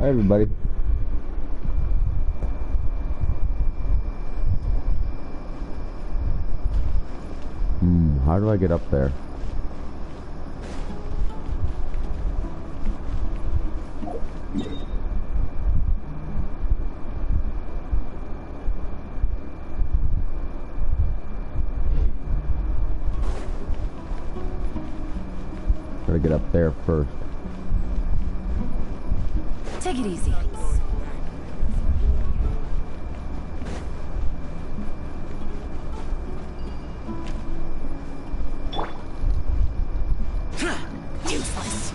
Hi, everybody. How do I get up there? Gotta get up there first. Take it easy. Useless.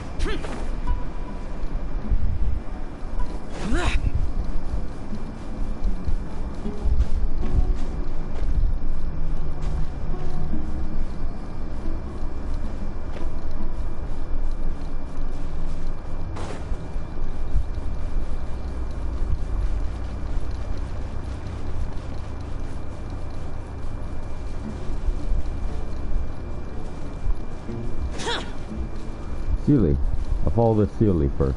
Sealy. I'll follow the Sealy first.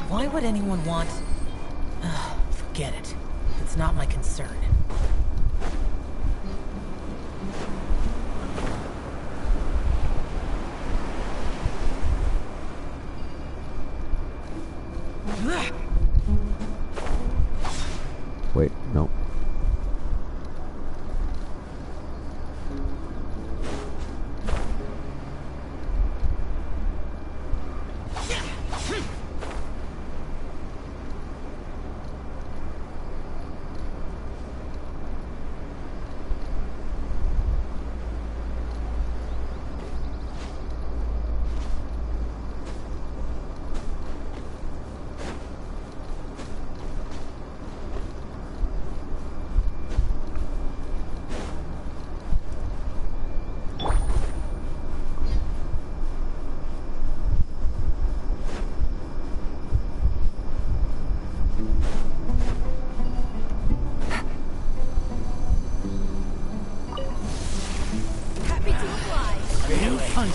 Why would anyone want... forget it. It's not my concern. Wait, no.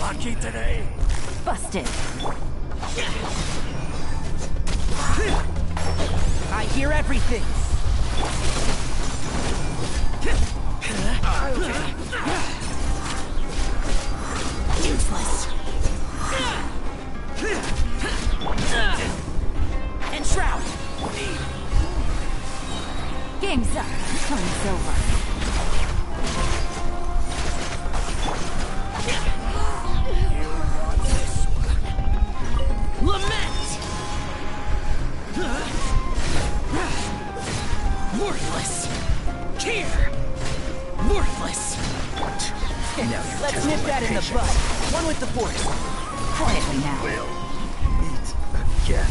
Lucky today. Busted. I hear everything. Useless. Enshroud. Game's up. Time's over. Lament! Worthless! Here! Worthless! Let's nip that in the bud. One with the force. Quietly now. We'll meet again.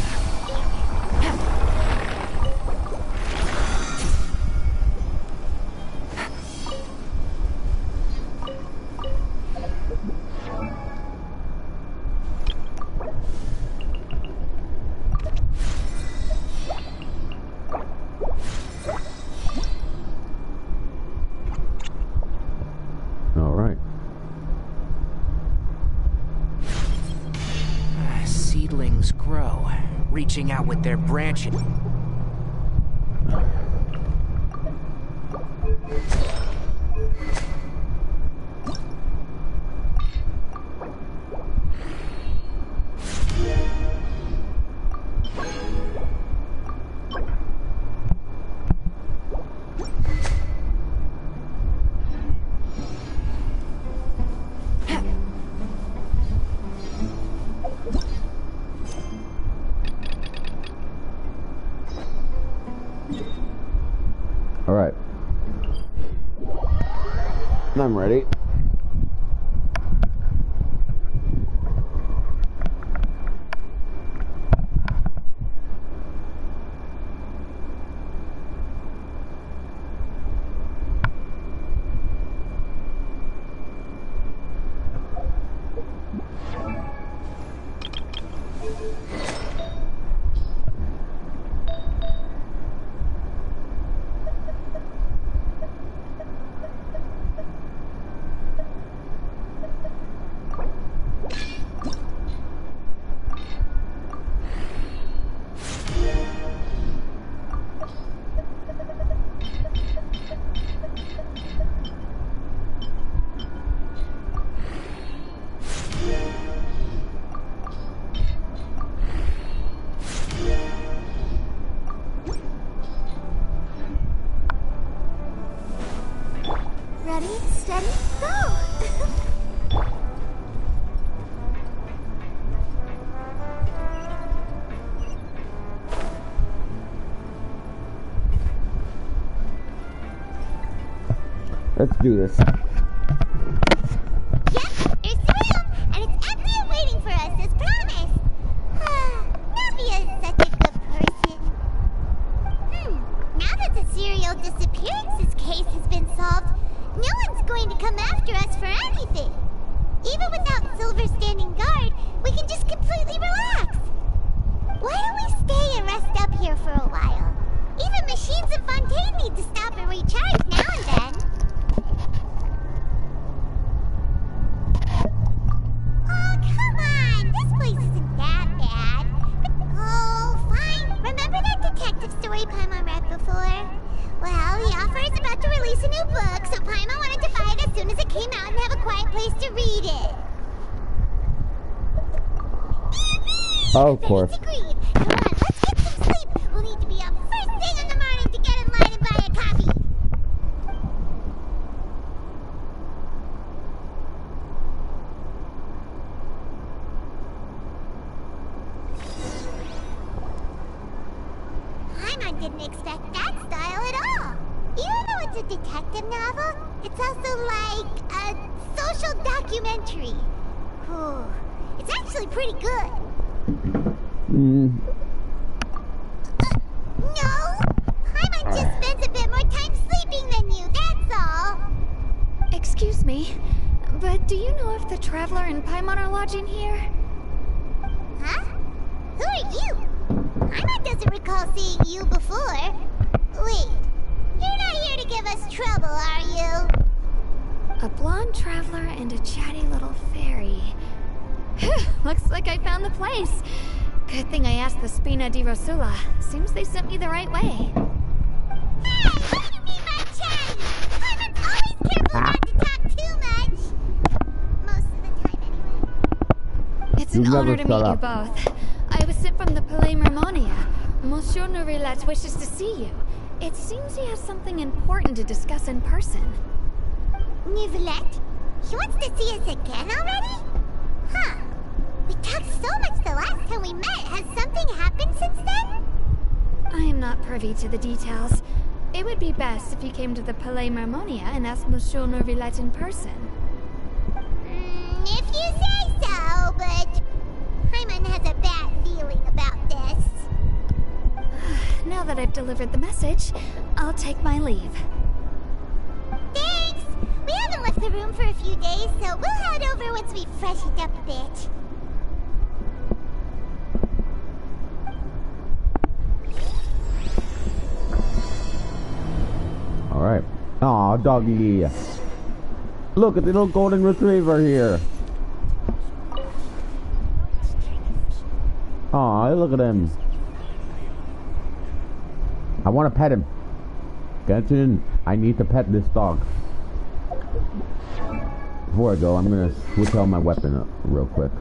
Seedlings grow, reaching out with their branches. Alright. I'm ready. Steady, go! Let's do this. Yep, there's the room, and it's empty and waiting for us, as promised. Navia is such a good person. Now that the serial disappearances case has been solved, no one's going to come after us for anything. Even without Silver standing guard, we can just completely relax. Why don't we stay and rest up here for a while? Even machines in Fontaine need to stop and recharge now and then. Oh, come on! This place isn't that bad. Oh, fine. Remember that detective story Paimon read before? Well, the author is about to release a new book, so Paimon wanted to buy it as soon as it came out and have a quiet place to read it. Oh, of course. It's agreed. Come on, let's get some sleep. We'll need to be up first thing in the morning to get in line and buy a coffee. Paimon didn't expect that style at all. Even though it's a detective novel, it's also like a social documentary. Whew. It's actually pretty good. No! Paimon just spends a bit more time sleeping than you, that's all. Excuse me, but do you know if the Traveler and Paimon are lodging here? Huh? Who are you? Paimon doesn't recall seeing you before. Wait, you're not here to give us trouble, are you? A blonde traveler and a chatty little fairy. Looks like I found the place. Good thing I asked the Spina di Rosula. Seems they sent me the right way. Hey, what do you mean by chatty? Paimon's always careful not to talk too much. Most of the time, anyway. It's an You've honor never to shut meet you up. both. I was sent from the Palais Mermonia. Monsieur Nourilet wishes to see you. It seems he has something important to discuss in person. Nivelette? He wants to see us again already? Huh. We talked so much the last time we met. Has something happened since then? I am not privy to the details. It would be best if you came to the Palais Mermonia and asked Monsieur Nourilet in person. If you say so, but Paimon has a bad feeling about this. Now that I've delivered the message, I'll take my leave. Thanks! We haven't left the room for a few days, so we'll head over once we've freshened up a bit. Alright. Aw, doggy. Look at the little golden retriever here. Aw, look at him. I want to pet him. Genshin, I need to pet this dog. Before I go, I'm gonna switch out my weapon up real quick.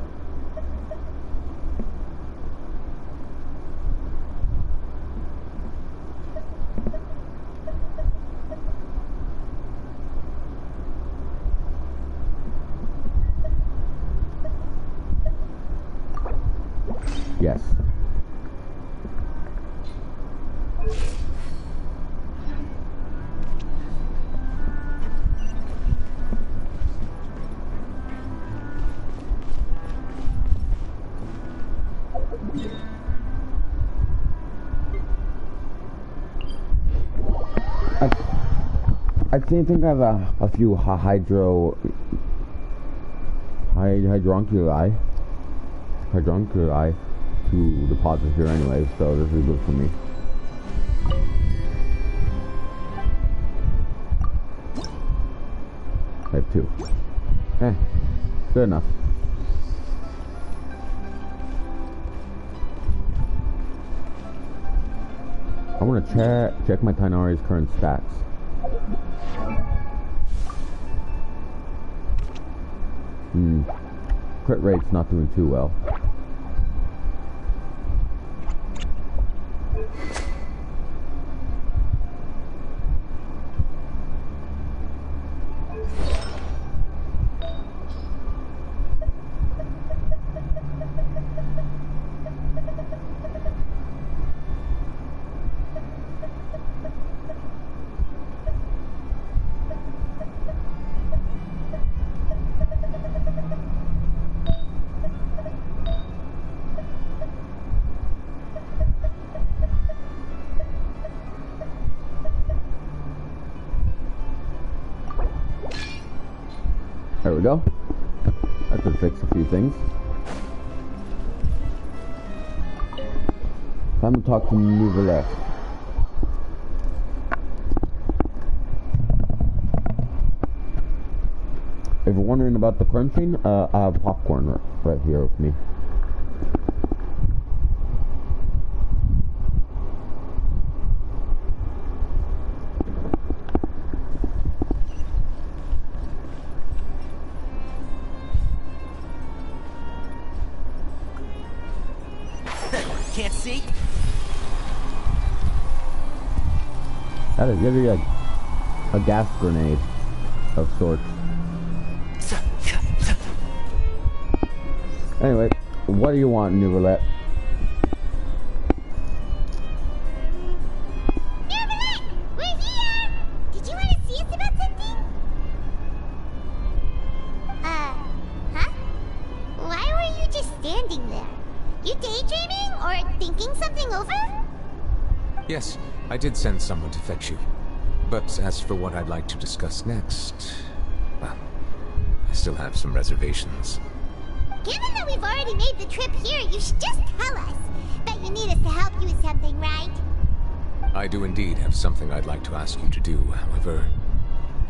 Yes. I think I have a few hydronculi to deposit here anyway, so this is good for me. I have 2. Good enough. I want to check my Kainari's current stats. Crit rate's not doing too well. There we go. That should fix a few things. Time to talk to Nouvelle. If you're wondering about the crunching, I have popcorn right here with me. Can't see? That is literally a gas grenade of sorts. Anyway, what do you want, Nouvelle? Nouvelle! We're here! Did you want to see us about something? Huh? Why were you just standing there? You daydreaming or thinking something over? Yes, I did send someone to fetch you. But as for what I'd like to discuss next, well, I still have some reservations. Given that we've already made the trip here, you should just tell us. Bet you need us to help you with something, right? I do indeed have something I'd like to ask you to do. However,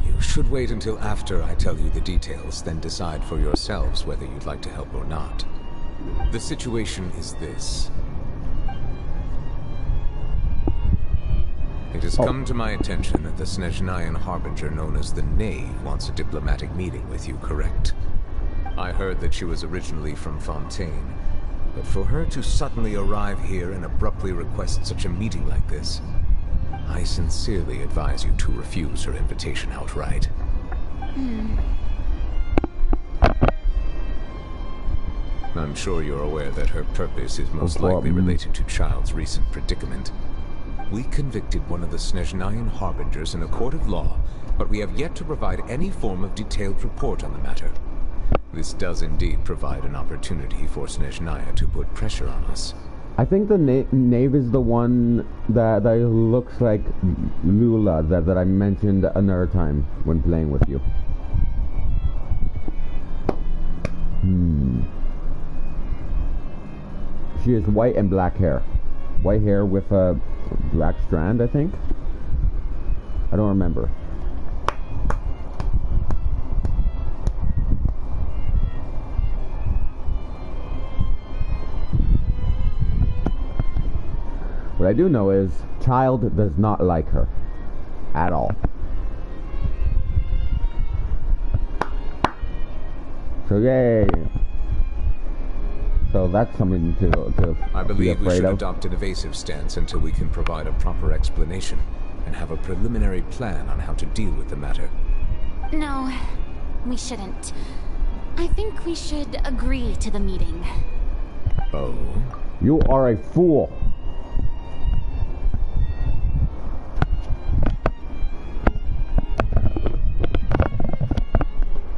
you should wait until after I tell you the details, then decide for yourselves whether you'd like to help or not. The situation is this. It has come to my attention that the Snezhnayan Harbinger known as the Knave wants a diplomatic meeting with you, correct? I heard that she was originally from Fontaine, but for her to suddenly arrive here and abruptly request such a meeting like this, I sincerely advise you to refuse her invitation outright. I'm sure you're aware that her purpose is most likely related to Child's recent predicament. We convicted one of the Snezhnayan Harbingers in a court of law, but we have yet to provide any form of detailed report on the matter. This does indeed provide an opportunity for Snezhnaya to put pressure on us. I think the knave is the one that looks like Lula that I mentioned another time when playing with you. She has white and black hair. White hair with a black strand, I think. I don't remember. What I do know is Child does not like her at all. So yay. So that's something to I believe be we should afraid of. adopt an evasive stance until we can provide a proper explanation and have a preliminary plan on how to deal with the matter. No, we shouldn't. I think we should agree to the meeting. Oh? You are a fool.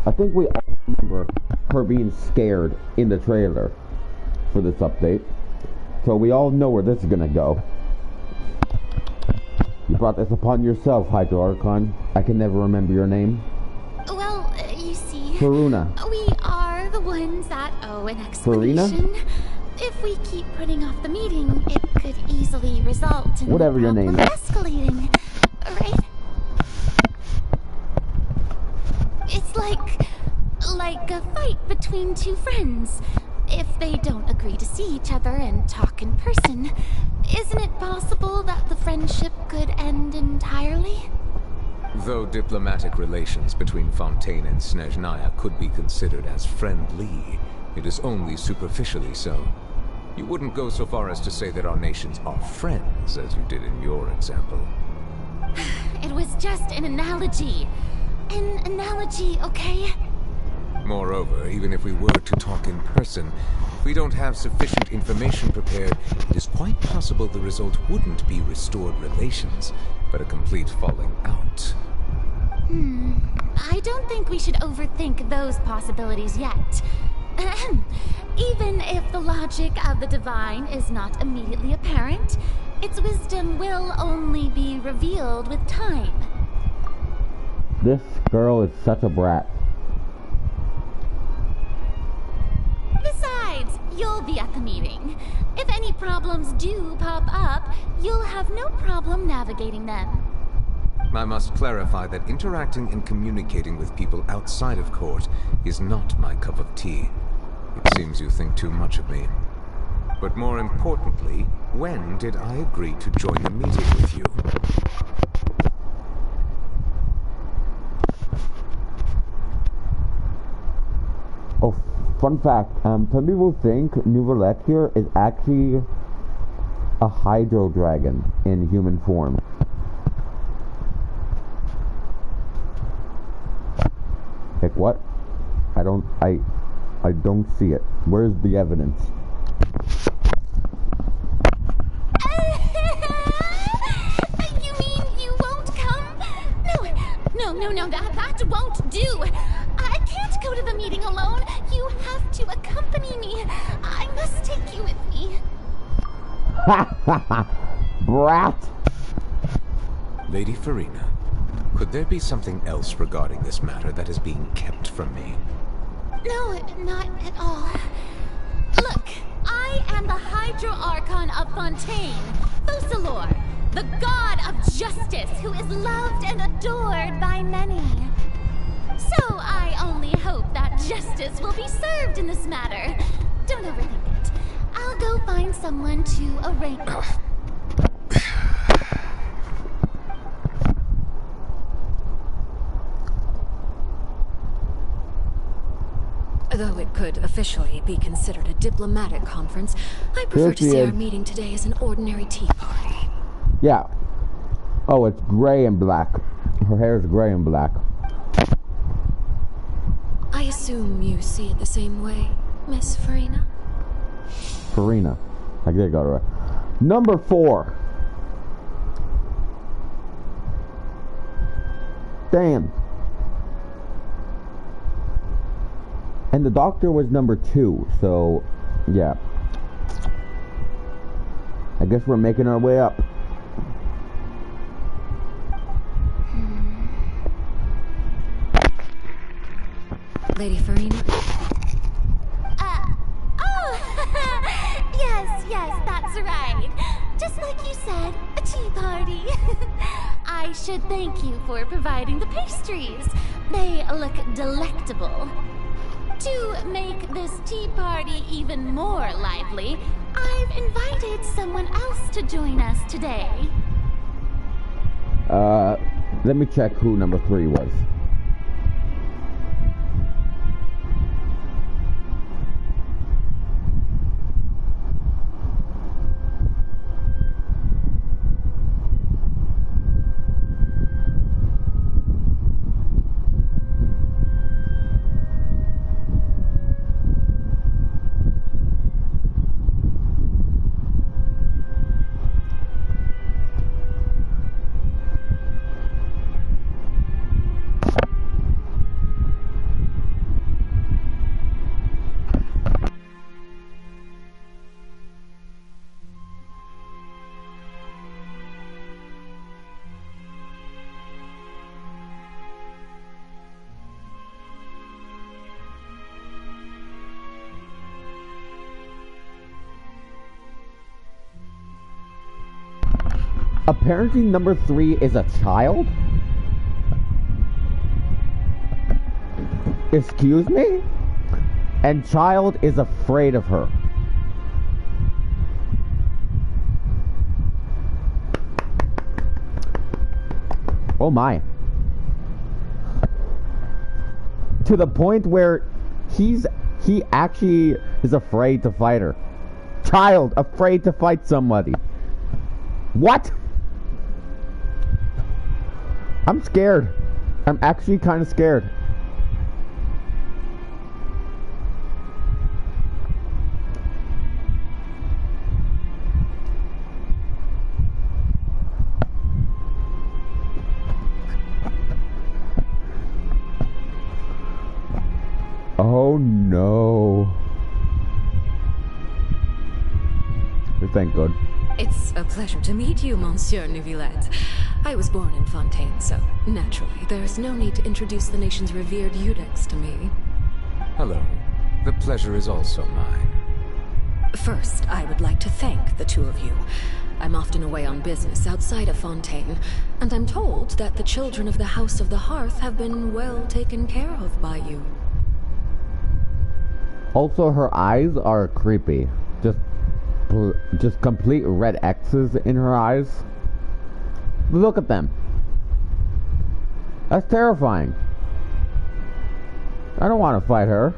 I think we all remember her being scared in the trailer for this update. So we all know where this is gonna go. You brought this upon yourself, Hydro Archon. I can never remember your name. Well, you see... Faruna. We are the ones that owe an explanation. If we keep putting off the meeting, it could easily result in Whatever your name is. escalating, right? It's like a fight between two friends. If they don't agree to see each other and talk in person, isn't it possible that the friendship could end entirely? Though diplomatic relations between Fontaine and Snezhnaya could be considered as friendly, it is only superficially so. You wouldn't go so far as to say that our nations are friends, as you did in your example. It was just an analogy. An analogy, okay? Moreover, even if we were to talk in person, if we don't have sufficient information prepared, it is quite possible the result wouldn't be restored relations, but a complete falling out. I don't think we should overthink those possibilities yet. Even if the logic of the divine is not immediately apparent, its wisdom will only be revealed with time. This girl is such a brat. you'll be at the meeting. If any problems do pop up, you'll have no problem navigating them. I must clarify that interacting and communicating with people outside of court is not my cup of tea. It seems you think too much of me. But more importantly, when did I agree to join the meeting with you? Oh, fun fact, some people think Nouvellette here is actually a hydro dragon in human form. Like what? I don't see it. Where's the evidence? You mean you won't come? No, that won't do. I can't go to the meeting alone. You have to accompany me. I must take you with me. Ha ha ha! Brat! Lady Farina, could there be something else regarding this matter that is being kept from me? No, not at all. Look, I am the Hydro Archon of Fontaine, Focalor, the god of justice who is loved and adored by many. So I only hope that justice will be served in this matter. Don't overthink it. I'll go find someone to arrange. Though it could officially be considered a diplomatic conference, I prefer to see our meeting today as an ordinary tea party. Yeah. Oh, it's gray and black. Her hair is gray and black. I assume you see it the same way, Miss Farina? Farina. I did got it right. Number 4. Damn. And the doctor was number 2, so yeah. I guess we're making our way up. Lady Farina? Yes, that's right. Just like you said, a tea party. I should thank you for providing the pastries. They look delectable. To make this tea party even more lively, I've invited someone else to join us today. Let me check who number 3 was. Apparently number 3 is a child? Excuse me? And child is afraid of her. Oh my. To the point where he actually is afraid to fight her. Child afraid to fight somebody. What? I'm scared. I'm actually kind of scared. Oh no. Thank God. It's a pleasure to meet you, Monsieur Neuvillette. I was born in Fontaine, so naturally, there's no need to introduce the nation's revered Eudex to me. Hello. The pleasure is also mine. First, I would like to thank the two of you. I'm often away on business outside of Fontaine, and I'm told that the children of the House of the Hearth have been well taken care of by you. Also, her eyes are creepy. Just complete red X's in her eyes. Look at them. That's terrifying. I don't want to fight her.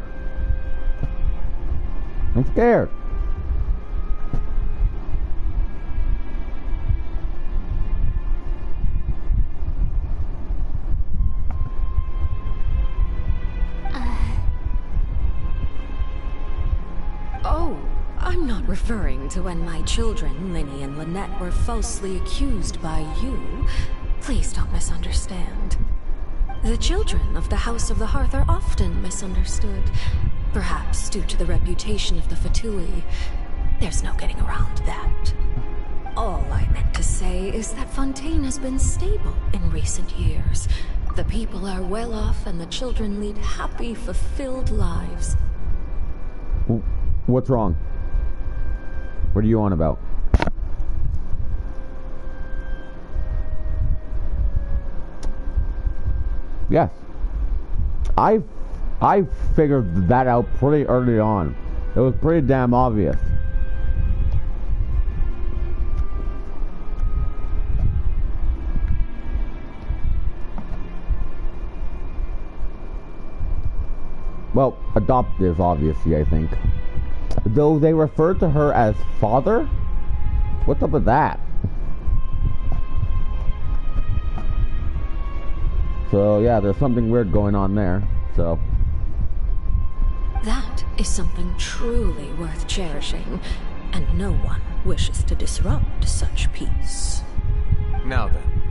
I'm scared. Oh, I'm not referring to when my children, Linny and Lynette, were falsely accused by you. Please don't misunderstand. The children of the House of the Hearth are often misunderstood, perhaps due to the reputation of the Fatui. There's no getting around that. All I meant to say is that Fontaine has been stable in recent years. The people are well off and the children lead happy, fulfilled lives. What's wrong? What are you on about? Yes. I figured that out pretty early on. It was pretty damn obvious. Well, adoptive, obviously, I think. Though they refer to her as father? What's up with that? So, yeah, there's something weird going on there, so... That is something truly worth cherishing, and no one wishes to disrupt such peace. Now then,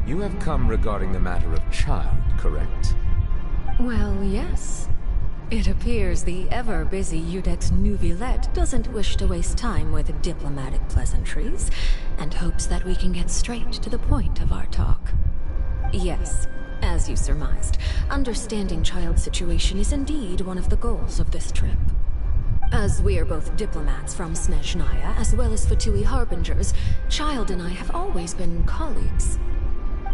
you have come regarding the matter of child, correct? Well, yes. It appears the ever-busy Iudex Neuvillette doesn't wish to waste time with diplomatic pleasantries, and hopes that we can get straight to the point of our talk. Yes, as you surmised, understanding child's situation is indeed one of the goals of this trip. As we are both diplomats from Snezhnaya, as well as Fatui Harbingers, Child and I have always been colleagues.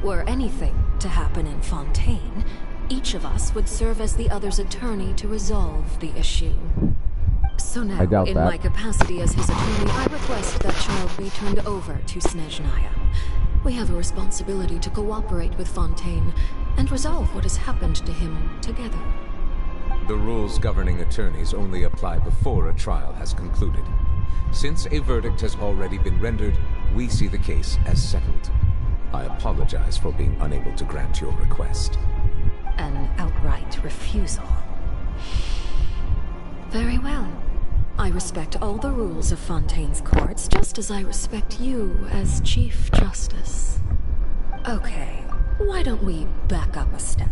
Were anything to happen in Fontaine, each of us would serve as the other's attorney to resolve the issue. So now, in my capacity as his attorney, I request that Child be turned over to Snezhnaya. We have a responsibility to cooperate with Fontaine and resolve what has happened to him together. The rules governing attorneys only apply before a trial has concluded. Since a verdict has already been rendered, we see the case as settled. I apologize for being unable to grant your request. An outright refusal. Very well. I respect all the rules of Fontaine's courts, just as I respect you as Chief Justice. Okay, why don't we back up a step?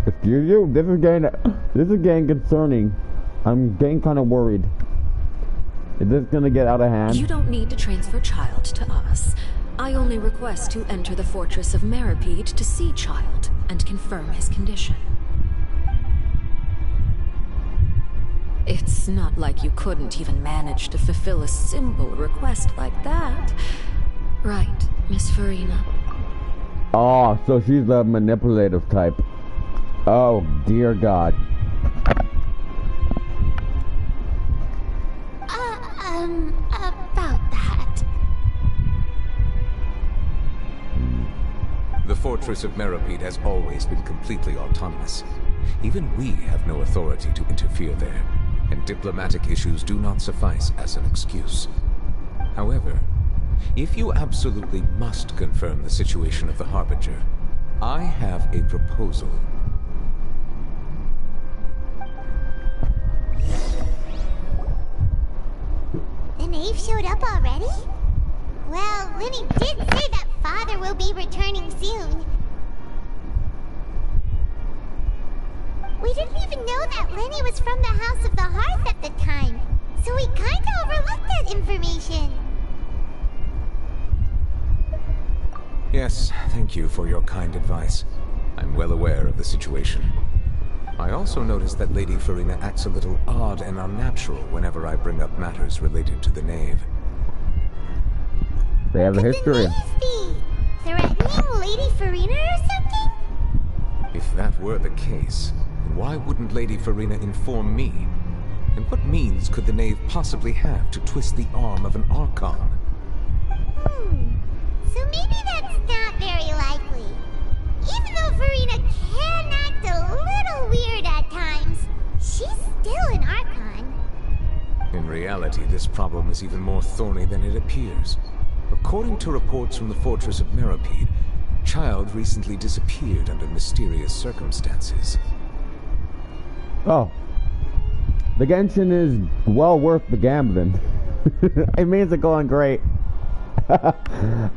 Excuse you? This is getting concerning. I'm getting kind of worried. Is this gonna get out of hand? You don't need to transfer Child to us. I only request to enter the fortress of Meripede to see Child and confirm his condition. It's not like you couldn't even manage to fulfill a simple request like that. Right, Miss Farina? Oh, so she's the manipulative type. Oh, dear God. About that. The fortress of Meripede has always been completely autonomous. Even we have no authority to interfere there, and diplomatic issues do not suffice as an excuse. However, if you absolutely must confirm the situation of the Harbinger, I have a proposal. The knave showed up already? Well, Linny did say that Father will be returning soon. We didn't even know that Linny was from the House of the Hearth at the time, so we kinda overlooked that information. Yes, thank you for your kind advice. I'm well aware of the situation. I also noticed that Lady Farina acts a little odd and unnatural whenever I bring up matters related to the Knave. They have a history. The Knave be threatening Lady Farina or something? If that were the case, then why wouldn't Lady Farina inform me? And what means could the Knave possibly have to twist the arm of an Archon? So maybe that's not very likely. Even though Farina can act a little weird at times, she's still an Archon. In reality, this problem is even more thorny than it appears. According to reports from the fortress of Meripede, Child recently disappeared under mysterious circumstances. Oh. The Genshin is well worth the gambling. It means it's going great. I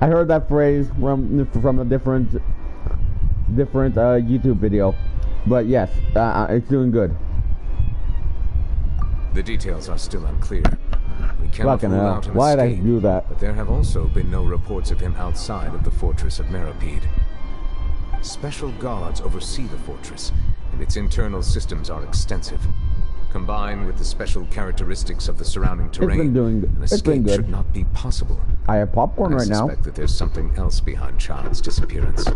heard that phrase from a different YouTube video. But yes, it's doing good. The details are still unclear. We cannot Fucking rule hell. out an Why did I escape, do that? but there have also been no reports of him outside of the fortress of Meripede. Special guards oversee the fortress, and its internal systems are extensive. Combined with the special characteristics of the surrounding terrain, an escape should not be possible. I have popcorn right now. I suspect that there's something else behind Child's disappearance.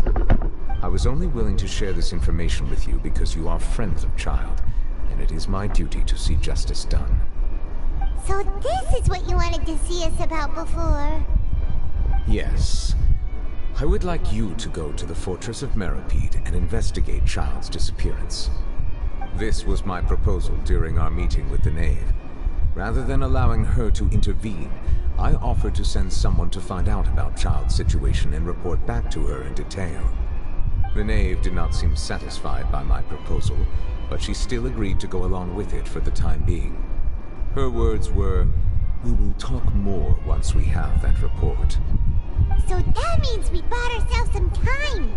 I was only willing to share this information with you because you are friends of Child, and it is my duty to see justice done. So this is what you wanted to see us about before? Yes. I would like you to go to the fortress of Meripede and investigate Child's disappearance. This was my proposal during our meeting with the Knave. Rather than allowing her to intervene, I offered to send someone to find out about Child's situation and report back to her in detail. The Knave did not seem satisfied by my proposal, but she still agreed to go along with it for the time being. Her words were, "We will talk more once we have that report." So that means we bought ourselves some time.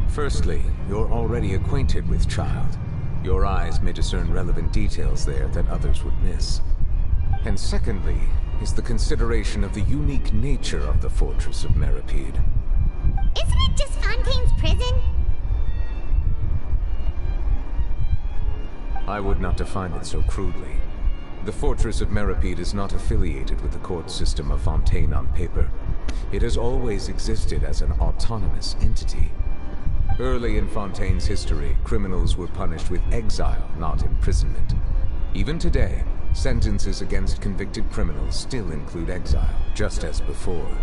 Firstly, you're already acquainted with Child. Your eyes may discern relevant details there that others would miss. And secondly, is the consideration of the unique nature of the fortress of Meripede. Isn't it just Fontaine's prison? I would not define it so crudely. The fortress of Meripede is not affiliated with the court system of Fontaine on paper. It has always existed as an autonomous entity. Early in Fontaine's history, criminals were punished with exile, not imprisonment. Even today, sentences against convicted criminals still include exile, just as before.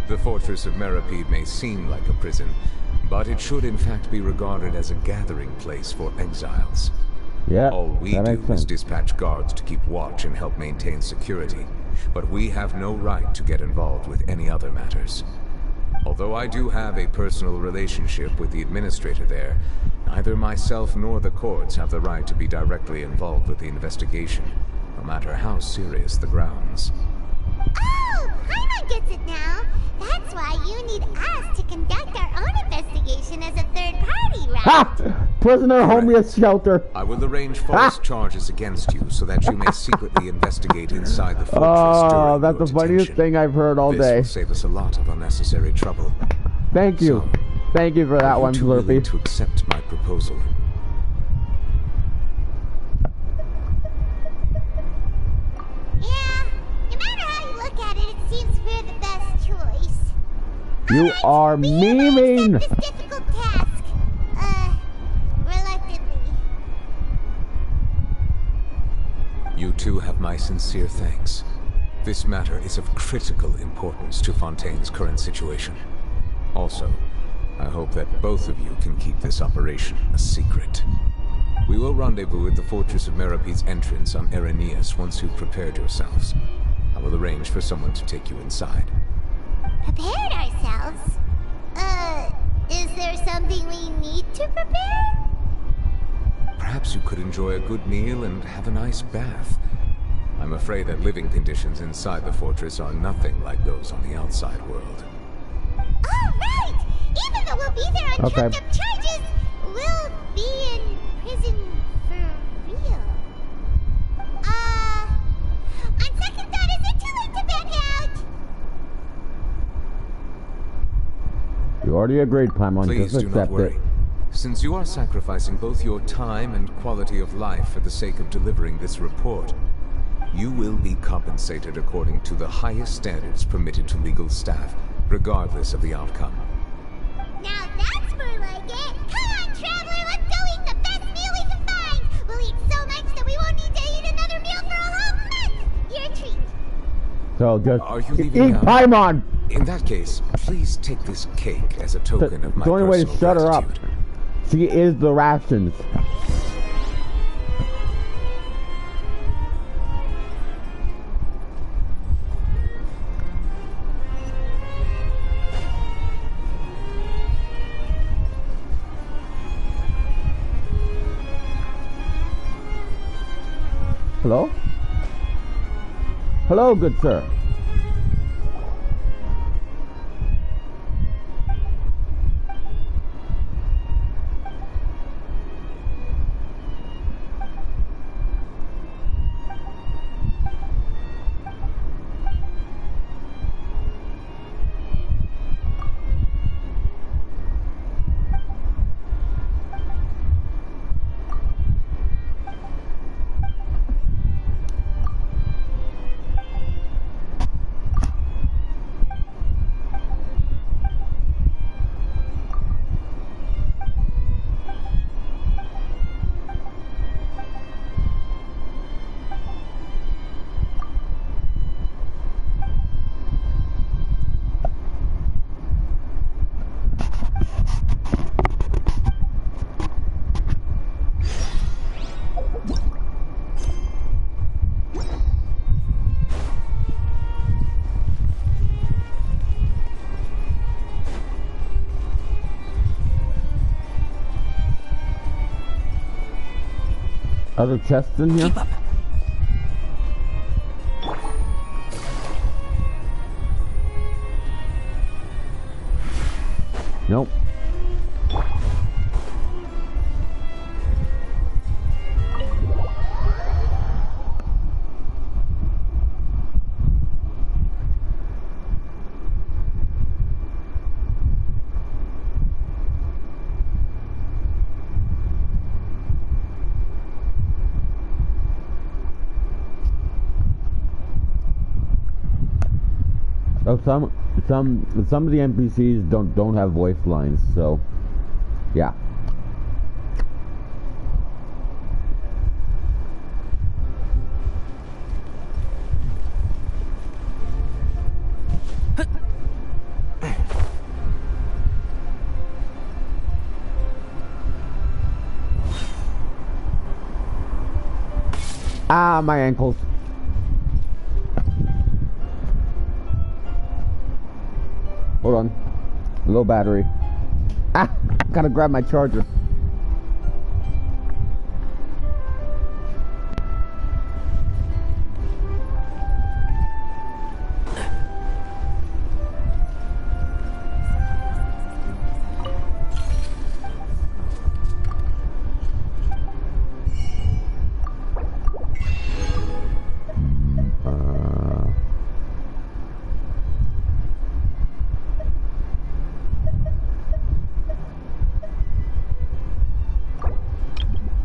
The fortress of Meripede may seem like a prison, but it should in fact be regarded as a gathering place for exiles. Yeah, all we do is dispatch guards to keep watch and help maintain security, but we have no right to get involved with any other matters. Although I do have a personal relationship with the administrator there, neither myself nor the courts have the right to be directly involved with the investigation, no matter how serious the grounds. Oh, Paimon gets it now. That's why you need us to conduct our own investigation as a third party, right? Ha! Prisoner homeless shelter. I will arrange false charges against you so that you may secretly investigate inside the fortress. Oh, that's the funniest thing I've heard all day. This will save us a lot of unnecessary trouble. Thank you. So, thank you for that one, Slurpee. To accept my proposal. Yeah, no matter how you look at it, it seems we're the best choice. You are memeing! This difficult task. Reluctantly. You too have my sincere thanks. This matter is of critical importance to Fontaine's current situation. Also, I hope that both of you can keep this operation a secret. We will rendezvous at the Fortress of Meripede's entrance on Erinius once you've prepared yourselves. I will arrange for someone to take you inside. Prepared ourselves? Is there something we need to prepare? Perhaps you could enjoy a good meal and have a nice bath. I'm afraid that living conditions inside the fortress are nothing like those on the outside world. Oh, right! Even though we'll be there on trumped up charges, we'll be in prison for real. On second thought, is it too late to back out? You already agreed, Paimon. Please Just do not accept worry. it. Since you are sacrificing both your time and quality of life for the sake of delivering this report, you will be compensated according to the highest standards permitted to legal staff, regardless of the outcome. Now that's more like it! Come on, Traveler, let's go eat the best meal we can find! We'll eat so much that we won't need to eat another meal for a whole month! Your treat! So just Are you leaving eat now? Paimon! In that case, please take this cake as a token of my the only way to personal shut her up. gratitude. She is the rations. Hello? Hello, good sir. Other chests in here? Keep up. Nope. Oh, some of the NPCs don't have voice lines, so yeah. Ah, my ankles. Hold on. Low battery. Ah! Gotta grab my charger.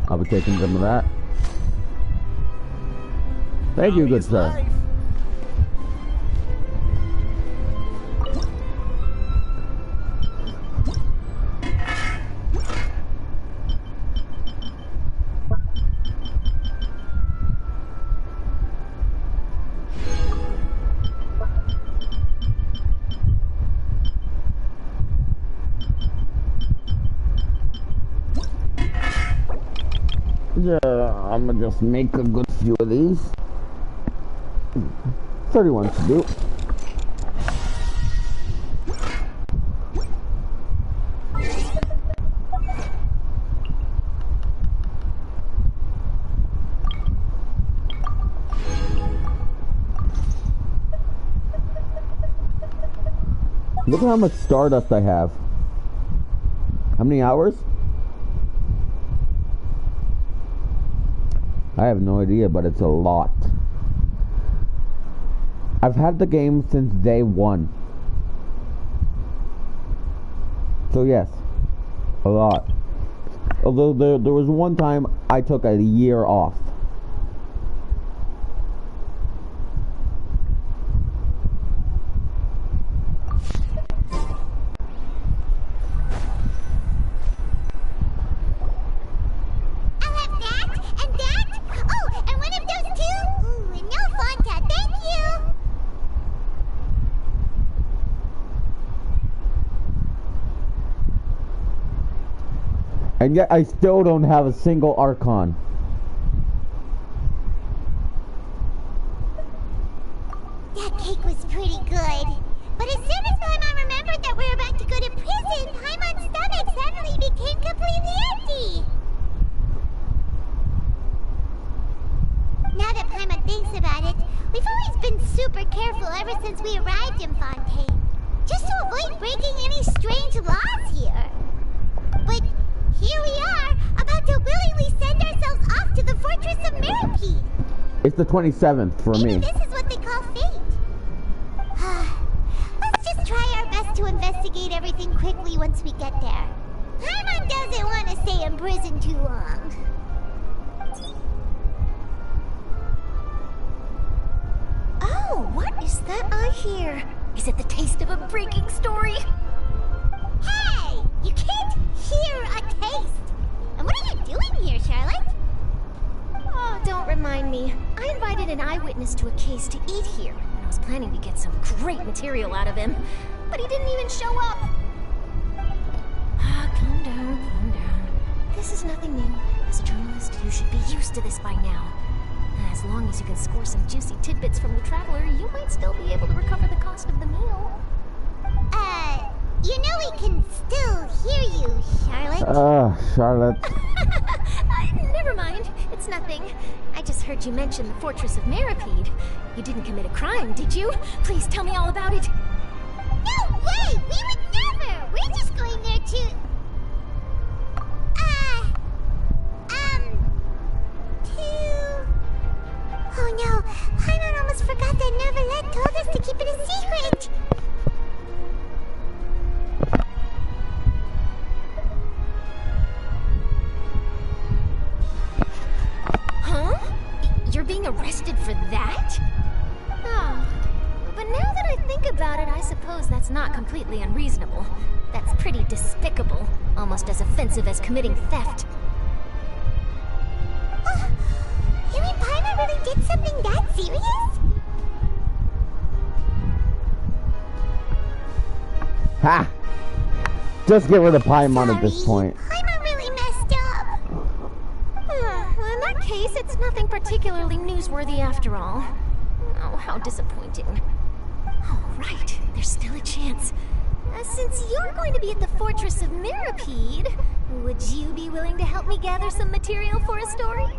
I'll be taking some of that. Thank you, good sir. Yeah, I'm gonna just make a good few of these. 31 to do. Look at how much stardust I have. How many hours? I have no idea, but it's a lot. I've had the game since day one. So yes, a lot. Although there was one time I took a year off. And yet I still don't have a single Archon. That cake was pretty good. But as soon as Paimon remembered that we were about to go to prison, Paimon's stomach suddenly became completely empty. Now that Paimon thinks about it, we've always been super careful ever since we arrived in Fontaine. Just to avoid breaking any strange laws here. But here we are, about to willingly send ourselves off to the Fortress of Mirapede. It's the 27th for me. This is what they call fate. Let's just try our best to investigate everything quickly once we get there. Paimon doesn't want to stay in prison too long. Oh, what is that I hear? Is it the taste of a breaking story? Hey! You can't hear a taste! And what are you doing here, Charlotte? Oh, don't remind me. I invited an eyewitness to a case to eat here, and I was planning to get some great material out of him, but he didn't even show up. Calm down, calm down. This is nothing new. As a journalist, you should be used to this by now. As long as you can score some juicy tidbits from the traveler, you might still be able to recover the cost of the meal. You know we can still hear you, Charlotte. Charlotte. Never mind. It's nothing. I just heard you mention the Fortress of Mirapede. You didn't commit a crime, did you? Please tell me all about it. No way! We would never! We're just going there to... Oh no, Paimon almost forgot that Neverlet told us to keep it a secret! Huh? You're being arrested for that? Oh. But now that I think about it, I suppose that's not completely unreasonable. That's pretty despicable, almost as offensive as committing theft. You mean Paimon really did something that serious? Ha! Just get rid of Paimon at this point. Paimon really messed up. Well, in that case, it's nothing particularly newsworthy after all. Oh, how disappointing. All right, there's still a chance. Since you're going to be at the Fortress of Mirapede, would you be willing to help me gather some material for a story?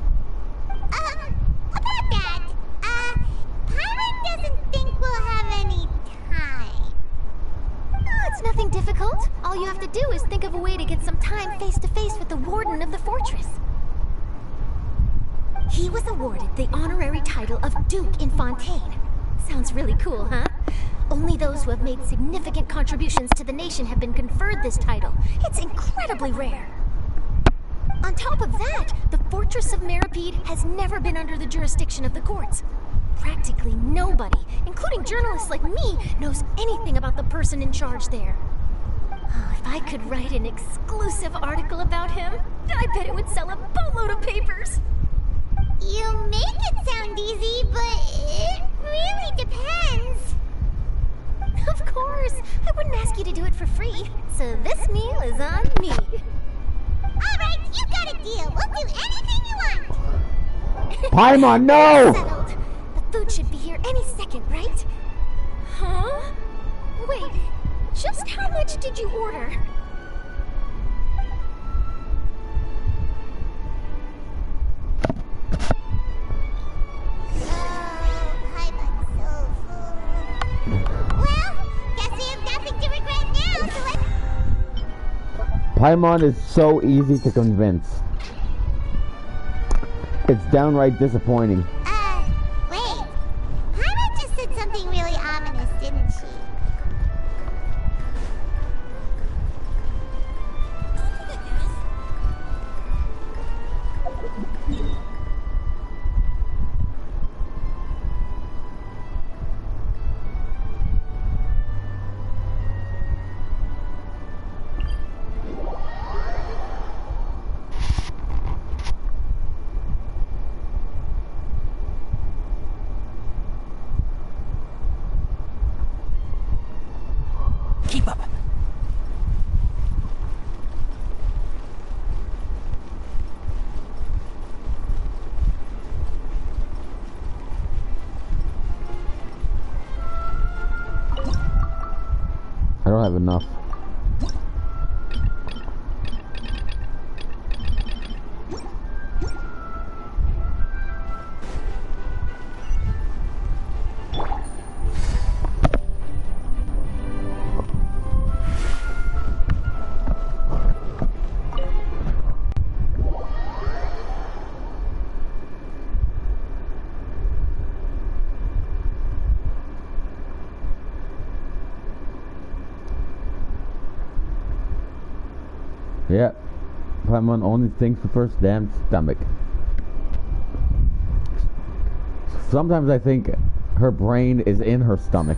About that, Paimon doesn't think we'll have any time. Oh, it's nothing difficult. All you have to do is think of a way to get some time face-to-face with the warden of the fortress. He was awarded the honorary title of Duke in Fontaine. Sounds really cool, huh? Only those who have made significant contributions to the nation have been conferred this title. It's incredibly rare. On top of that, the Fortress of Mirapede has never been under the jurisdiction of the courts. Practically nobody, including journalists like me, knows anything about the person in charge there. Oh, if I could write an exclusive article about him, I bet it would sell a boatload of papers. You make it sound easy, but it really depends. Of course, I wouldn't ask you to do it for free, so this meal is on me. Alright, you got a deal. We'll do anything you want. Paimon, no! Settled. The food should be here any second, right? Huh? Wait, just how much did you order? Paimon's so full. Well, guess we have nothing to regret now, so let's... Paimon is so easy to convince. It's downright disappointing. Wait. Paimon just said something really ominous, didn't she? Keep up. I don't have enough. Yeah, Paimon only thinks the first damn stomach. Sometimes I think her brain is in her stomach.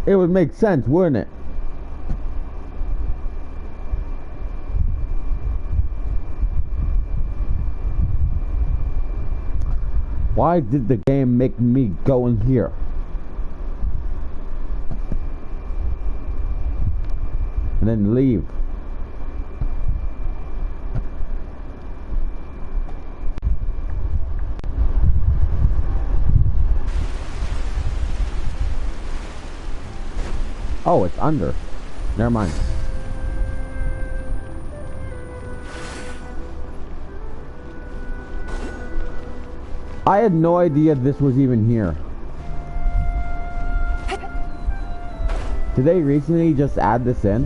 It would make sense, wouldn't it? Why did the game make me go in here? And then leave? Oh, it's under. Never mind. I had no idea this was even here. Did they recently just add this in?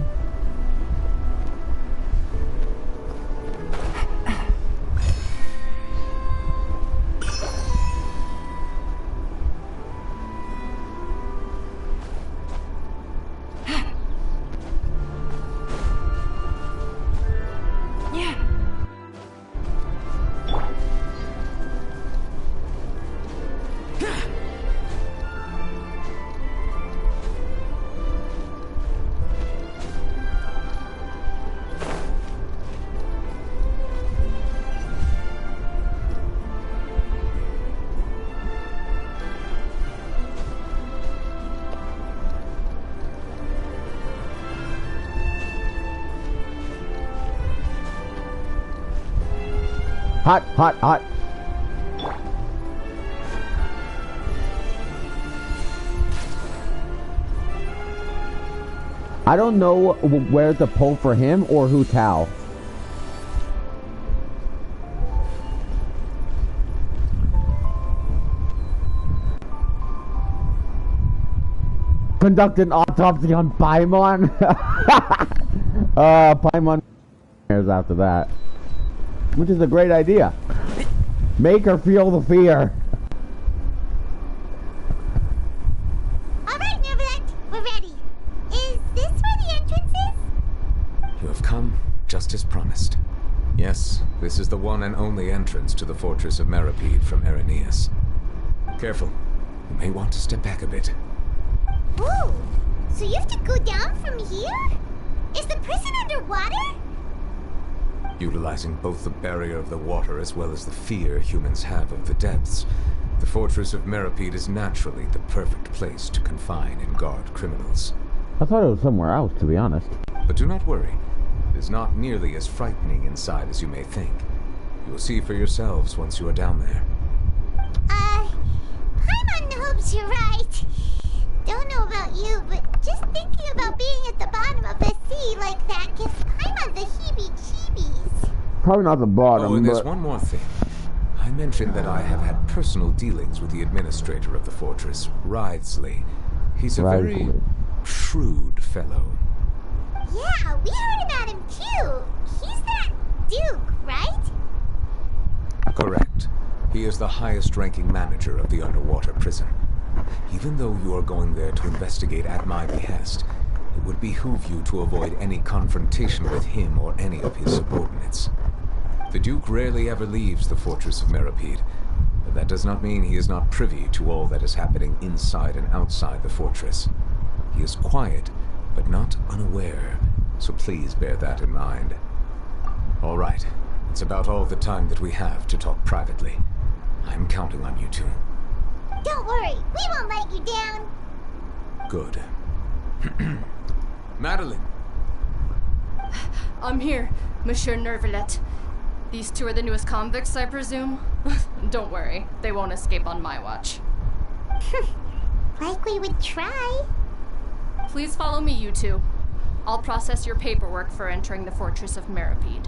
Hot, hot, hot. I don't know where to pull for him or Hu Tao. Conduct an autopsy on Paimon. Paimon after that. Which is a great idea. Make her feel the fear. Alright, Neverland, we're ready. Is this where the entrance is? You have come just as promised. Yes, this is the one and only entrance to the fortress of Meripede from Irenaeus. Careful. You may want to step back a bit. Whoa! So you have to go down from here? Is the prison underwater? Utilizing both the barrier of the water as well as the fear humans have of the depths, the fortress of Meripede is naturally the perfect place to confine and guard criminals. I thought it was somewhere else, to be honest. But do not worry. It is not nearly as frightening inside as you may think. You will see for yourselves once you are down there. Paimon hopes you're right. Don't know about you, but just thinking about being at the bottom of the sea like that gives Paimon the heebie-jeebies. Probably not the bottom, and there's but... one more thing. I mentioned that I have had personal dealings with the administrator of the fortress, Wriothesley. He's a very shrewd fellow. Yeah, we heard about him too. He's that Duke, right? Correct. He is the highest-ranking manager of the underwater prison. Even though you are going there to investigate at my behest, it would behoove you to avoid any confrontation with him or any of his subordinates. The Duke rarely ever leaves the fortress of Meripede, but that does not mean he is not privy to all that is happening inside and outside the fortress. He is quiet, but not unaware, so please bear that in mind. All right, it's about all the time that we have to talk privately. I'm counting on you two. Don't worry, we won't let you down. Good. Madeline! I'm here, Monsieur Nervalet. These two are the newest convicts, I presume? Don't worry, they won't escape on my watch. Like we would try. Please follow me, you two. I'll process your paperwork for entering the Fortress of Meripede.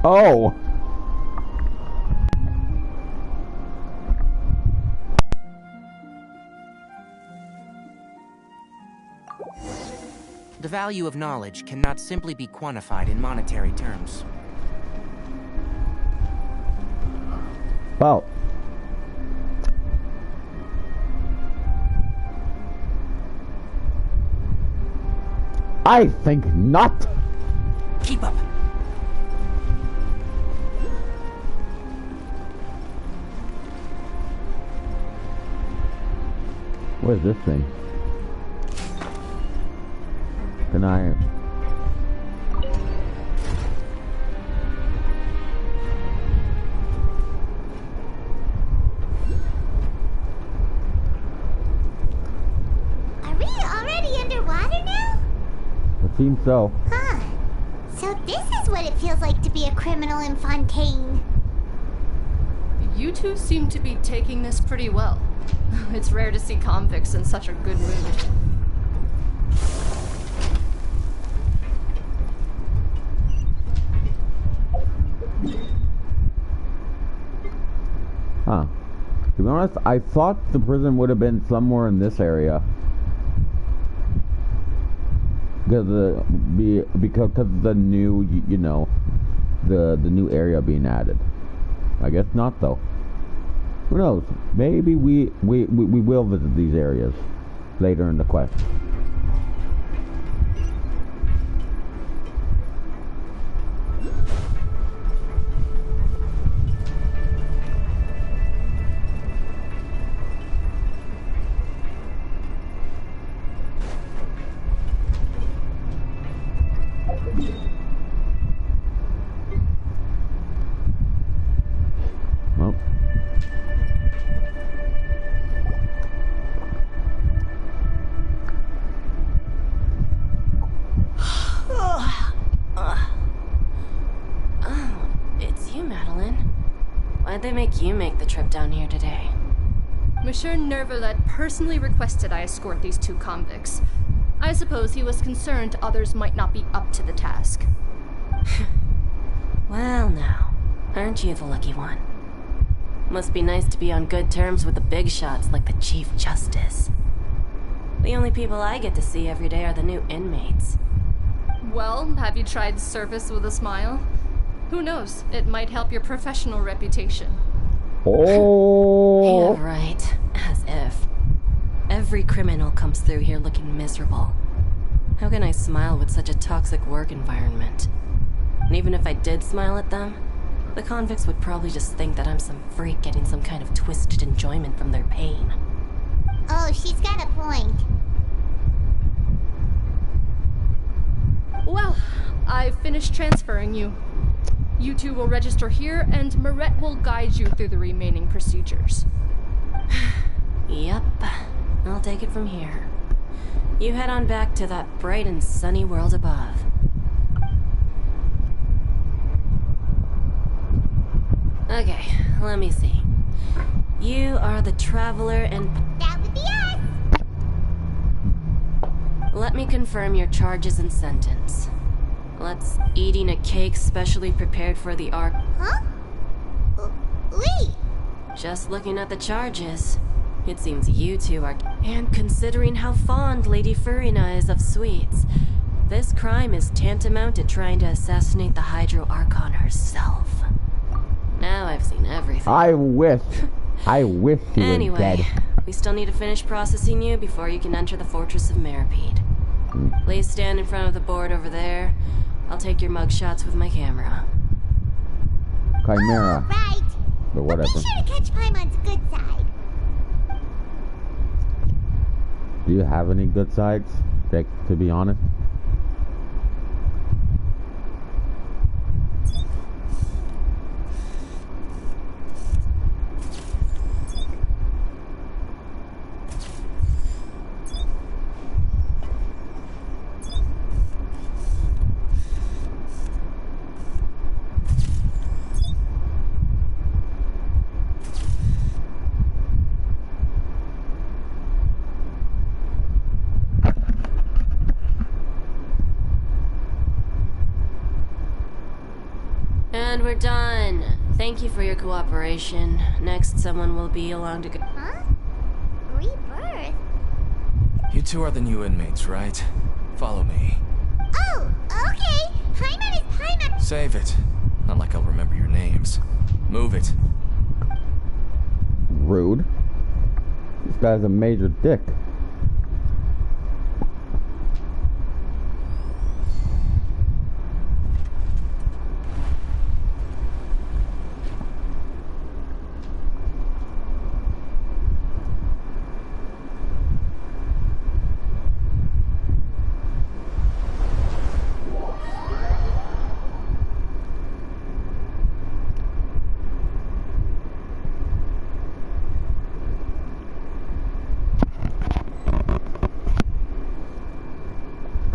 Oh! The value of knowledge cannot simply be quantified in monetary terms. Well. I think not. Keep up. What is this thing? Can I... Are we already underwater now? It seems so. Huh. So this is what it feels like to be a criminal in Fontaine. You two seem to be taking this pretty well. It's rare to see convicts in such a good mood. Huh. To be honest, I thought the prison would have been somewhere in this area. Because of the new, you know, the new area being added. I guess not, though. Who knows? Maybe we will visit these areas later in the quest. They make you make the trip down here today. Monsieur Nervalet personally requested I escort these two convicts. I suppose he was concerned others might not be up to the task. Well now, aren't you the lucky one? Must be nice to be on good terms with the big shots like the Chief Justice. The only people I get to see every day are the new inmates. Well, have you tried service with a smile? Who knows? It might help your professional reputation. Oh! Yeah, right. As if. Every criminal comes through here looking miserable. How can I smile with such a toxic work environment? And even if I did smile at them, the convicts would probably just think that I'm some freak getting some kind of twisted enjoyment from their pain. Oh, she's got a point. Well, I've finished transferring you. You two will register here, and Marette will guide you through the remaining procedures. Yep, I'll take it from here. You head on back to that bright and sunny world above. Okay, let me see. You are the traveler and... That would be us! Let me confirm your charges and sentence. Let's eating a cake specially prepared for the Ark. Huh? Wait! Just looking at the charges, it seems you two are... And considering how fond Lady Furina is of sweets, this crime is tantamount to trying to assassinate the Hydro Archon herself. Now I've seen everything. I wish he was anyway, dead. We still need to finish processing you before you can enter the Fortress of Meripede. Please stand in front of the board over there. I'll take your mugshots with my camera. Chimera. Right. But whatever. Be sure to catch Paimon's good side. Do you have any good sides, Jake, to be honest? And we're done. Thank you for your cooperation. Next, someone will be along to go. Huh? Rebirth? You two are the new inmates, right? Follow me. Oh, okay. Paimon is Paimon. Save it. Not like I'll remember your names. Move it. Rude. This guy's a major dick.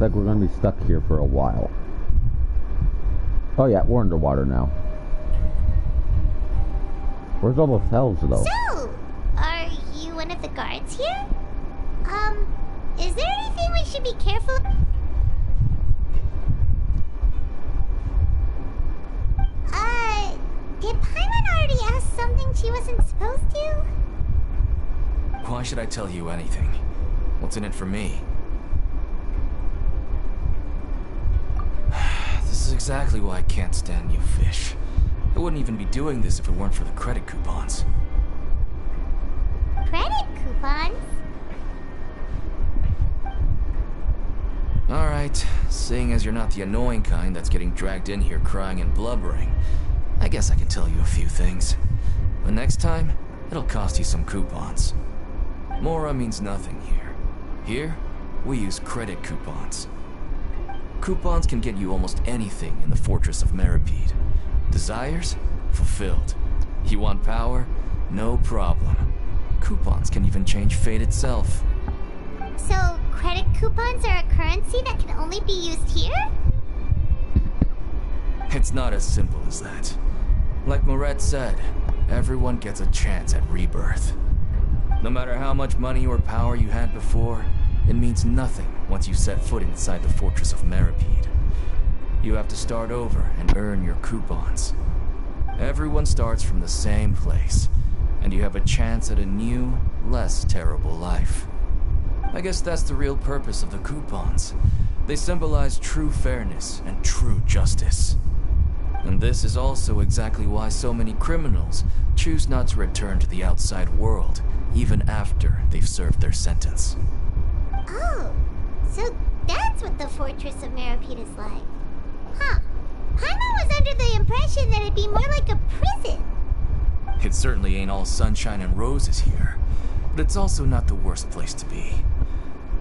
Looks like we're gonna be stuck here for a while. Oh yeah, we're underwater now. Where's all those elves though? So, are you one of the guards here? Is there anything we should be careful of? Did Paimon already ask something she wasn't supposed to? Why should I tell you anything? What's in it for me? This is exactly why I can't stand you fish. I wouldn't even be doing this if it weren't for the credit coupons. Credit coupons? Alright, seeing as you're not the annoying kind that's getting dragged in here crying and blubbering, I guess I can tell you a few things. But next time, it'll cost you some coupons. Mora means nothing here. Here, we use credit coupons. Coupons can get you almost anything in the Fortress of Meripede. Desires? Fulfilled. You want power? No problem. Coupons can even change fate itself. So, credit coupons are a currency that can only be used here? It's not as simple as that. Like Moret said, everyone gets a chance at rebirth. No matter how much money or power you had before, it means nothing once you set foot inside the Fortress of Meripede. You have to start over and earn your coupons. Everyone starts from the same place, and you have a chance at a new, less terrible life. I guess that's the real purpose of the coupons. They symbolize true fairness and true justice. And this is also exactly why so many criminals choose not to return to the outside world, even after they've served their sentence. Oh, so that's what the Fortress of Meripede is like. Huh. Paimon was under the impression that it'd be more like a prison. It certainly ain't all sunshine and roses here, but it's also not the worst place to be.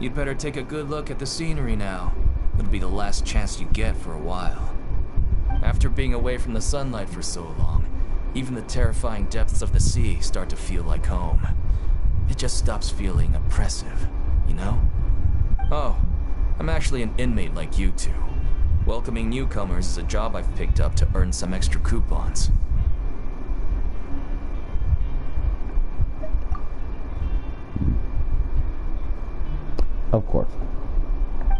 You'd better take a good look at the scenery now. It'll be the last chance you get for a while. After being away from the sunlight for so long, even the terrifying depths of the sea start to feel like home. It just stops feeling oppressive, you know? Oh, I'm actually an inmate like you two. Welcoming newcomers is a job I've picked up to earn some extra coupons. Of course.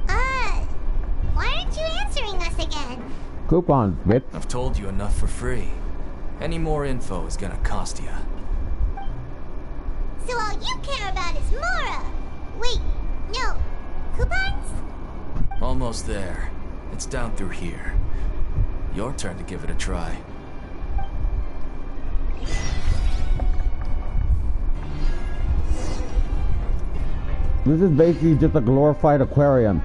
Why aren't you answering us again? Coupons, bitch. I've told you enough for free. Any more info is gonna cost you. So all you care about is Mora! Wait, no. Coupons? Almost there. It's down through here. Your turn to give it a try. This is basically just a glorified aquarium.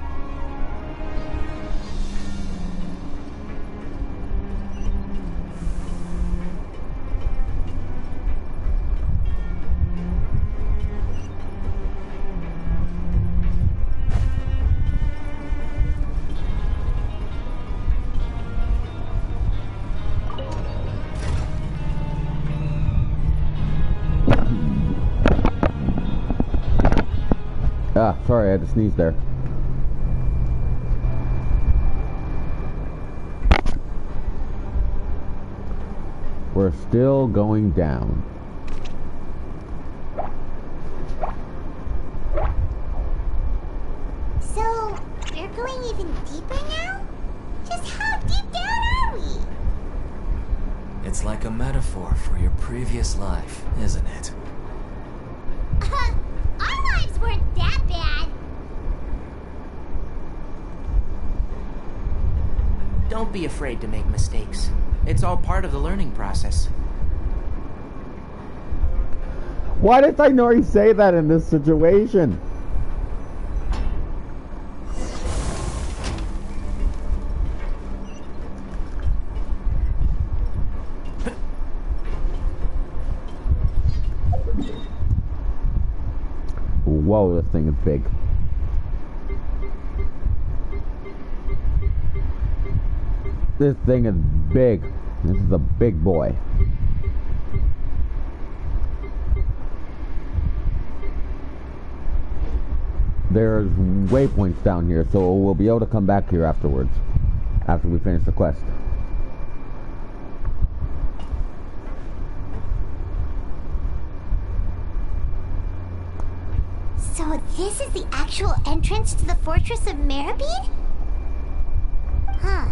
Ah, sorry, I had to sneeze there. We're still going down. So, we're going even deeper now? Just how deep down are we? It's like a metaphor for your previous life, isn't it? Our lives weren't that bad. Don't be afraid to make mistakes. It's all part of the learning process. Why did I know he say that in this situation? Whoa, this thing is big. This thing is big. This is a big boy. There's waypoints down here, so we'll be able to come back here afterwards, after we finish the quest. So this is the actual entrance to the Fortress of Maribed? Huh.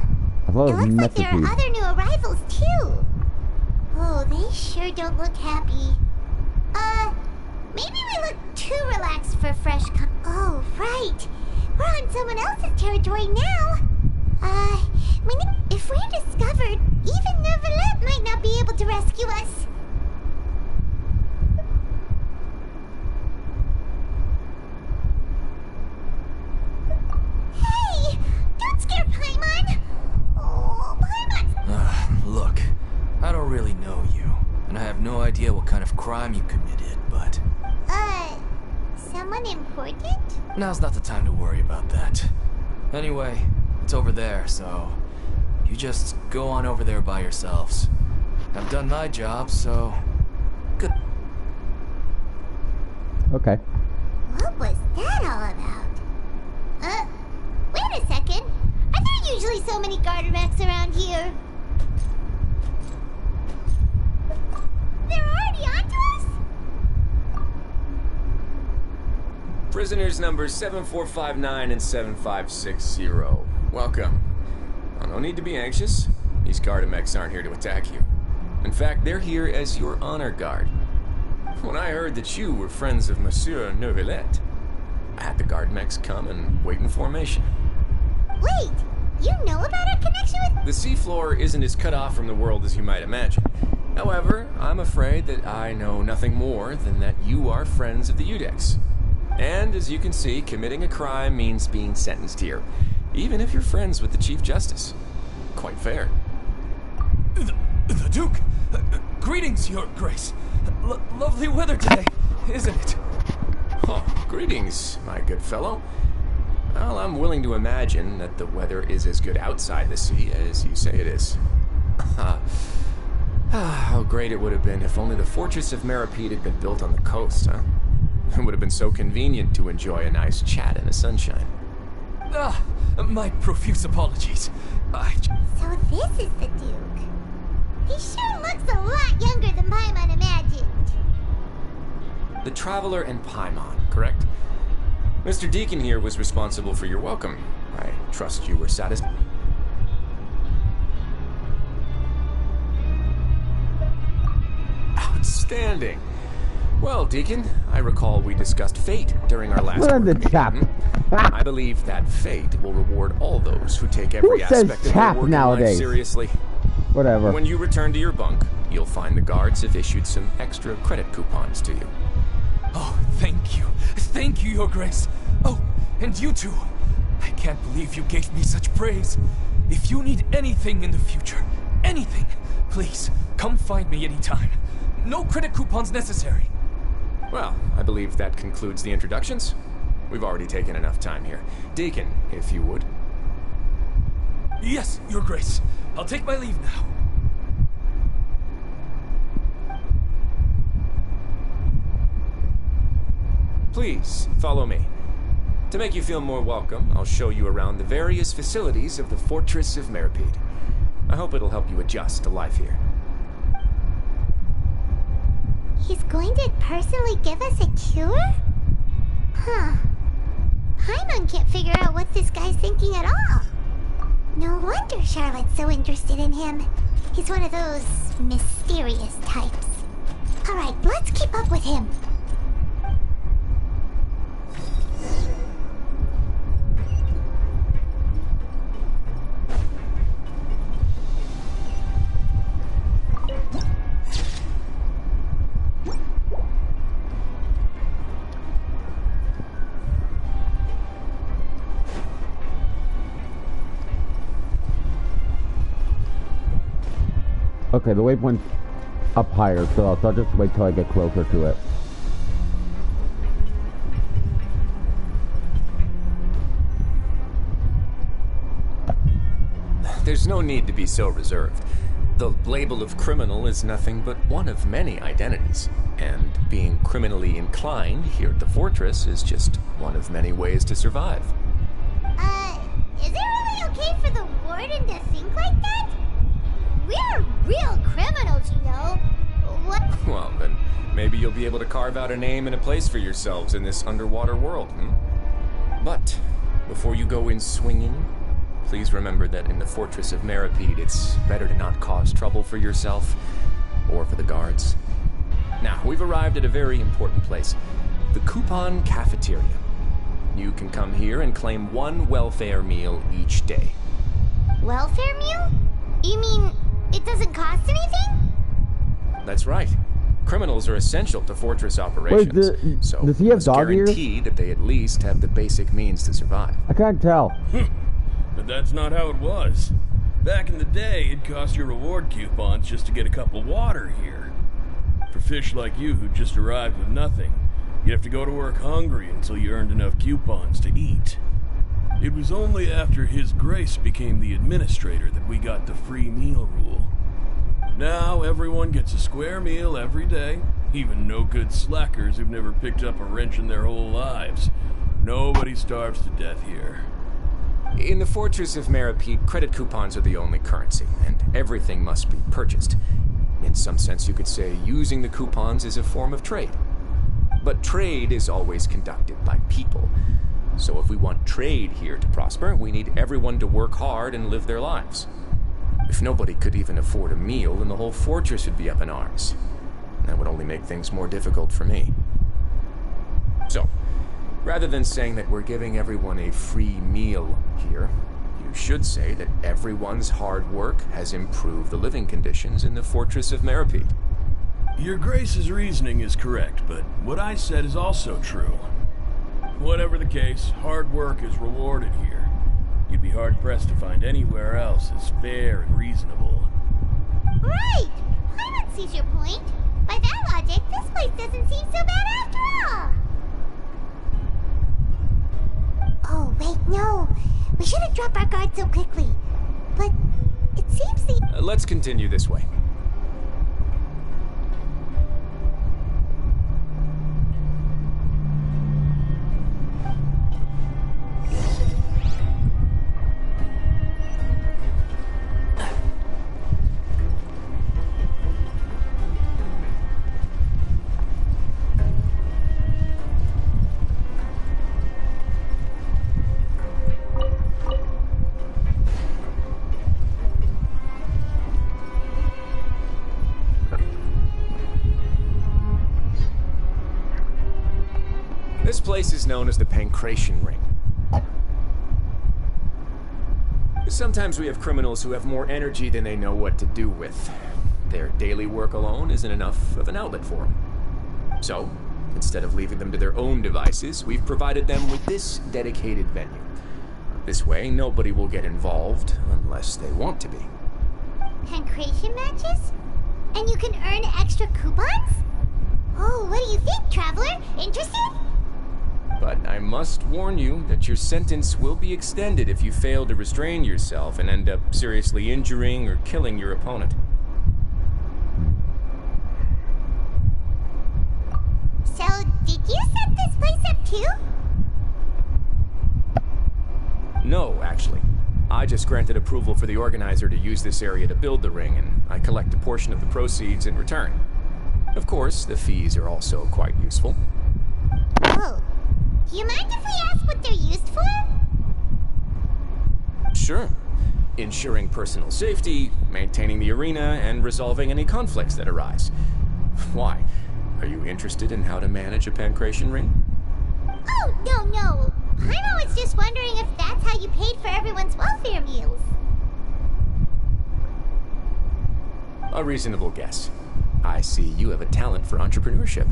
I thought It looks like there are messages. other new arrivals, too. Oh, they sure don't look happy. Maybe we look too relaxed for fresh oh, right. We're on someone else's territory now. If we're discovered, even Neuvillette might not be able to rescue us. Hey! Don't scare Paimon! Oh, Paimon! Look, I don't really know you, and I have no idea what kind of crime you committed, but... Someone important? Now's not the time to worry about that. Anyway, it's over there, so... You just go on over there by yourselves. I've done my job, so... Good. Okay. What was that all about? Wait a second. Are there usually so many Garderex around here? They're already onto us? Prisoners numbers 7459 and 7560. Welcome. Well, no need to be anxious. These Gardemex aren't here to attack you. In fact, they're here as your honor guard. When I heard that you were friends of Monsieur Neuvillette, I had the Gardemex come and wait in formation. Wait, you know about our connection with... The seafloor isn't as cut off from the world as you might imagine. However, I'm afraid that I know nothing more than that you are friends of the Udex. And, as you can see, committing a crime means being sentenced here, even if you're friends with the Chief Justice. Quite fair. The Duke! Greetings, Your Grace. Lovely weather today, isn't it? Oh, greetings, my good fellow. Well, I'm willing to imagine that the weather is as good outside the sea as you say it is. How great it would have been if only the Fortress of Maribed had been built on the coast, huh? It would have been so convenient to enjoy a nice chat in the sunshine. My profuse apologies. So this is the Duke. He sure looks a lot younger than Paimon imagined. The Traveler and Paimon, correct? Mr. Deacon here was responsible for your welcome. I trust you were satisfied. Outstanding. Well, Deacon, I recall we discussed fate during our last What the work chap? meeting. I believe that fate will reward all those who take every Who says aspect of their chap work in nowadays? life seriously. Whatever. When you return to your bunk, you'll find the guards have issued some extra credit coupons to you. Oh, thank you. Thank you, Your Grace. Oh, and you too. I can't believe you gave me such praise. If you need anything in the future, anything, please, come find me anytime. No credit coupons necessary. Well, I believe that concludes the introductions. We've already taken enough time here. Deacon, if you would. Yes, Your Grace. I'll take my leave now. Please, follow me. To make you feel more welcome, I'll show you around the various facilities of the Fortress of Meripede. I hope it'll help you adjust to life here. He's going to personally give us a cure? Huh. Paimon can't figure out what this guy's thinking at all. No wonder Charlotte's so interested in him. He's one of those mysterious types. Alright, let's keep up with him. Okay, the waypoint's up higher, so I'll just wait till I get closer to it. There's no need to be so reserved. The label of criminal is nothing but one of many identities, and being criminally inclined here at the Fortress is just one of many ways to survive. Is it really okay for the warden to think like that? We're real criminals, you know. What? Well, then maybe you'll be able to carve out a name and a place for yourselves in this underwater world, But before you go in swinging, please remember that in the Fortress of Meripede, it's better to not cause trouble for yourself or for the guards. Now, we've arrived at a very important place, the Coupon Cafeteria. You can come here and claim one welfare meal each day. Welfare meal? You mean it doesn't cost anything? That's right. Criminals are essential to Fortress operations, so does he have must dog ears? guarantee that they at least have the basic means to survive. I can't tell. But that's not how it was. Back in the day, it cost you reward coupons just to get a cup of water here. For fish like you who just arrived with nothing, you'd have to go to work hungry until you earned enough coupons to eat. It was only after His Grace became the administrator that we got the free meal rule. Now everyone gets a square meal every day, even no-good slackers who've never picked up a wrench in their whole lives. Nobody starves to death here. In the Fortress of Meripede, credit coupons are the only currency, and everything must be purchased. In some sense, you could say using the coupons is a form of trade. But trade is always conducted by people. So if we want trade here to prosper, we need everyone to work hard and live their lives. If nobody could even afford a meal, then the whole fortress would be up in arms. That would only make things more difficult for me. So, rather than saying that we're giving everyone a free meal here, you should say that everyone's hard work has improved the living conditions in the Fortress of Meripede. Your Grace's reasoning is correct, but what I said is also true. Whatever the case, hard work is rewarded here. You'd be hard-pressed to find anywhere else as fair and reasonable. Right! Paimon sees your point. By that logic, this place doesn't seem so bad after all. Oh, wait, no. We shouldn't drop our guard so quickly. But it seems the... Let's continue this way. This place is known as the Pancration Ring. Sometimes we have criminals who have more energy than they know what to do with. Their daily work alone isn't enough of an outlet for them. So, Instead of leaving them to their own devices, we've provided them with this dedicated venue. This way, nobody will get involved unless they want to be. Pancration matches? And you can earn extra coupons? Oh, what do you think, Traveler? Interested? But I must warn you that your sentence will be extended if you fail to restrain yourself and end up seriously injuring or killing your opponent. So, did you set this place up too? No, actually. I just granted approval for the organizer to use this area to build the ring, and I collect a portion of the proceeds in return. Of course, the fees are also quite useful. Oh. Do you mind if we ask what they're used for? Sure. Ensuring personal safety, maintaining the arena, and resolving any conflicts that arise. Why? Are you interested in how to manage a pancration ring? Oh, no. I was just wondering if that's how you paid for everyone's welfare meals. A reasonable guess. I see you have a talent for entrepreneurship.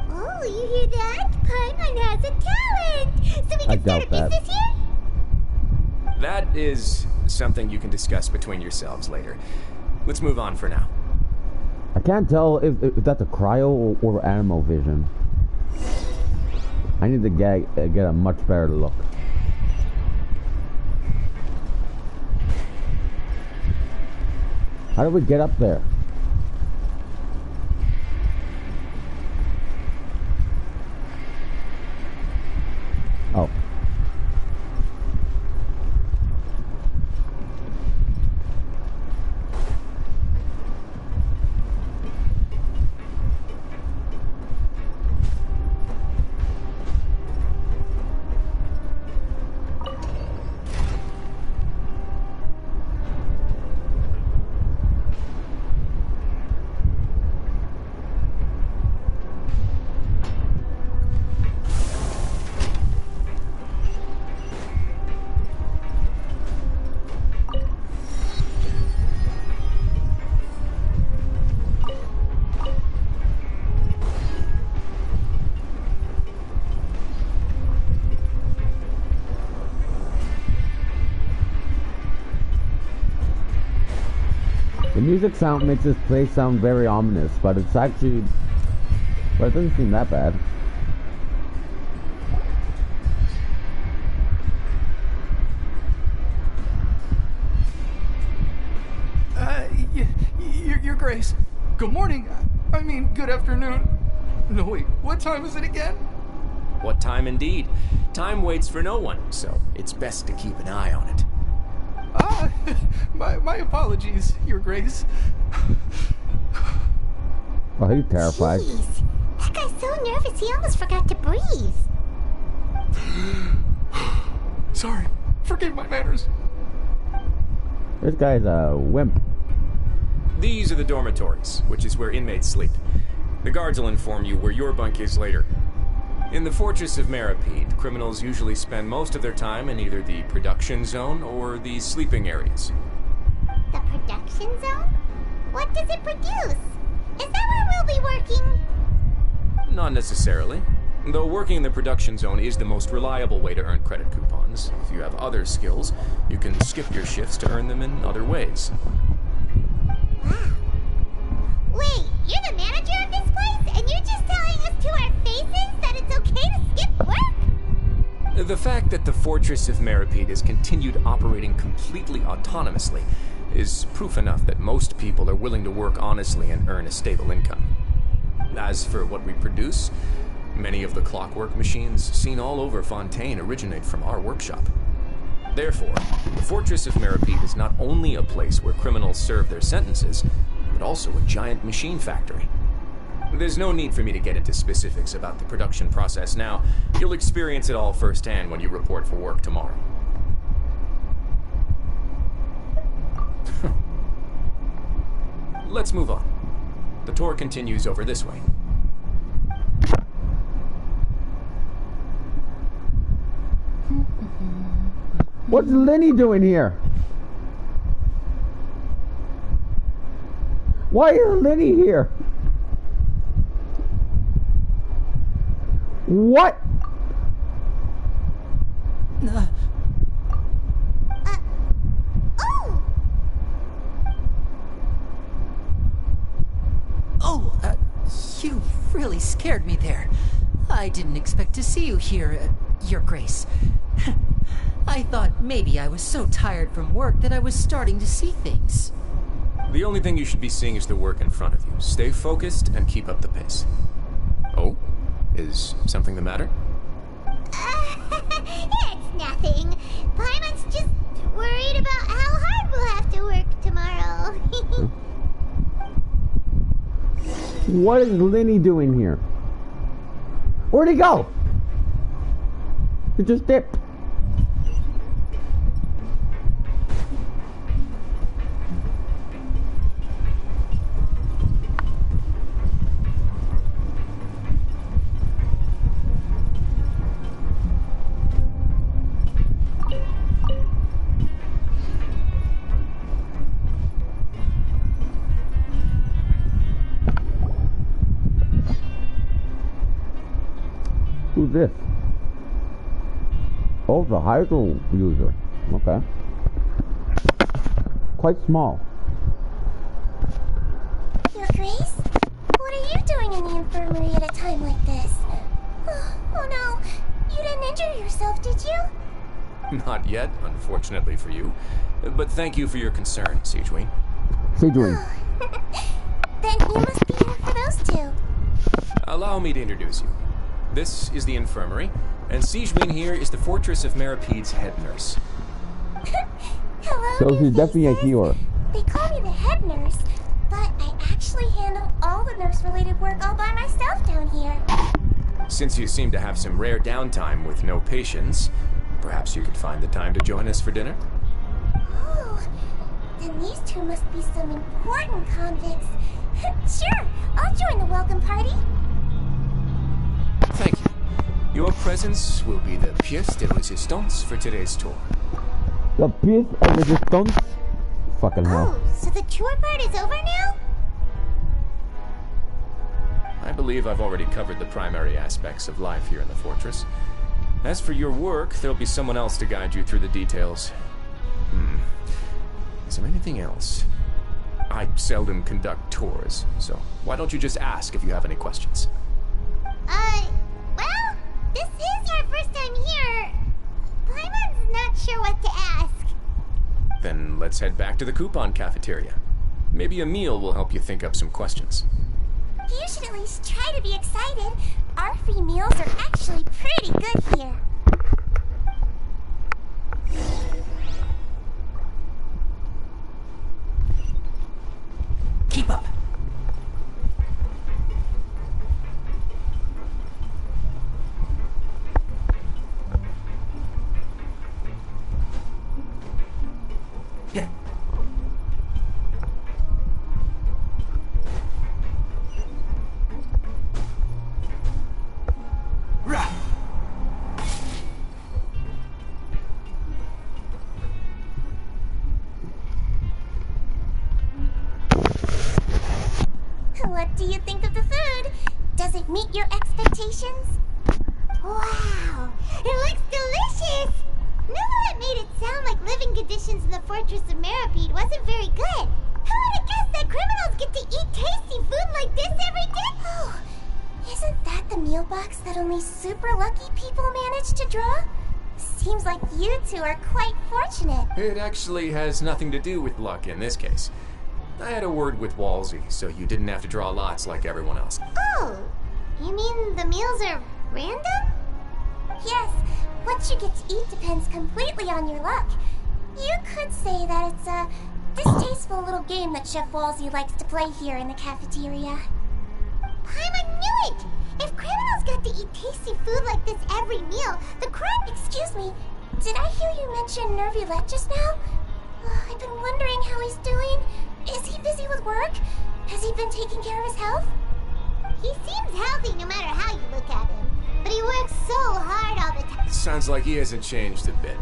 Oh, you hear that? Paimon has a talent! So we can start a business here? That is something you can discuss between yourselves later. Let's move on for now. I can't tell if that's a cryo or animal vision. I need to get a much better look. How do we get up there? Oh. The music sound makes this place sound very ominous, but it's actually... But it doesn't seem that bad. Your Grace. Good morning. I mean, good afternoon. No, wait, what time is it again? What time indeed? Time waits for no one, so it's best to keep an eye on it. My apologies, Your Grace. Oh, he's terrified. Jeez. That guy's so nervous he almost forgot to breathe. Sorry. Forgive my manners. This guy's a wimp. These are the dormitories, which is where inmates sleep. The guards will inform you where your bunk is later. In the Fortress of Meripede, criminals usually spend most of their time in either the production zone or the sleeping areas. The production zone? What does it produce? Is that where we'll be working? Not necessarily. Though working in the production zone is the most reliable way to earn credit coupons. If you have other skills, you can skip your shifts to earn them in other ways. Wow. Wait, you're the manager of this place? And you're just telling us to our faces that it's okay to skip work? The fact that the Fortress of Meripede has continued operating completely autonomously is proof enough that most people are willing to work honestly and earn a stable income. As for what we produce, many of the clockwork machines seen all over Fontaine originate from our workshop. Therefore, the Fortress of Meripede is not only a place where criminals serve their sentences, but also a giant machine factory. There's no need for me to get into specifics about the production process now. You'll experience it all firsthand when you report for work tomorrow. Let's move on. The tour continues over this way. What's Lenny doing here? Why is Lenny here? What? You really scared me there. I didn't expect to see you here, Your Grace. I thought maybe I was so tired from work that I was starting to see things. The only thing you should be seeing is the work in front of you. Stay focused and keep up the pace. Oh? Is something the matter? It's nothing. Paimon's just worried about how hard we'll have to work tomorrow. What is Linny doing here? Where'd he go? He just dipped. Who's this? Oh, the hydro user. Okay. Quite small. Your Grace? What are you doing in the infirmary at a time like this? Oh no, you didn't injure yourself, did you? Not yet, unfortunately for you. But thank you for your concern, Sigewin. Sigewin. Then you must be here for those two. Allow me to introduce you. This is the infirmary, and Sigewin here is the Fortress of Merapede's head nurse. Hello, so she's definitely a healer. They call me the head nurse, but I actually handle all the nurse-related work all by myself down here. Since you seem to have some rare downtime with no patients, perhaps you could find the time to join us for dinner? Oh, then these two must be some important convicts. Sure, I'll join the welcome party. Thank you. Your presence will be the pièce de résistance for today's tour. The pièce de résistance? Fucking hell. Oh, so the tour part is over now? I believe I've already covered the primary aspects of life here in the fortress. As for your work, there'll be someone else to guide you through the details. Is there anything else? I seldom conduct tours, so why don't you just ask if you have any questions? Well, this is our first time here. Paimon's not sure what to ask. Then let's head back to the coupon cafeteria. Maybe a meal will help you think up some questions. You should at least try to be excited. Our free meals are actually pretty good here. Keep up. Yeah. Rah. What do you think of the food? Does it meet your expectations? Wow, it looks delicious! Neverlet made it sound like living conditions in the Fortress of Meripede wasn't very good. Who would have guessed that criminals get to eat tasty food like this every day? Oh, isn't that the meal box that only super lucky people manage to draw? Seems like you two are quite fortunate. It actually has nothing to do with luck in this case. I had a word with Walsey, so you didn't have to draw lots like everyone else. Oh, you mean the meals are random? Yes, what you get to eat depends completely on your luck. You could say that it's a distasteful little game that Chef Walsey likes to play here in the cafeteria. Paimon knew it! If criminals got to eat tasty food like this every meal, the crime— Excuse me, did I hear you mention Nervulette just now? I've been wondering how he's doing. Is he busy with work? Has he been taking care of his health? He seems healthy no matter how you look at him. But he works so hard all the time. Sounds like he hasn't changed a bit.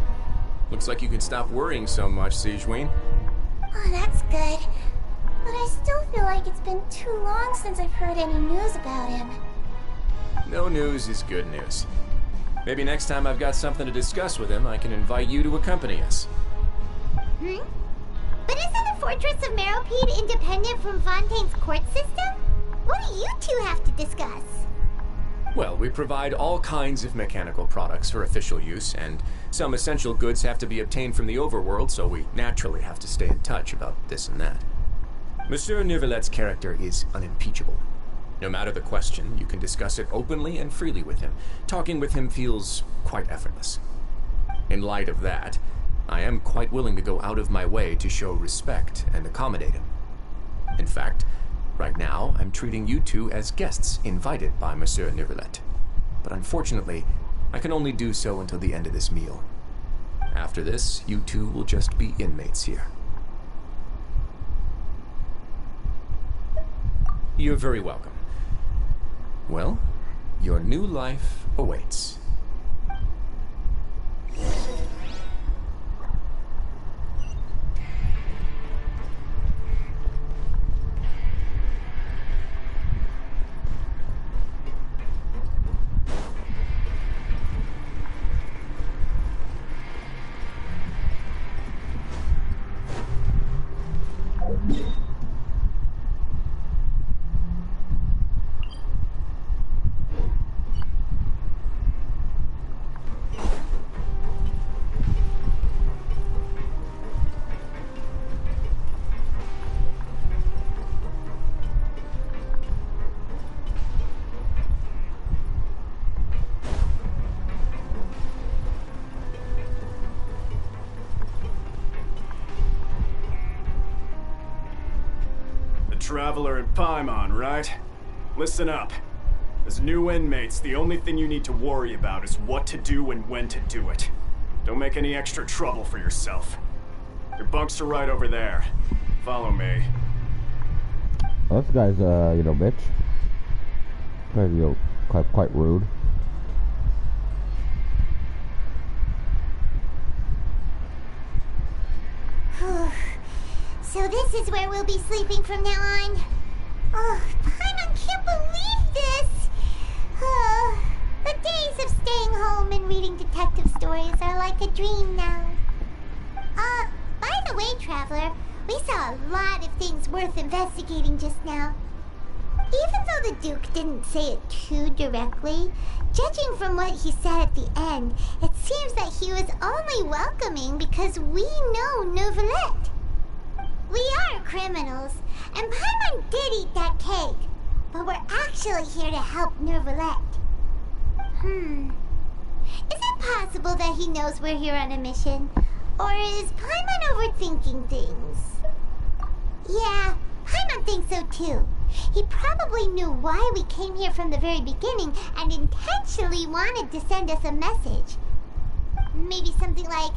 Looks like you can stop worrying so much, Sigewin. Oh, that's good. But I still feel like it's been too long since I've heard any news about him. No news is good news. Maybe next time I've got something to discuss with him, I can invite you to accompany us. But isn't the Fortress of Meropide independent from Fontaine's court system? What do you two have to discuss? Well, we provide all kinds of mechanical products for official use, and some essential goods have to be obtained from the overworld, so we naturally have to stay in touch about this and that. Monsieur Neuvillett's character is unimpeachable. No matter the question, you can discuss it openly and freely with him. Talking with him feels quite effortless. In light of that, I am quite willing to go out of my way to show respect and accommodate him. In fact, right now, I'm treating you two as guests invited by Monsieur Neuvillette. But unfortunately, I can only do so until the end of this meal. After this, you two will just be inmates here. You're very welcome. Well, your new life awaits. Traveler in Paimon, right? Listen up. As new inmates, the only thing you need to worry about is what to do and when to do it. Don't make any extra trouble for yourself. Your bunks are right over there. Follow me. Well, this guy's, bitch. Guy's, quite rude. So this is where we'll be sleeping from now on. Oh, Paimon can't believe this! The days of staying home and reading detective stories are like a dream now. By the way, Traveler, we saw a lot of things worth investigating just now. Even though the Duke didn't say it too directly, judging from what he said at the end, it seems that he was only welcoming because we know Neuvillette. We are criminals, and Paimon did eat that cake, but we're actually here to help Neuvillette. Is it possible that he knows we're here on a mission? Or is Paimon overthinking things? Yeah, Paimon thinks so too. He probably knew why we came here from the very beginning and intentionally wanted to send us a message. Maybe something like,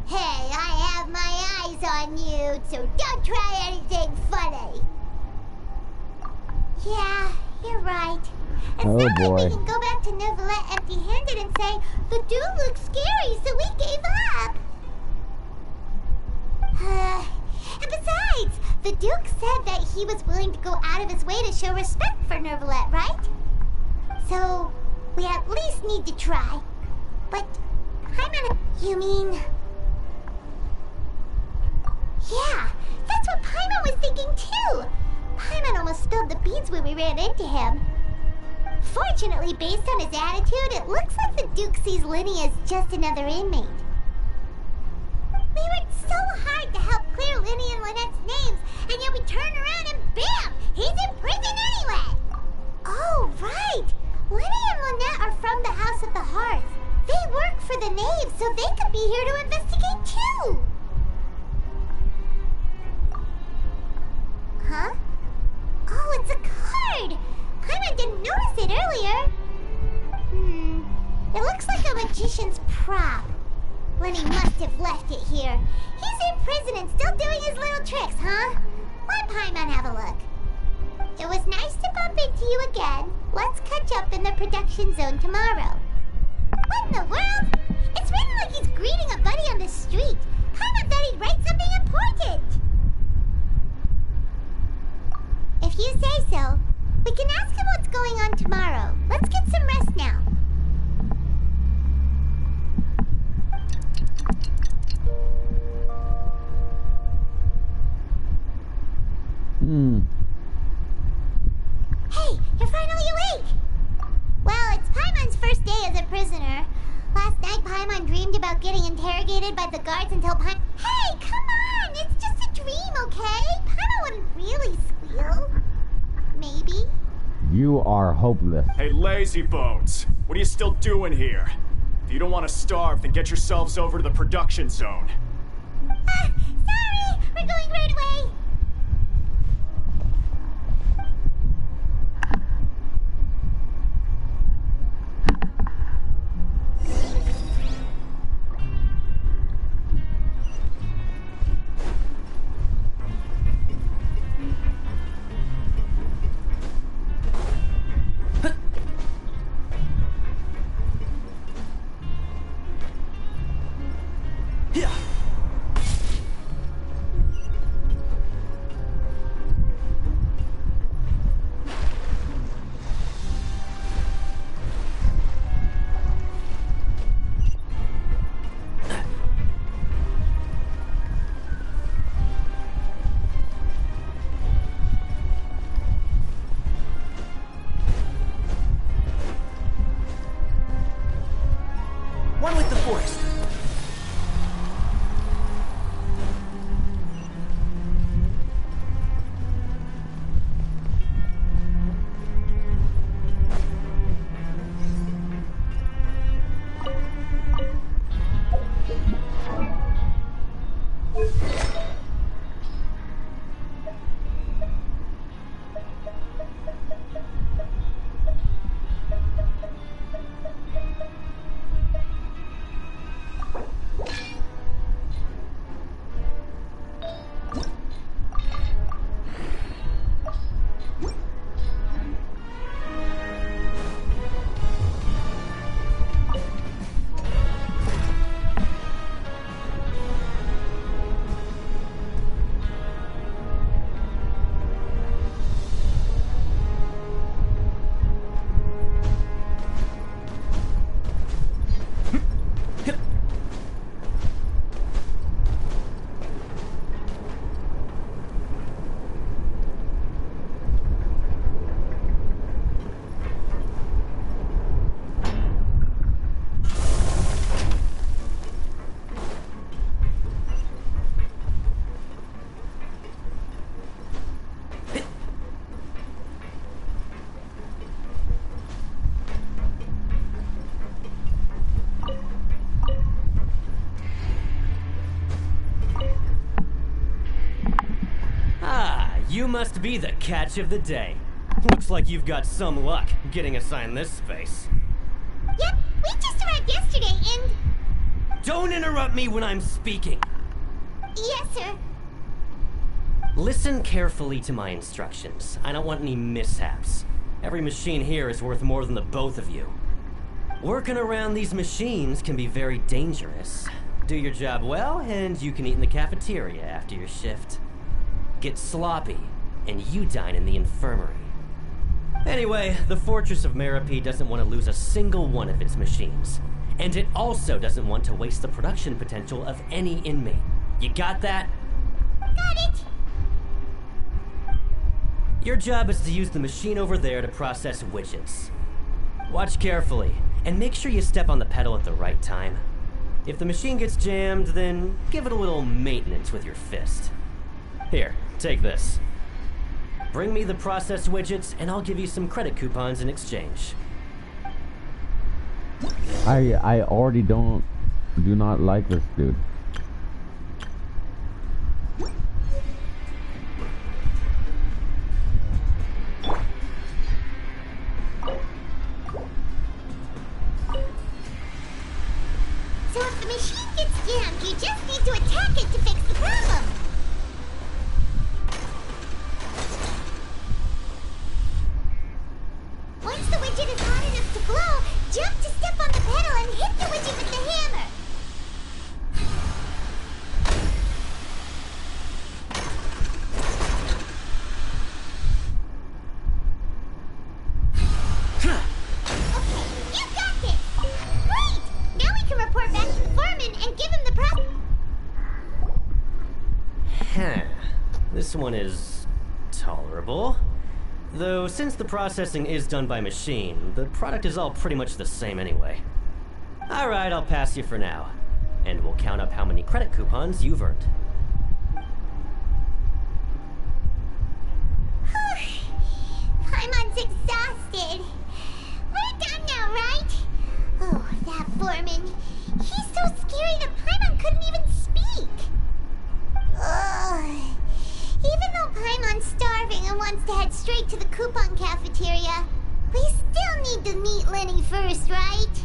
"Hey, I have my eyes on you, so don't try anything funny." Yeah, you're right. It's not like we can go back to Neuvillette empty-handed and say, "The dude looks scary, so we gave up." And besides, the Duke said that he was willing to go out of his way to show respect for Neuvillette, right? So, we at least need to try. But, you mean... Yeah, that's what Paimon was thinking too! Paimon almost spilled the beans when we ran into him. Fortunately, based on his attitude, it looks like the Duke sees Linny as just another inmate. We worked so hard to help clear Linny and Lynette's names, and yet we turn around and bam! He's in prison anyway! Oh, right! Linny and Lynette are from the House of the Hearth. They work for the Knave, so they could be here to investigate too! Huh? Oh, it's a card! Paimon didn't notice it earlier. It looks like a magician's prop. Lenny must have left it here. He's in prison and still doing his little tricks, huh? Let Paimon have a look. It was nice to bump into you again. Let's catch up in the production zone tomorrow. What in the world? It's written like he's greeting a buddy on the street. Paimon thought he'd write something important. If you say so, we can ask him what's going going on tomorrow. Let's get some rest now. Hey, you're finally awake! Well, it's Paimon's first day as a prisoner. Last night, Paimon dreamed about getting interrogated by the guards until Hey, come on! It's just a dream, okay? Paimon wouldn't really squeal. Maybe. You are hopeless. Hey, lazy bones! What are you still doing here? If you don't want to starve, then get yourselves over to the production zone. Sorry! We're going right away! One with the forest. You must be the catch of the day. Looks like you've got some luck getting assigned this space. Yep, we just arrived yesterday and... Don't interrupt me when I'm speaking. Yes, sir. Listen carefully to my instructions. I don't want any mishaps. Every machine here is worth more than the both of you. Working around these machines can be very dangerous. Do your job well, and you can eat in the cafeteria after your shift. Get sloppy, and you dine in the infirmary. Anyway, the Fortress of Merope doesn't want to lose a single one of its machines. And it also doesn't want to waste the production potential of any inmate. You got that? Got it! Your job is to use the machine over there to process widgets. Watch carefully, and make sure you step on the pedal at the right time. If the machine gets jammed, then give it a little maintenance with your fist. Here, take this. Bring me the processed widgets, and I'll give you some credit coupons in exchange. I already do not like this dude. So if the machine gets jammed, you just need to attack it to fix the problem. Once the widget is hot enough to glow, jump to step on the pedal and hit the widget with the hammer. This one is tolerable. Though, since the processing is done by machine, the product is all pretty much the same anyway. Alright, I'll pass you for now. And we'll count up how many credit coupons you've earned. Paimon's exhausted. We're done now, right? Oh, that foreman. He's so scary that Paimon couldn't even speak. Ugh. Even though Paimon's starving and wants to head straight to the coupon cafeteria, we still need to meet Lenny first, right?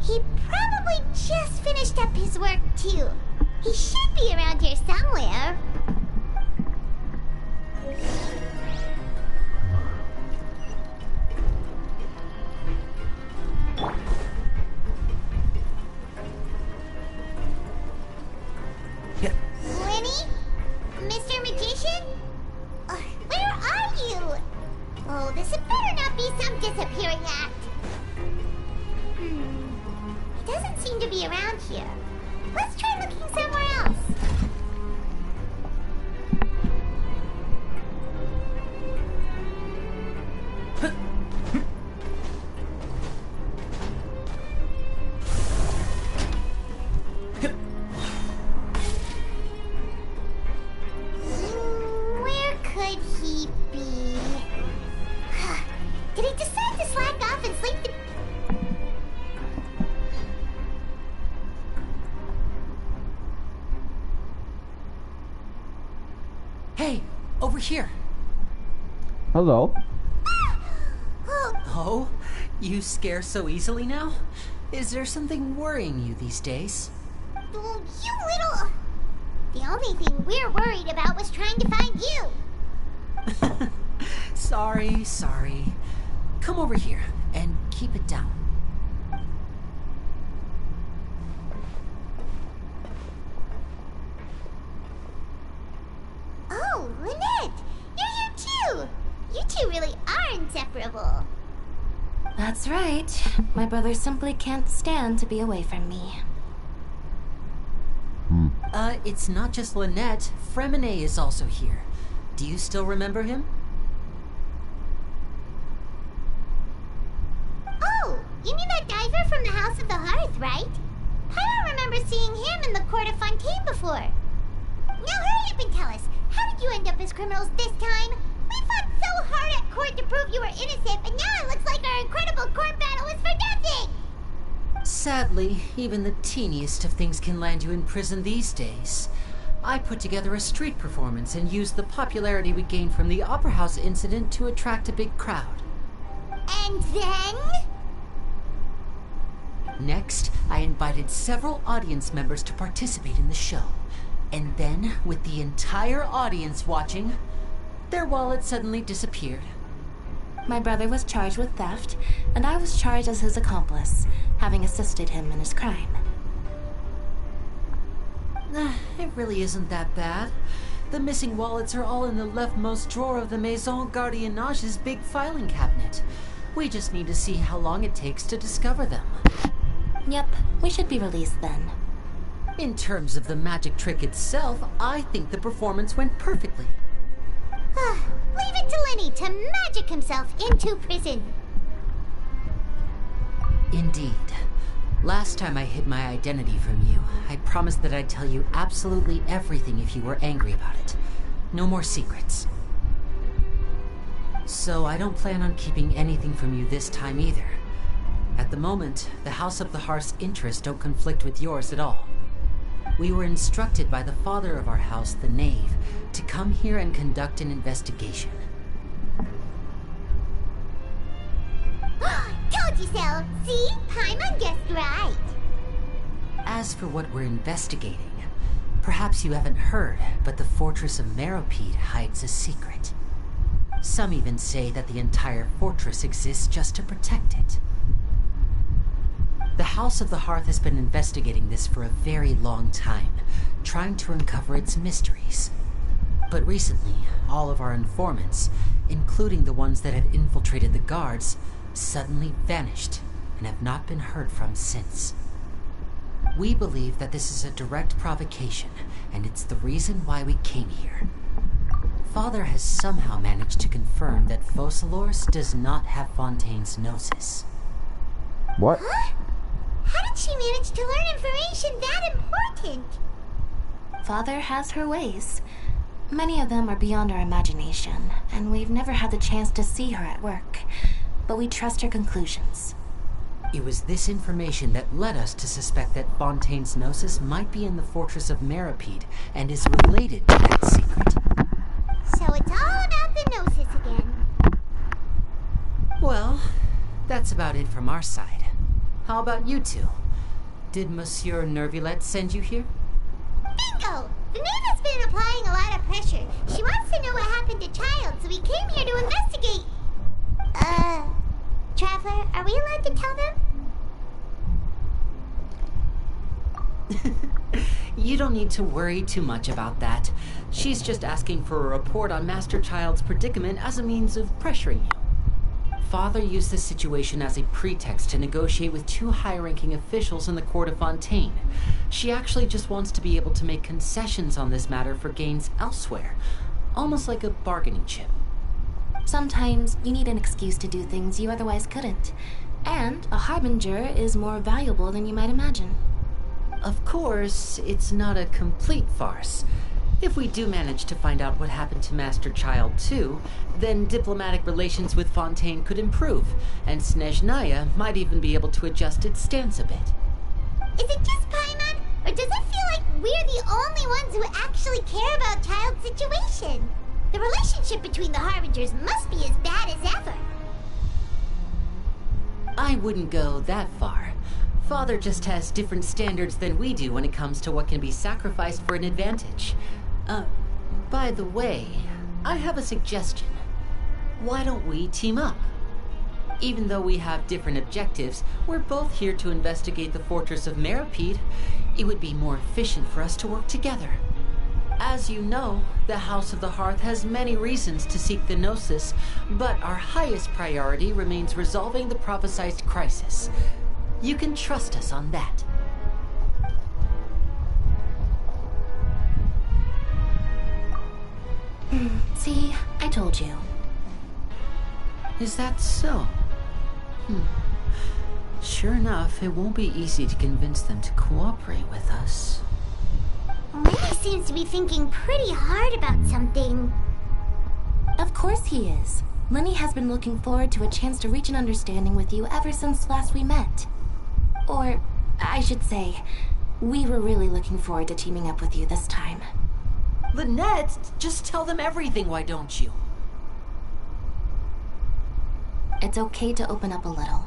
He probably just finished up his work, too. He should be around here somewhere. Lenny? Mr. Magician? Where are you? Oh, this had better not be some disappearing act. He doesn't seem to be around here. Let's try looking somewhere else. Where could he be? Did he decide to slack off and sleep the... Hey, over here. Hello. Oh, you scare so easily now? Is there something worrying you these days? Oh, you little... The only thing we're worried about was trying to find you. Sorry. Come over here and keep it down. Oh, Lynette! You're here too! You two really are inseparable. That's right. My brother simply can't stand to be away from me. It's not just Lynette. Fremine is also here. Do you still remember him? Oh, you mean that diver from the House of the Hearth, right? I don't remember seeing him in the Court of Fontaine before. Now hurry up and tell us, how did you end up as criminals this time? We fought so hard at court to prove you were innocent, but now it looks like our incredible court battle was for nothing! Sadly, even the teeniest of things can land you in prison these days. I put together a street performance and used the popularity we gained from the Opera House incident to attract a big crowd. And then? Next, I invited several audience members to participate in the show. And then, with the entire audience watching, their wallet suddenly disappeared. My brother was charged with theft, and I was charged as his accomplice, having assisted him in his crime. It really isn't that bad. The missing wallets are all in the leftmost drawer of the Maison Gardiennage's big filing cabinet. We just need to see how long it takes to discover them. Yep, we should be released then. In terms of the magic trick itself, I think the performance went perfectly. Leave it to Lenny to magic himself into prison. Indeed. Last time I hid my identity from you, I promised that I'd tell you absolutely everything if you were angry about it. No more secrets. So I don't plan on keeping anything from you this time either. At the moment, the House of the Hearth's interests don't conflict with yours at all. We were instructed by the father of our house, the Knave, to come here and conduct an investigation. Told you so! See? Paimon guessed right. As for what we're investigating, perhaps you haven't heard, but the fortress of Meropide hides a secret. Some even say that the entire fortress exists just to protect it. The House of the Hearth has been investigating this for a very long time, trying to uncover its mysteries. But recently, all of our informants, including the ones that had infiltrated the guards, suddenly vanished and have not been heard from since. We believe that this is a direct provocation, and it's the reason why we came here. Father has somehow managed to confirm that Focalors does not have Fontaine's Gnosis. What? Huh? How did she manage to learn information that important? Father has her ways. Many of them are beyond our imagination, and we've never had the chance to see her at work. But we trust her conclusions. It was this information that led us to suspect that Fontaine's Gnosis might be in the fortress of Meripede and is related to that secret. So it's all about the Gnosis again. Well, that's about it from our side. How about you two? Did Monsieur Nervulette send you here? Bingo! The maid has been applying a lot of pressure. She wants to know what happened to Child, so we came here to investigate. Traveler, are we allowed to tell them? You don't need to worry too much about that. She's just asking for a report on Master Child's predicament as a means of pressuring you. Father used this situation as a pretext to negotiate with two high-ranking officials in the court of Fontaine. She actually just wants to be able to make concessions on this matter for gains elsewhere, almost like a bargaining chip. Sometimes you need an excuse to do things you otherwise couldn't. And a harbinger is more valuable than you might imagine. Of course, it's not a complete farce. If we do manage to find out what happened to Master Child too, then diplomatic relations with Fontaine could improve, and Snezhnaya might even be able to adjust its stance a bit. Is it just Paimon, or does it feel like we're the only ones who actually care about Child's situation? The relationship between the Harbingers must be as bad as ever. I wouldn't go that far. Father just has different standards than we do when it comes to what can be sacrificed for an advantage. By the way, I have a suggestion. Why don't we team up? Even though we have different objectives, we're both here to investigate the fortress of Meripede. It would be more efficient for us to work together. As you know, the House of the Hearth has many reasons to seek the Gnosis, but our highest priority remains resolving the prophesized crisis. You can trust us on that. See, I told you. Is that so? Sure enough, it won't be easy to convince them to cooperate with us. Lenny seems to be thinking pretty hard about something. Of course he is. Lenny has been looking forward to a chance to reach an understanding with you ever since last we met. Or, I should say, we were really looking forward to teaming up with you this time. Lynette, just tell them everything, why don't you? It's okay to open up a little.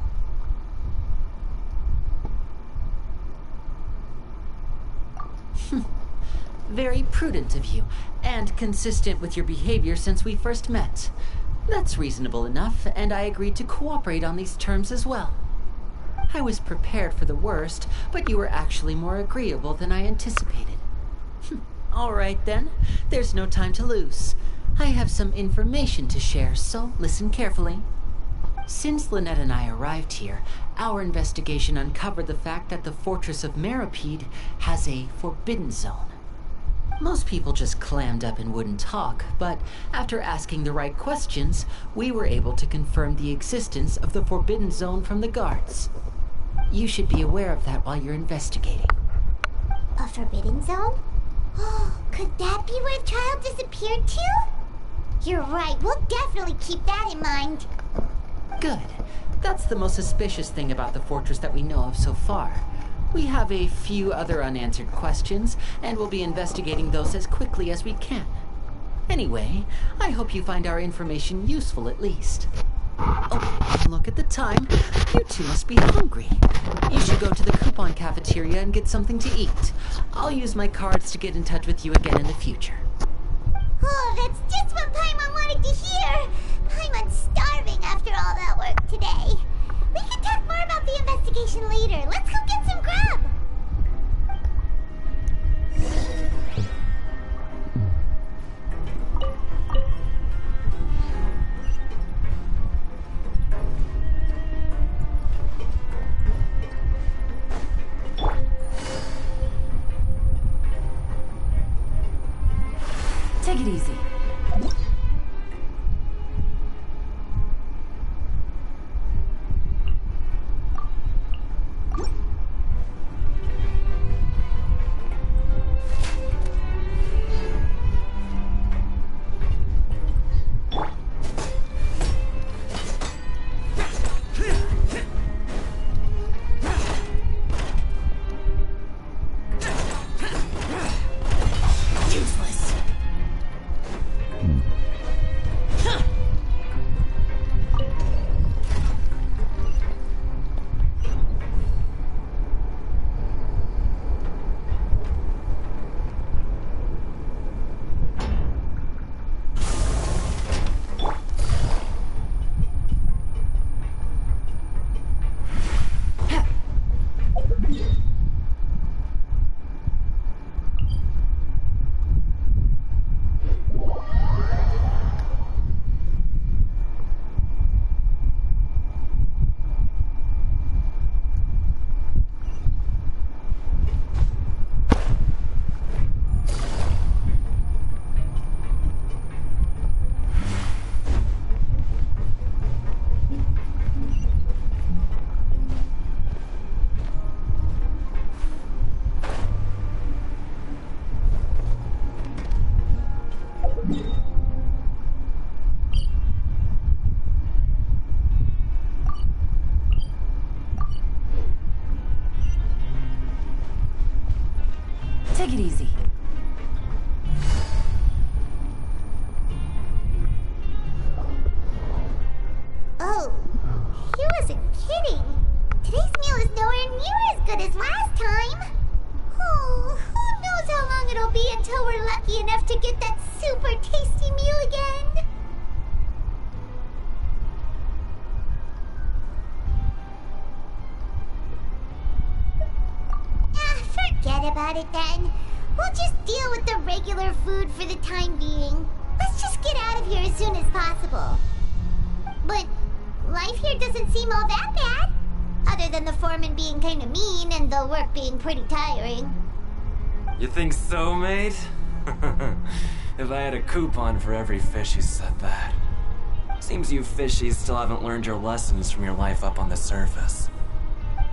Very prudent of you, and consistent with your behavior since we first met. That's reasonable enough, and I agreed to cooperate on these terms as well. I was prepared for the worst, but you were actually more agreeable than I anticipated. All right then, there's no time to lose. I have some information to share, so listen carefully. Since Lynette and I arrived here, our investigation uncovered the fact that the fortress of Meripede has a forbidden zone. Most people just clammed up and wouldn't talk, but after asking the right questions, we were able to confirm the existence of the forbidden zone from the guards. You should be aware of that while you're investigating. A forbidden zone? Oh, could that be where Child disappeared to? You're right, we'll definitely keep that in mind. Good. That's the most suspicious thing about the fortress that we know of so far. We have a few other unanswered questions, and we'll be investigating those as quickly as we can. Anyway, I hope you find our information useful at least. Oh, look at the time. You two must be hungry. You should go to the coupon cafeteria and get something to eat. I'll use my cards to get in touch with you again in the future. Oh, that's just what Paimon wanted to hear! Paimon's starving after all that work today. We can talk more about the investigation later. Let's go get some grub! Take it easy. Take it easy. Oh, he wasn't kidding. Today's meal is nowhere near as good as last time. Oh, who knows how long it'll be until we're lucky enough to get that super tasty meal again. Forget about it then. We'll just deal with the regular food for the time being. Let's just get out of here as soon as possible. But life here doesn't seem all that bad. Other than the foreman being kind of mean and the work being pretty tiring. You think so, mate? If I had a coupon for every fish who said that. Seems you fishies still haven't learned your lessons from your life up on the surface.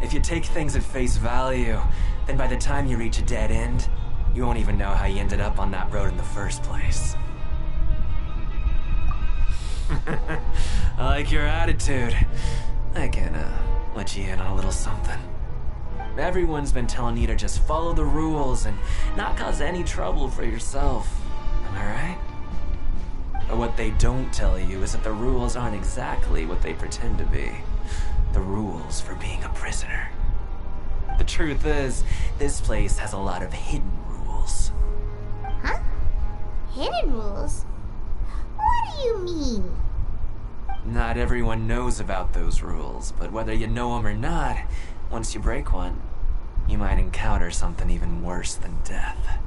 If you take things at face value, then by the time you reach a dead end, you won't even know how you ended up on that road in the first place. I like your attitude. I can, let you in on a little something. Everyone's been telling you to just follow the rules and not cause any trouble for yourself. Am I right? But what they don't tell you is that the rules aren't exactly what they pretend to be. The rules for being a prisoner. The truth is, this place has a lot of hidden rules. Huh? Hidden rules? What do you mean? Not everyone knows about those rules, but whether you know them or not, once you break one, you might encounter something even worse than death.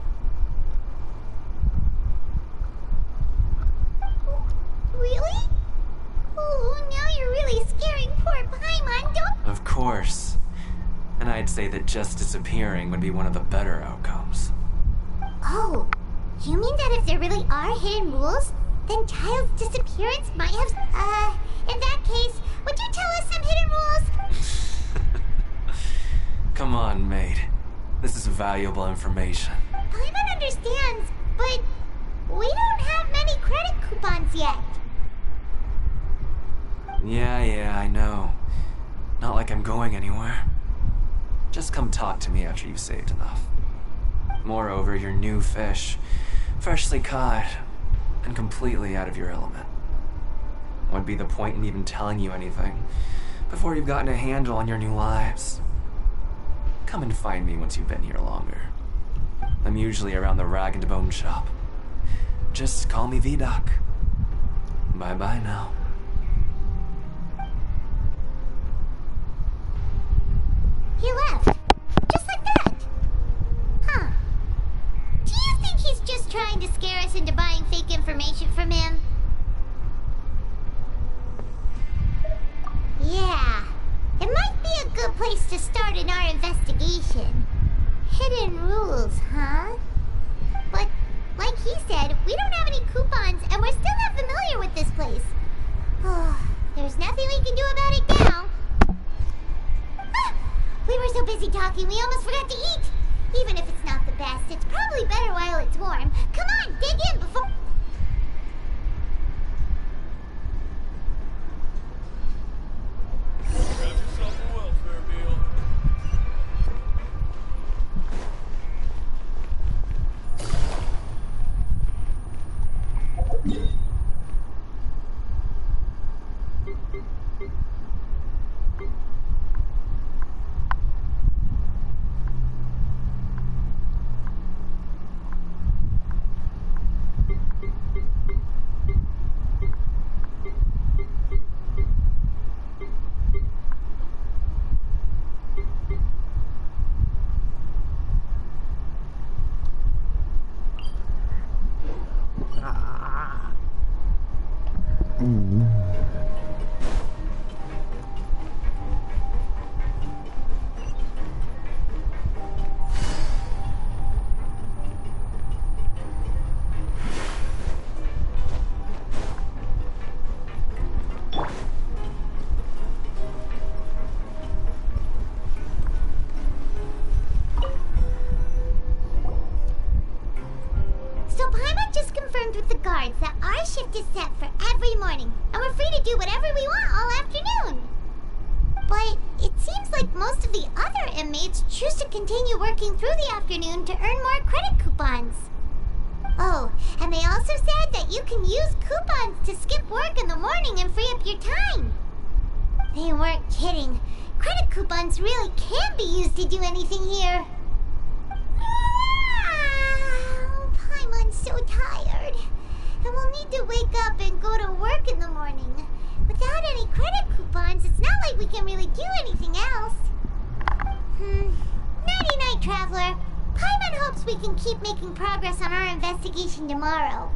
Really? Oh, now you're really scaring poor Paimon, don't— Of course. And I'd say that just disappearing would be one of the better outcomes. Oh, you mean that if there really are hidden rules, then Child's disappearance might have— in that case, would you tell us some hidden rules? Come on, mate. This is valuable information. Paimon understands, but we don't have many credit coupons yet. Yeah, I know. Not like I'm going anywhere. Just come talk to me after you've saved enough. Moreover, you're new fish, freshly caught, and completely out of your element. What'd be the point in even telling you anything before you've gotten a handle on your new lives? Come and find me once you've been here longer. I'm usually around the Rag and Bone shop. Just call me V-Doc. Bye-bye now. He left. Just like that. Huh. Do you think he's just trying to scare us into buying fake information from him? Yeah. It might be a good place to start in our investigation. Hidden rules, huh? But, like he said, we don't have uniform. Come on, dig in before... Grab yourself a welfare meal. So Paimon just confirmed with the guards that our shift is set for every morning, and we're free to do whatever we want all afternoon. But it seems like most of the other inmates choose to continue working through the afternoon to earn more credit coupons. Oh, and they also said that you can use coupons to skip work in the morning and free up your time. They weren't kidding. Credit coupons really can be used to do anything here. Paimon's so tired. And we'll need to wake up and go to work in the morning. Without any credit coupons, it's not like we can really do anything else. Nighty-night, Traveler. Paimon hopes we can keep making progress on our investigation tomorrow.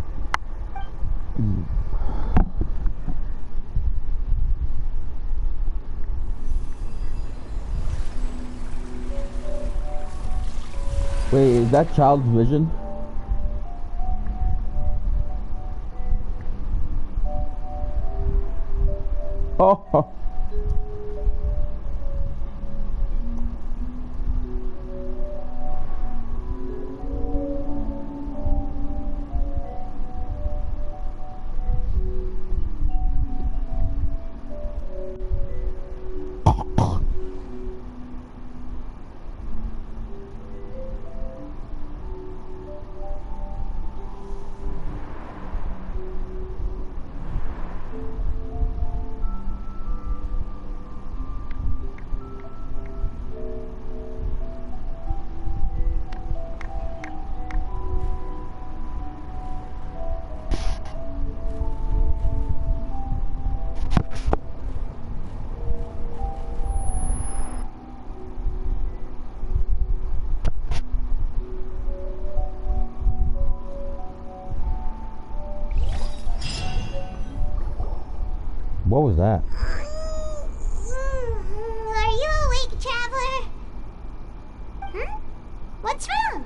Wait, is that Child's Vision? Oh. What was that? Are you awake, Traveler? What's wrong?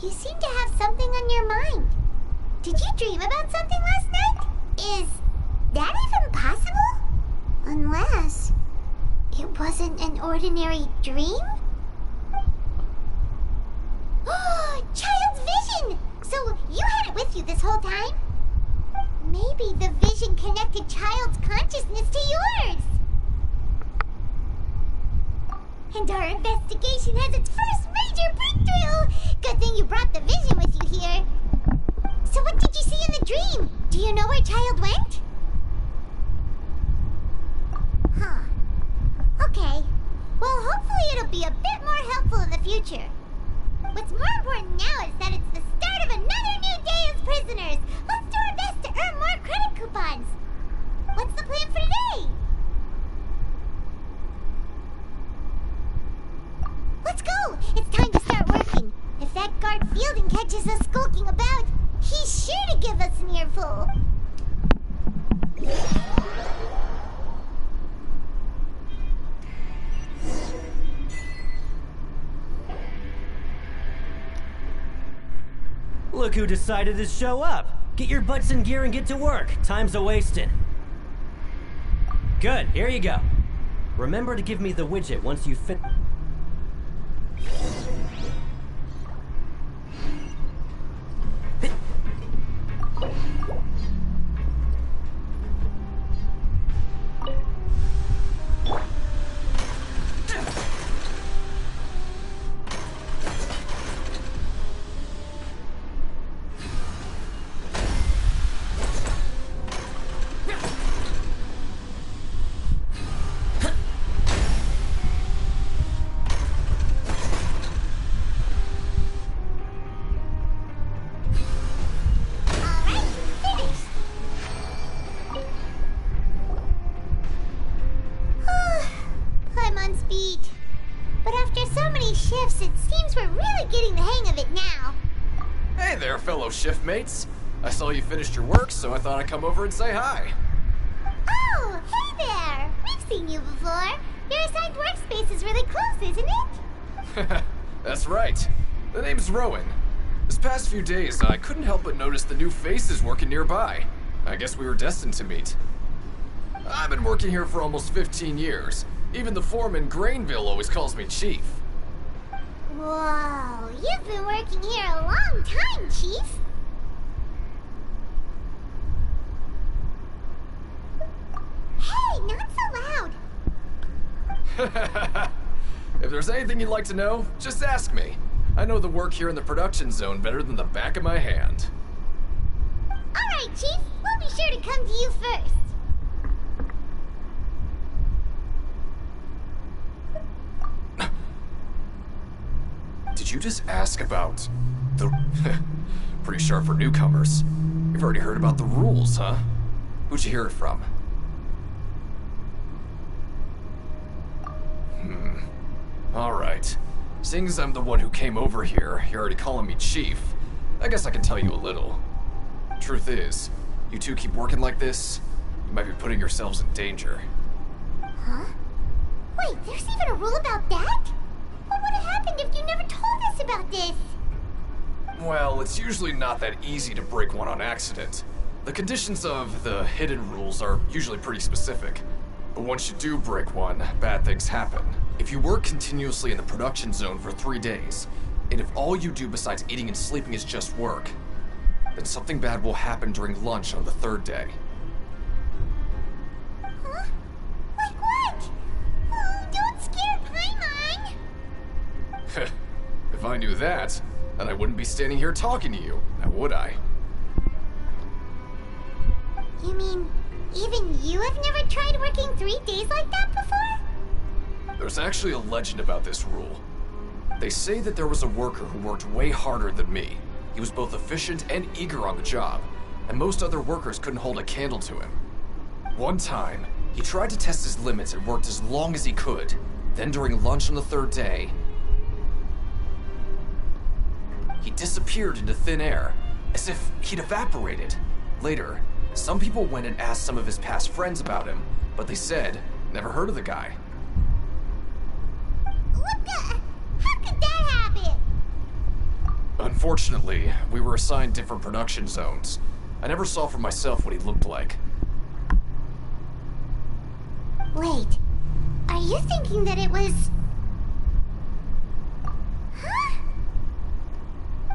You seem to have something on your mind. Did you dream about something last night? Is that even possible? Unless it wasn't an ordinary dream? Oh, Child's Vision! So you had it with you this whole time? Maybe the vision connected Child's consciousness to yours. And our investigation has its first major breakthrough! Good thing you brought the vision with you here. So what did you see in the dream? Do you know where Child went? Huh. Okay. Well, hopefully it'll be a bit more helpful in the future. What's more important now is that it's the start of another new day as prisoners. Let's do our best to earn more credit coupons. What's the plan for today? Let's go! It's time to start working. If that guard Fielding catches us skulking about, he's sure to give us an earful. Look who decided to show up. Get your butts in gear and get to work. Time's a-wasting. Good, here you go. Remember to give me the widget once you fit... shifts, it seems we're really getting the hang of it now. Hey there, fellow shift mates. I saw you finished your work, so I thought I'd come over and say hi. Oh, hey there! We've seen you before. Your assigned workspace is really close, isn't it? That's right. The name's Rowan. This past few days, I couldn't help but notice the new faces working nearby. I guess we were destined to meet. I've been working here for almost 15 years. Even the foreman, Grainville, always calls me Chief. Whoa, you've been working here a long time, Chief. Hey, not so loud. If there's anything you'd like to know, just ask me. I know the work here in the production zone better than the back of my hand. Alright, Chief. We'll be sure to come to you first. Did you just ask about the... Pretty sharp for newcomers. You've already heard about the rules, huh? Who'd you hear it from? Alright. Seeing as I'm the one who came over here, you're already calling me Chief. I guess I can tell you a little. Truth is, you two keep working like this, you might be putting yourselves in danger. Huh? Wait, there's even a rule about that? What would have happened if you never told us about this? Well, it's usually not that easy to break one on accident. The conditions of the hidden rules are usually pretty specific. But once you do break one, bad things happen. If you work continuously in the production zone for 3 days, and if all you do besides eating and sleeping is just work, then something bad will happen during lunch on the 3rd day. Huh? Like what? Oh, don't scare Paimon! If I knew that, then I wouldn't be standing here talking to you, now would I? You mean, even you have never tried working 3 days like that before? There's actually a legend about this rule. They say that there was a worker who worked way harder than me. He was both efficient and eager on the job, and most other workers couldn't hold a candle to him. One time, he tried to test his limits and worked as long as he could. Then during lunch on the 3rd day, he disappeared into thin air, as if he'd evaporated. Later, some people went and asked some of his past friends about him, but they said, never heard of the guy. What the? How could that happen? Unfortunately, we were assigned different production zones. I never saw for myself what he looked like. Wait, are you thinking that it was... Huh?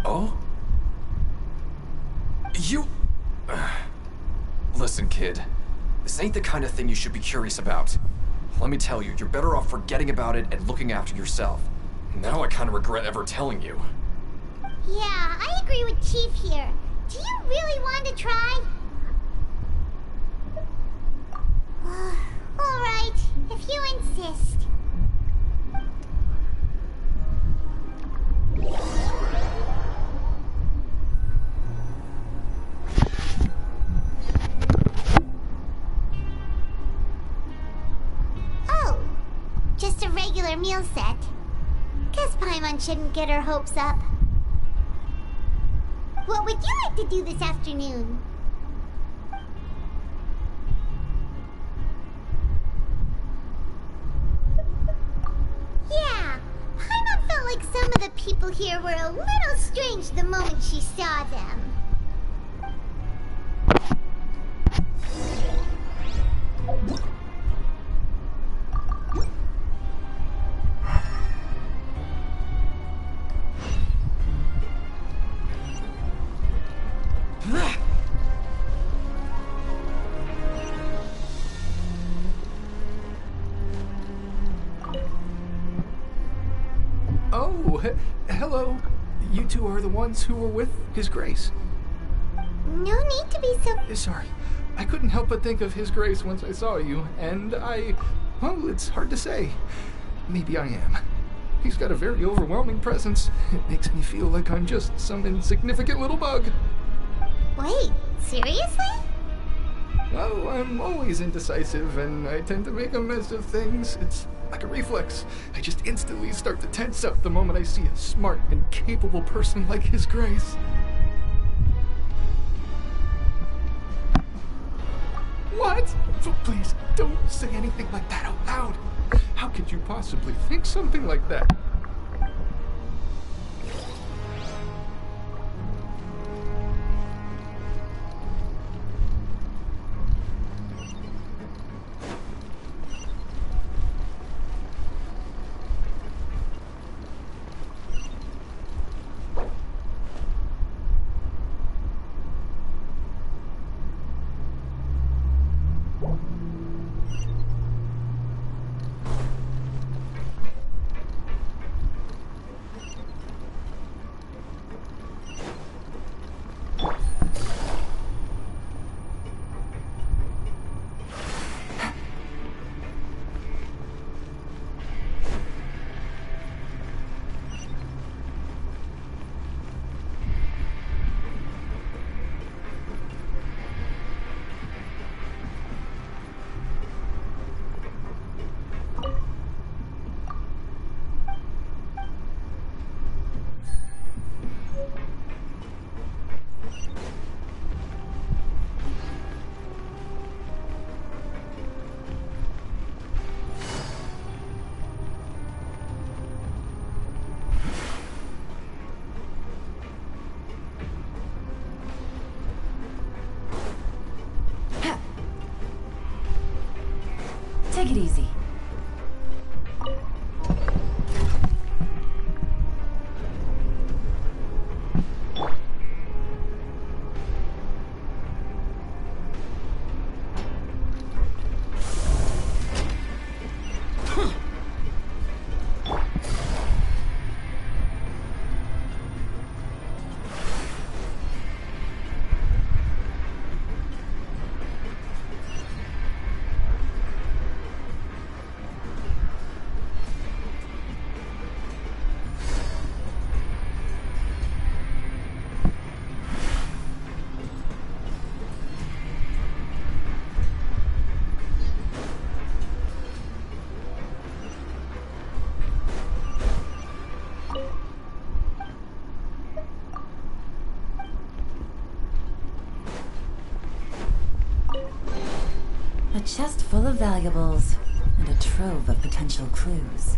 Oh? You... Listen, kid. This ain't the kind of thing you should be curious about. Let me tell you, you're better off forgetting about it and looking after yourself. Now I kind of regret ever telling you. Yeah, I agree with Chief here. Do you really want to try? Alright, if you insist. Oh, just a regular meal set. Guess Paimon shouldn't get her hopes up. What would you like to do this afternoon? Yeah, Paimon felt like some of the people here were a little strange the moment she saw them. Oh, hello. You two are the ones who were with His Grace. No need to be so... Sorry. I couldn't help but think of His Grace once I saw you, and well, it's hard to say. Maybe I am. He's got a very overwhelming presence. It makes me feel like I'm just some insignificant little bug. Wait, seriously? Well, I'm always indecisive, and I tend to make a mess of things. It's like a reflex. I just instantly start to tense up the moment I see a smart and capable person like His Grace. What? Please, don't say anything like that out loud. How could you possibly think something like that? Take it easy. A chest full of valuables and a trove of potential clues.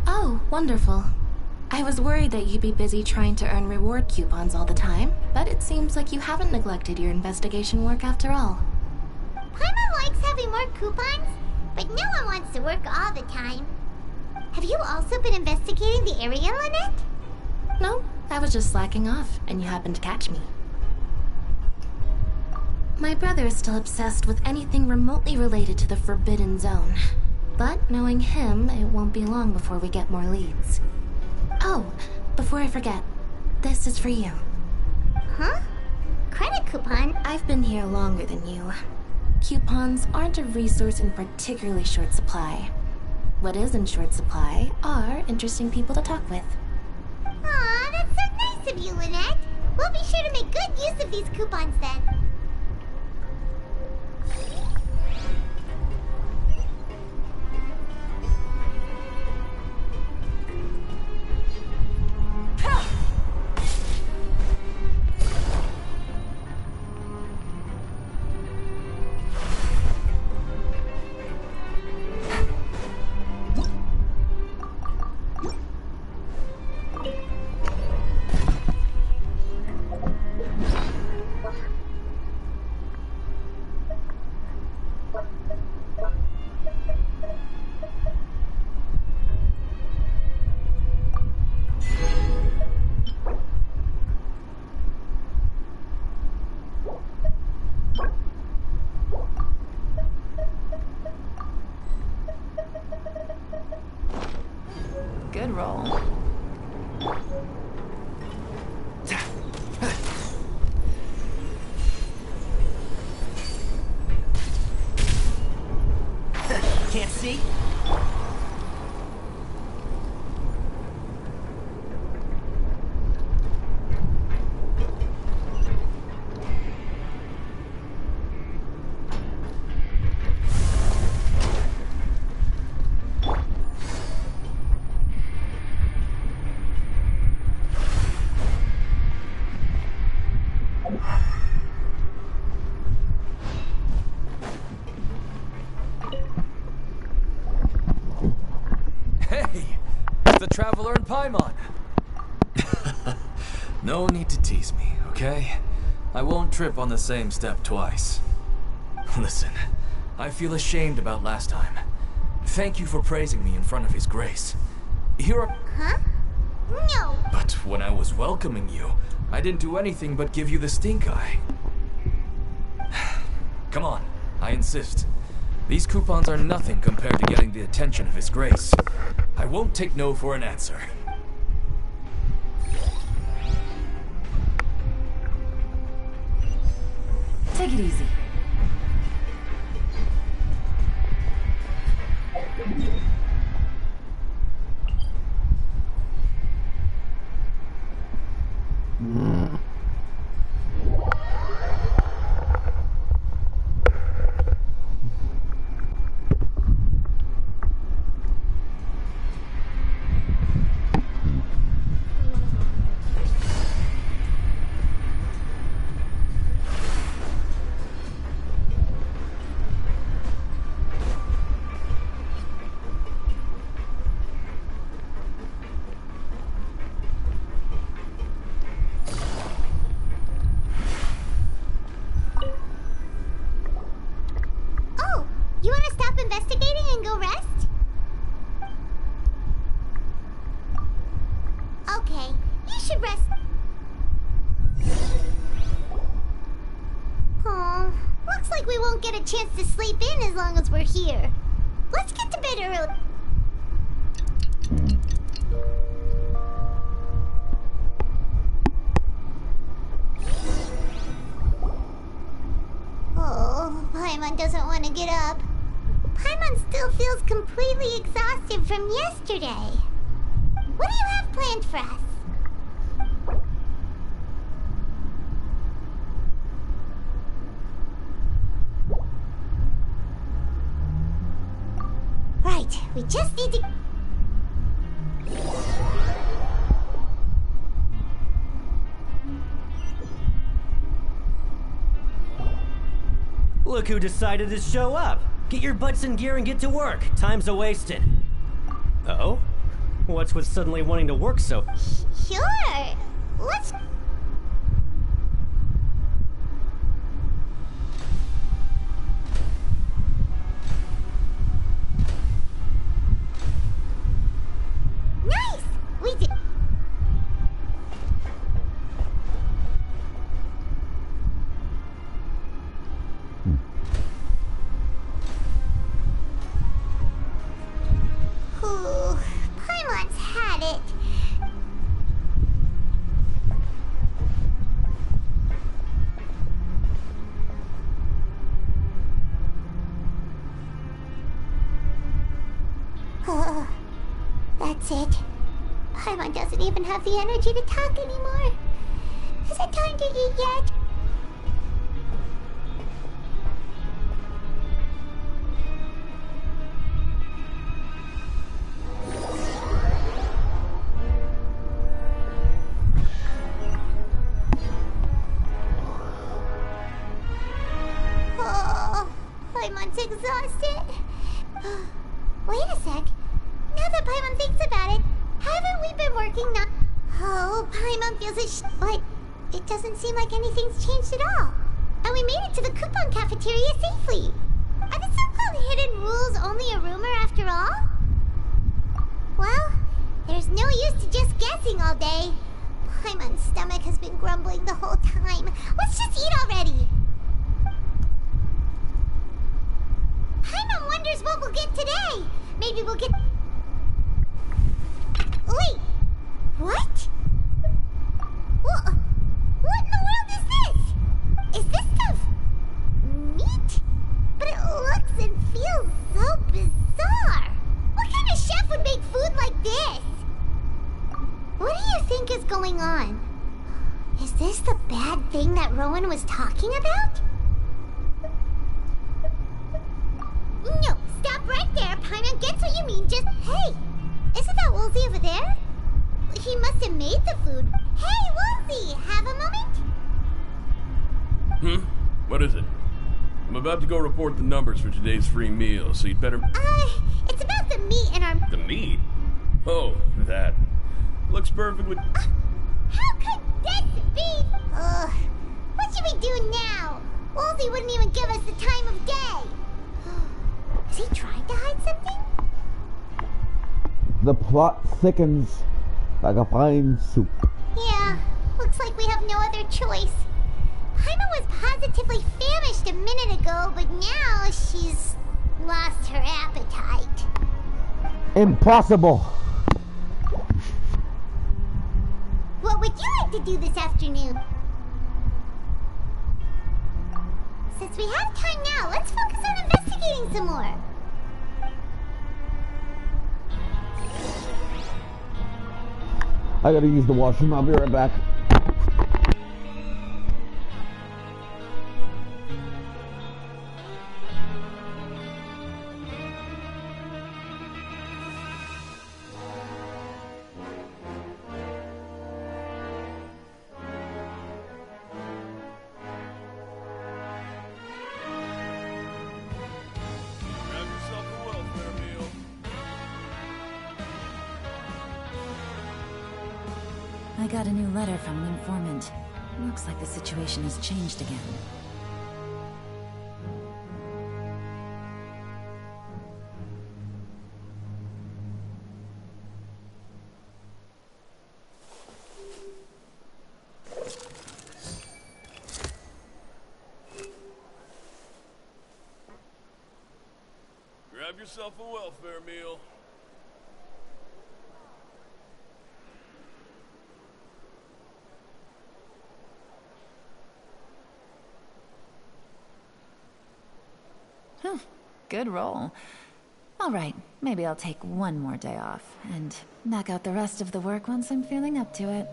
Oh, wonderful. I was worried that you'd be busy trying to earn reward coupons all the time, but it seems like you haven't neglected your investigation work after all. Paimon likes having more coupons, but no one wants to work all the time. Have you also been investigating the area, Lynette? No, I was just slacking off, and you happened to catch me. My brother is still obsessed with anything remotely related to the Forbidden Zone. But knowing him, it won't be long before we get more leads. Oh, before I forget, this is for you. Huh? Credit coupon? I've been here longer than you. Coupons aren't a resource in particularly short supply. What is in short supply are interesting people to talk with. Aw, that's so nice of you, Lynette. We'll be sure to make good use of these coupons then. Good roll. Can't see? the Traveler and Paimon. No need to tease me, okay? I won't trip on the same step twice. Listen, I feel ashamed about last time. Thank you for praising me in front of His Grace. Huh? No! But when I was welcoming you, I didn't do anything but give you the stink eye. Come on, I insist. These coupons are nothing compared to getting the attention of His Grace. I won't take no for an answer. Take it easy. You want to stop investigating and go rest? Okay, you should rest. Oh, looks like we won't get a chance to sleep in as long as we're here. Let's get to bed early. Oh, Paimon doesn't want to get up. Paimon still feels completely exhausted from yesterday. What do you have planned for us? Right, we just need to... Look who decided to show up. Get your butts in gear and get to work. Time's a-wasted. Oh? What's with suddenly wanting to work so... Sure. Let's... Nice! We did... Ooh, Paimon's had it. That's it. Paimon doesn't even have the energy to talk anymore. Is it time to eat yet? Oh, Paimon's exhausted. Wait a sec. Now that Paimon thinks about it, haven't we been working now? Oh, Paimon feels but it doesn't seem like anything's changed at all. And we made it to the coupon cafeteria safely. Are the so-called hidden rules only a rumor after all? Well, there's no use to just guessing all day. Paimon's stomach has been grumbling the whole time. Let's just eat already. Paimon wonders what we'll get today. Maybe we'll get... Wait! What? What in the world is this? Is this stuff... meat? But it looks and feels so bizarre. What kind of chef would make food like this? What do you think is going on? Is this the bad thing that Rowan was talking about? No, stop right there. Paimon gets what you mean. Just, hey, isn't that Woolsey over there? He must have made the food. Hey, Woolsey, have a moment? What is it? I'm about to go report the numbers for today's free meal, so you'd better... It's about the meat in our... The meat? Oh, that. Looks perfectly... How could this be? Ugh. What should we do now? Wolsey wouldn't even give us the time of day. Is he trying to hide something? The plot thickens like a fine soup. Yeah, looks like we have no other choice. Paimon was positively famished a minute ago, but now she's lost her appetite. Impossible! What would you like to do this afternoon? Since we have time now, let's focus on investigating some more. I gotta use the washroom. I'll be right back. Grab yourself a welfare meal. I got a new letter from an informant. Looks like the situation has changed again. Grab yourself a welfare meal. Good roll. All right, maybe I'll take one more day off and knock out the rest of the work once I'm feeling up to it.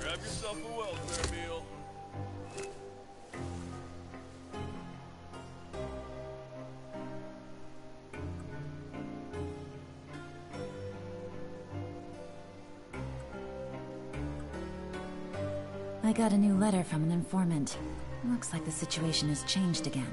Grab yourself a welfare meal. I got a new letter from an informant. Looks like the situation has changed again.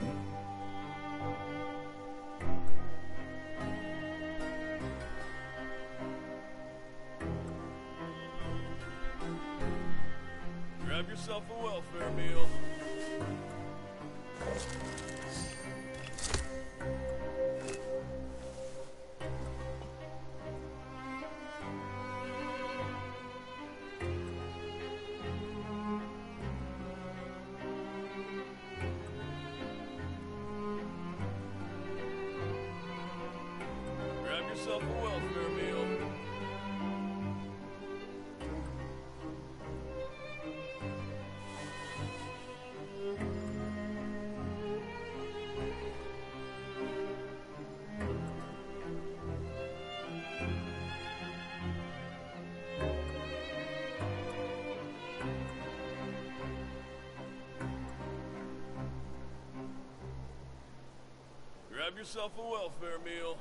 Grab yourself a welfare meal. Grab yourself a welfare meal. Grab yourself a welfare meal.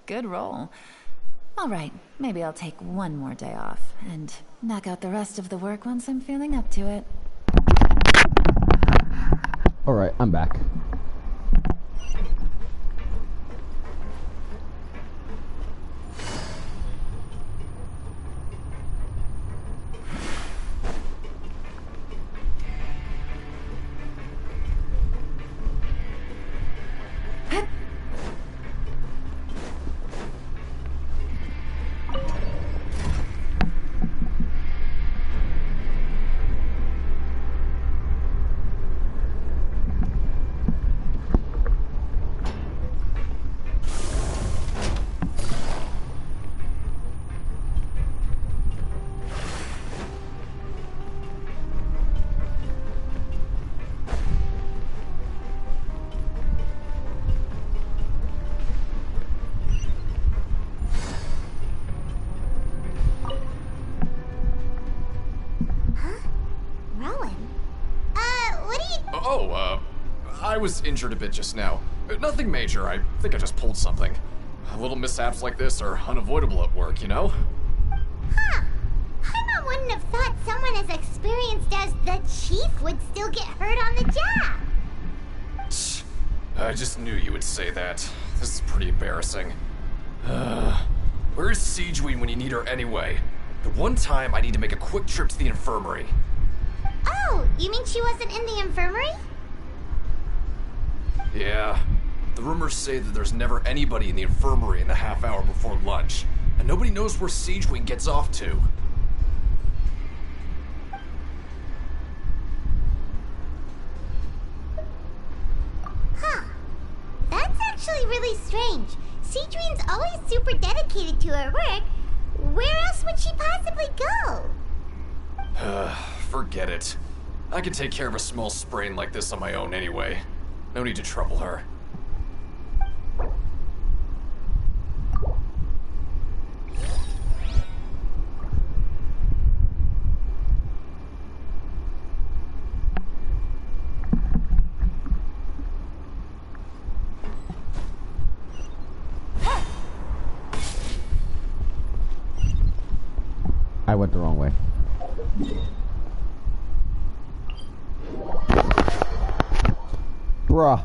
Good roll. All right, maybe I'll take one more day off and knock out the rest of the work once I'm feeling up to it. Alright, I'm back. I was injured a bit just now. Nothing major, I think I just pulled something. Little mishaps like this are unavoidable at work, you know? wouldn't have thought someone as experienced as the Chief would still get hurt on the job. I just knew you would say that. This is pretty embarrassing. Where is Siegewein when you need her anyway? The one time I need to make a quick trip to the infirmary. Oh, you mean she wasn't in the infirmary? Yeah. The rumors say that there's never anybody in the infirmary in the half hour before lunch, and nobody knows where Siegewein gets off to. Huh. That's actually really strange. Siegewein's always super dedicated to her work. Where else would she possibly go? Forget it. I can take care of a small sprain like this on my own anyway. No need to trouble her. I went the wrong way. Bruh.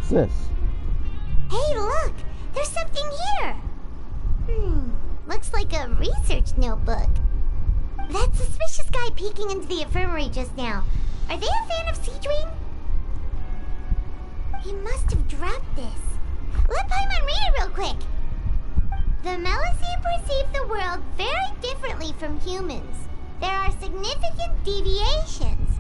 This? Hey, look! There's something here! Looks like a research notebook. That suspicious guy peeking into the infirmary just now. Are they a fan of Siegewein? He must have dropped this. Let Paimon read it real quick! The Melusine perceive the world very differently from humans. There are significant deviations.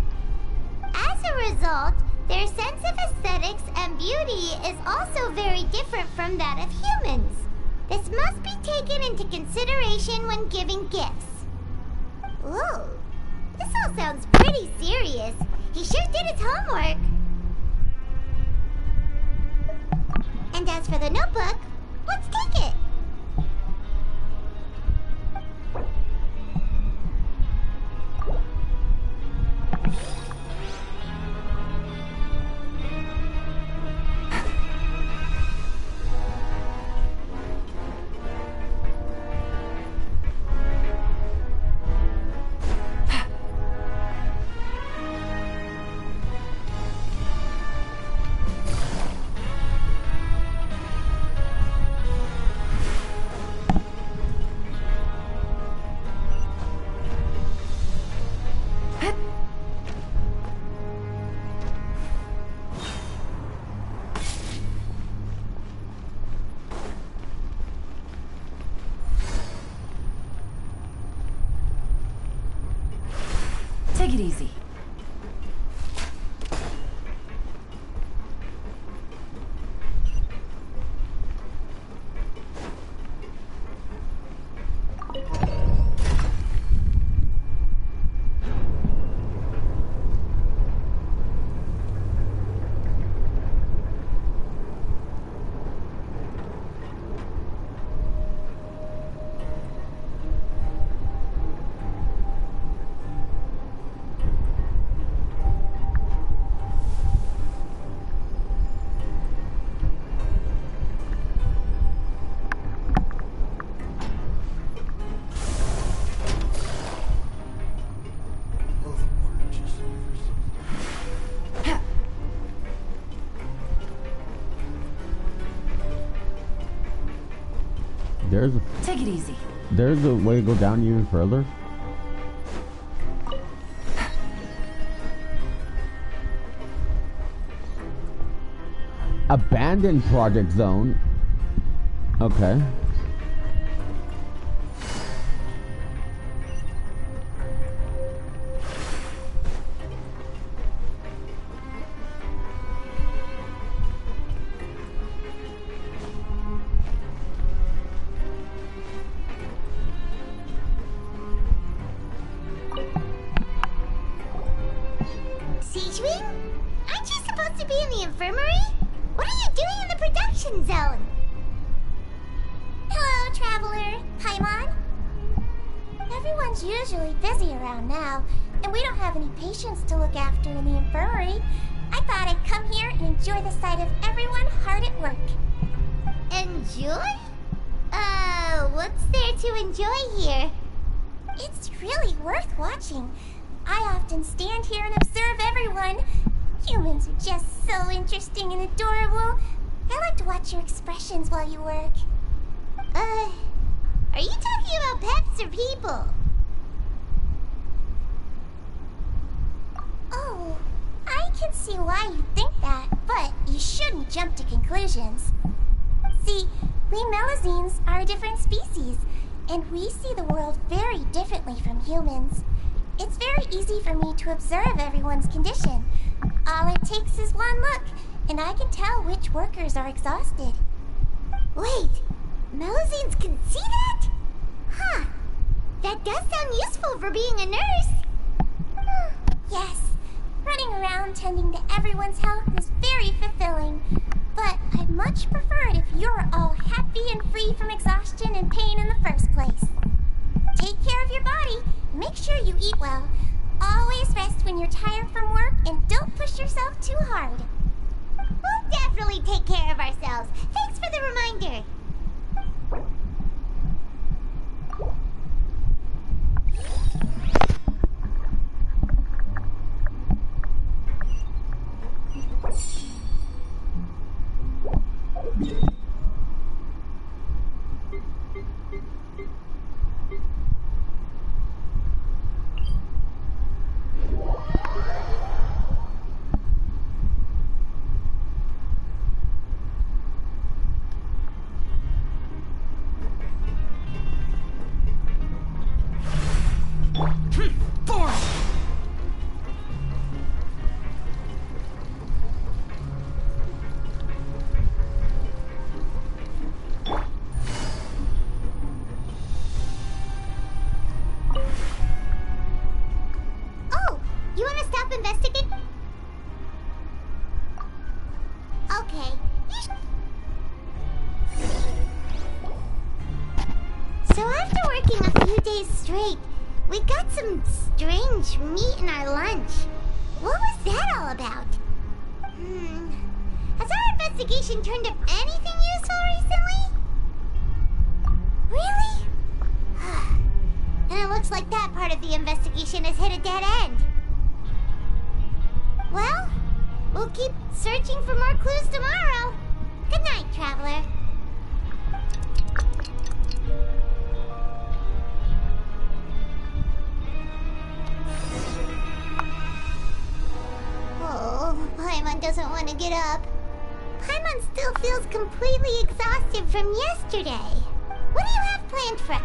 As a result, their sense of aesthetics and beauty is also very different from that of humans. This must be taken into consideration when giving gifts. Ooh, this all sounds pretty serious. He sure did his homework. And as for the notebook, let's take it. Take it easy. Take it easy. There's a way to go down even further. Abandoned project zone. Okay. construction zone. Hello, Traveler. Paimon? Everyone's usually busy around now, and we don't have any patients to look after in the infirmary. I thought I'd come here and enjoy the sight of everyone hard at work. Enjoy? What's there to enjoy here? It's really worth watching. I often stand here and observe everyone. Humans are just so interesting and adorable. I like to watch your expressions while you work. Are you talking about pets or people? Oh, I can see why you think that, but you shouldn't jump to conclusions. See, we Melazines are a different species, and we see the world very differently from humans. It's very easy for me to observe everyone's condition. All it takes is one look, and I can tell which workers are exhausted. Wait, Melazines can see that? Huh. That does sound useful for being a nurse. Yes, running around tending to everyone's health is very fulfilling. But I'd much prefer it if you're all happy and free from exhaustion and pain in the first place. Take care of your body, make sure you eat well. Always rest when you're tired from work, and don't push yourself too hard. We'll definitely take care of ourselves. Thanks for the reminder. We got some strange meat in our lunch. What was that all about? Has our investigation turned up anything useful recently? Really? And it looks like that part of the investigation has hit a dead end. Well, we'll keep searching for more clues tomorrow. Good night, Traveler. Oh, Paimon doesn't want to get up. Paimon still feels completely exhausted from yesterday. What do you have planned for...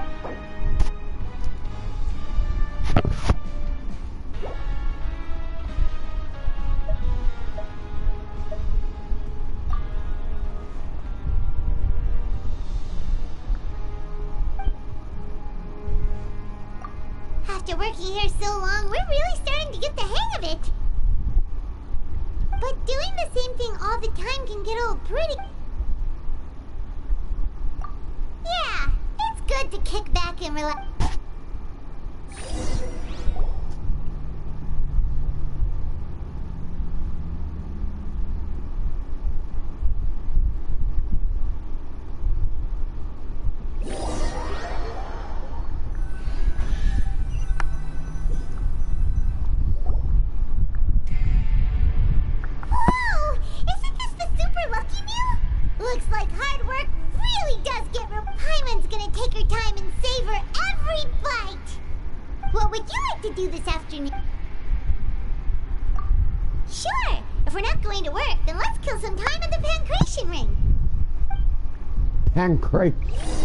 After working here so long, we're really starting to get the hang of it. But doing the same thing all the time can get old pretty... Yeah, it's good to kick back and relax.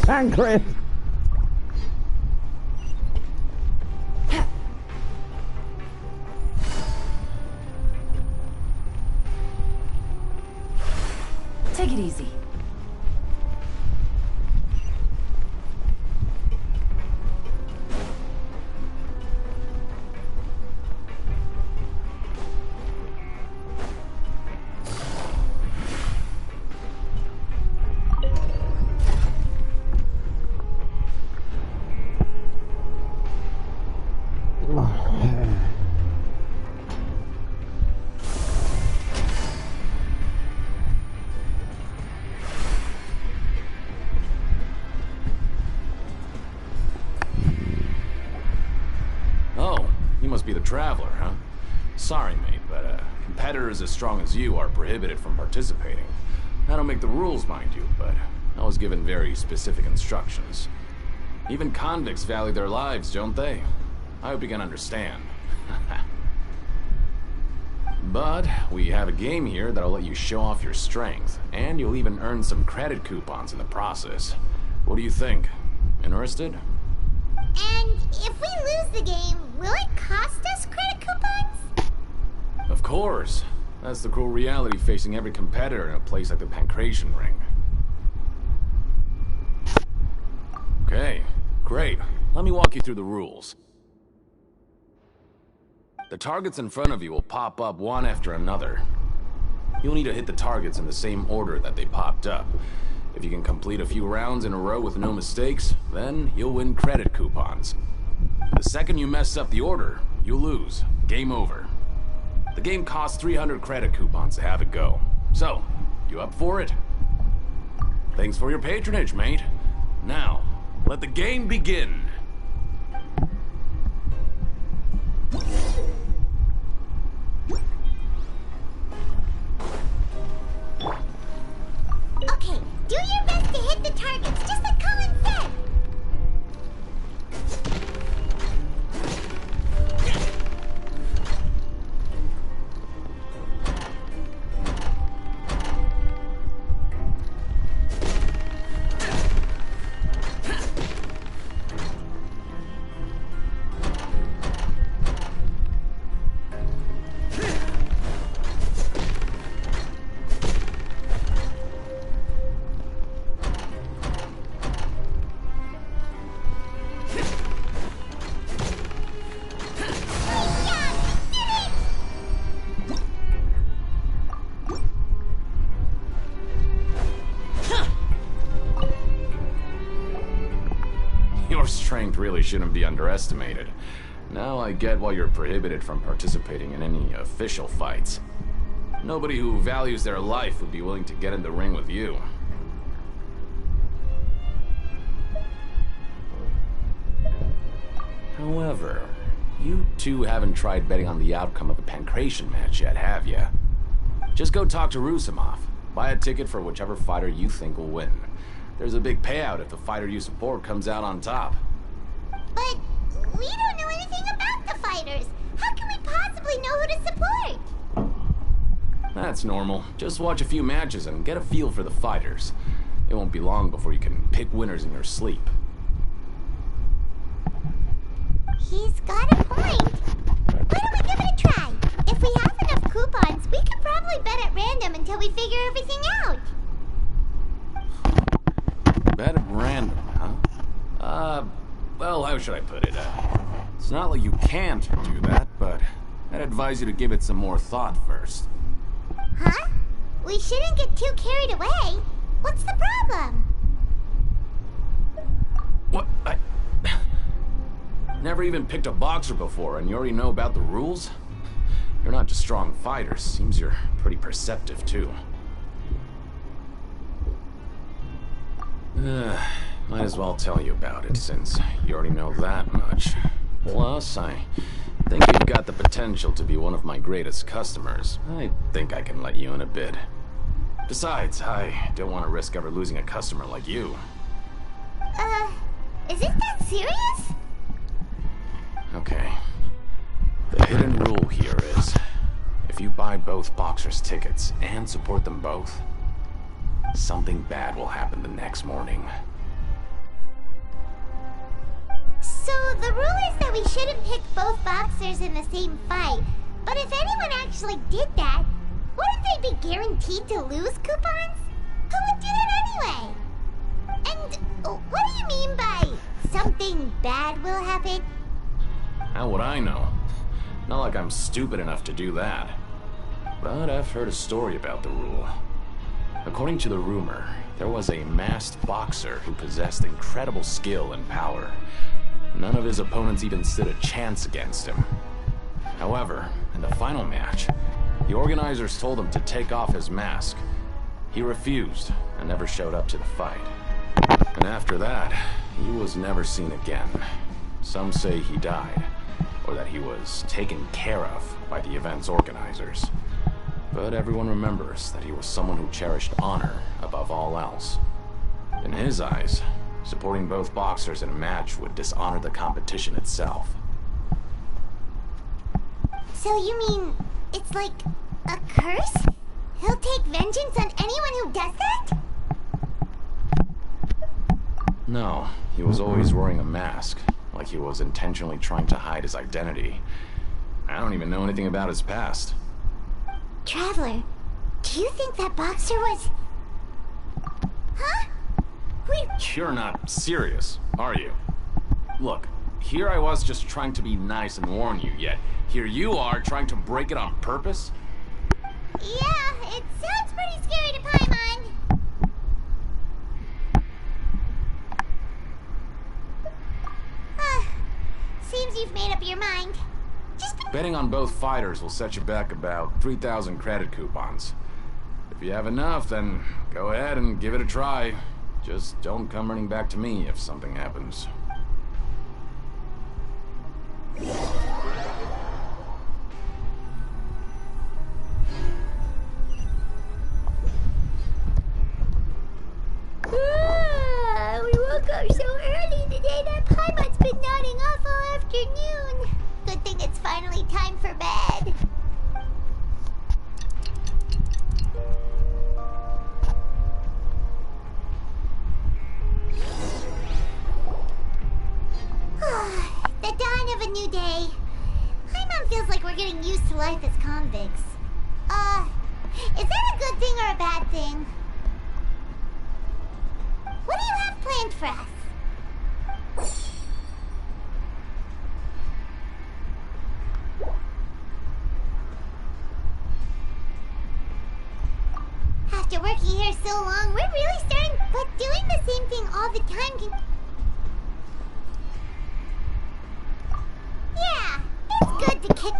Pancreas! Take it easy. must be the Traveler, huh? Sorry, mate, but competitors as strong as you are prohibited from participating. I don't make the rules, mind you, but I was given very specific instructions. Even convicts value their lives, don't they? I hope you can understand. But we have a game here that'll let you show off your strength, and you'll even earn some credit coupons in the process. What do you think? Interested? And if we lose the game, will it cost us credit coupons? Of course. That's the cruel reality facing every competitor in a place like the Pancration Ring. Okay, great. Let me walk you through the rules. The targets in front of you will pop up one after another. You'll need to hit the targets in the same order that they popped up. If you can complete a few rounds in a row with no mistakes, then you'll win credit coupons. The second you mess up the order, you'll lose. Game over. The game costs 300 credit coupons to have it go. So, you up for it? Thanks for your patronage, mate. Now, let the game begin. Okay, do your best to hit the targets, just like Colin said. Your strength really shouldn't be underestimated. Now I get why you're prohibited from participating in any official fights. Nobody who values their life would be willing to get in the ring with you. However, you two haven't tried betting on the outcome of a Pancration match yet, have ya? Just go talk to Rusimov. Buy a ticket for whichever fighter you think will win. There's a big payout if the fighter you support comes out on top. But we don't know anything about the fighters. How can we possibly know who to support? That's normal. Just watch a few matches and get a feel for the fighters. It won't be long before you can pick winners in your sleep. He's got a point. Why don't we give it a try? If we have enough coupons, we can probably bet at random until we figure everything out. Bet at random, huh? Well, how should I put it? It's not like you can't do that, but I'd advise you to give it some more thought first. Huh? We shouldn't get too carried away. What's the problem? What? Never even picked a boxer before, and you already know about the rules? You're not just strong fighters. Seems you're pretty perceptive, too. Might as well tell you about it, since you already know that much. Plus, I think you've got the potential to be one of my greatest customers. I think I can let you in a bid. Besides, I don't want to risk ever losing a customer like you. Is it that serious? Okay. The hidden rule here is, if you buy both boxers' tickets and support them both, something bad will happen the next morning. So the rule is that we shouldn't pick both boxers in the same fight. But if anyone actually did that, wouldn't they be guaranteed to lose coupons? Who would do that anyway? And what do you mean by something bad will happen? How would I know? Not like I'm stupid enough to do that. But I've heard a story about the rule. According to the rumor, there was a masked boxer who possessed incredible skill and power. None of his opponents even stood a chance against him. However, in the final match, the organizers told him to take off his mask. He refused and never showed up to the fight. And after that, he was never seen again. Some say he died. or that he was taken care of by the event's organizers. But everyone remembers that he was someone who cherished honor above all else. In his eyes, supporting both boxers in a match would dishonor the competition itself. So you mean it's like a curse? He'll take vengeance on anyone who does that? No, he was always wearing a mask, like he was intentionally trying to hide his identity. I don't even know anything about his past. Traveler, do you think that boxer was... Huh? Wait... You're not serious, are you? Look, here I was just trying to be nice and warn you, yet here you are trying to break it on purpose? Yeah, it sounds pretty scary to Paimon. Seems you've made up your mind. Betting on both fighters will set you back about 3,000 credit coupons. If you have enough, then go ahead and give it a try. Just don't come running back to me if something happens. We woke up so early today that Paimon's been nodding off all afternoon. Good thing it's finally time for bed. The dawn of a new day. Paimon feels like we're getting used to life as convicts. Is that a good thing or a bad thing? What do you have planned for us? After working here so long, we're really starting, but doing the same thing all the time can... Yeah, it's good to kick...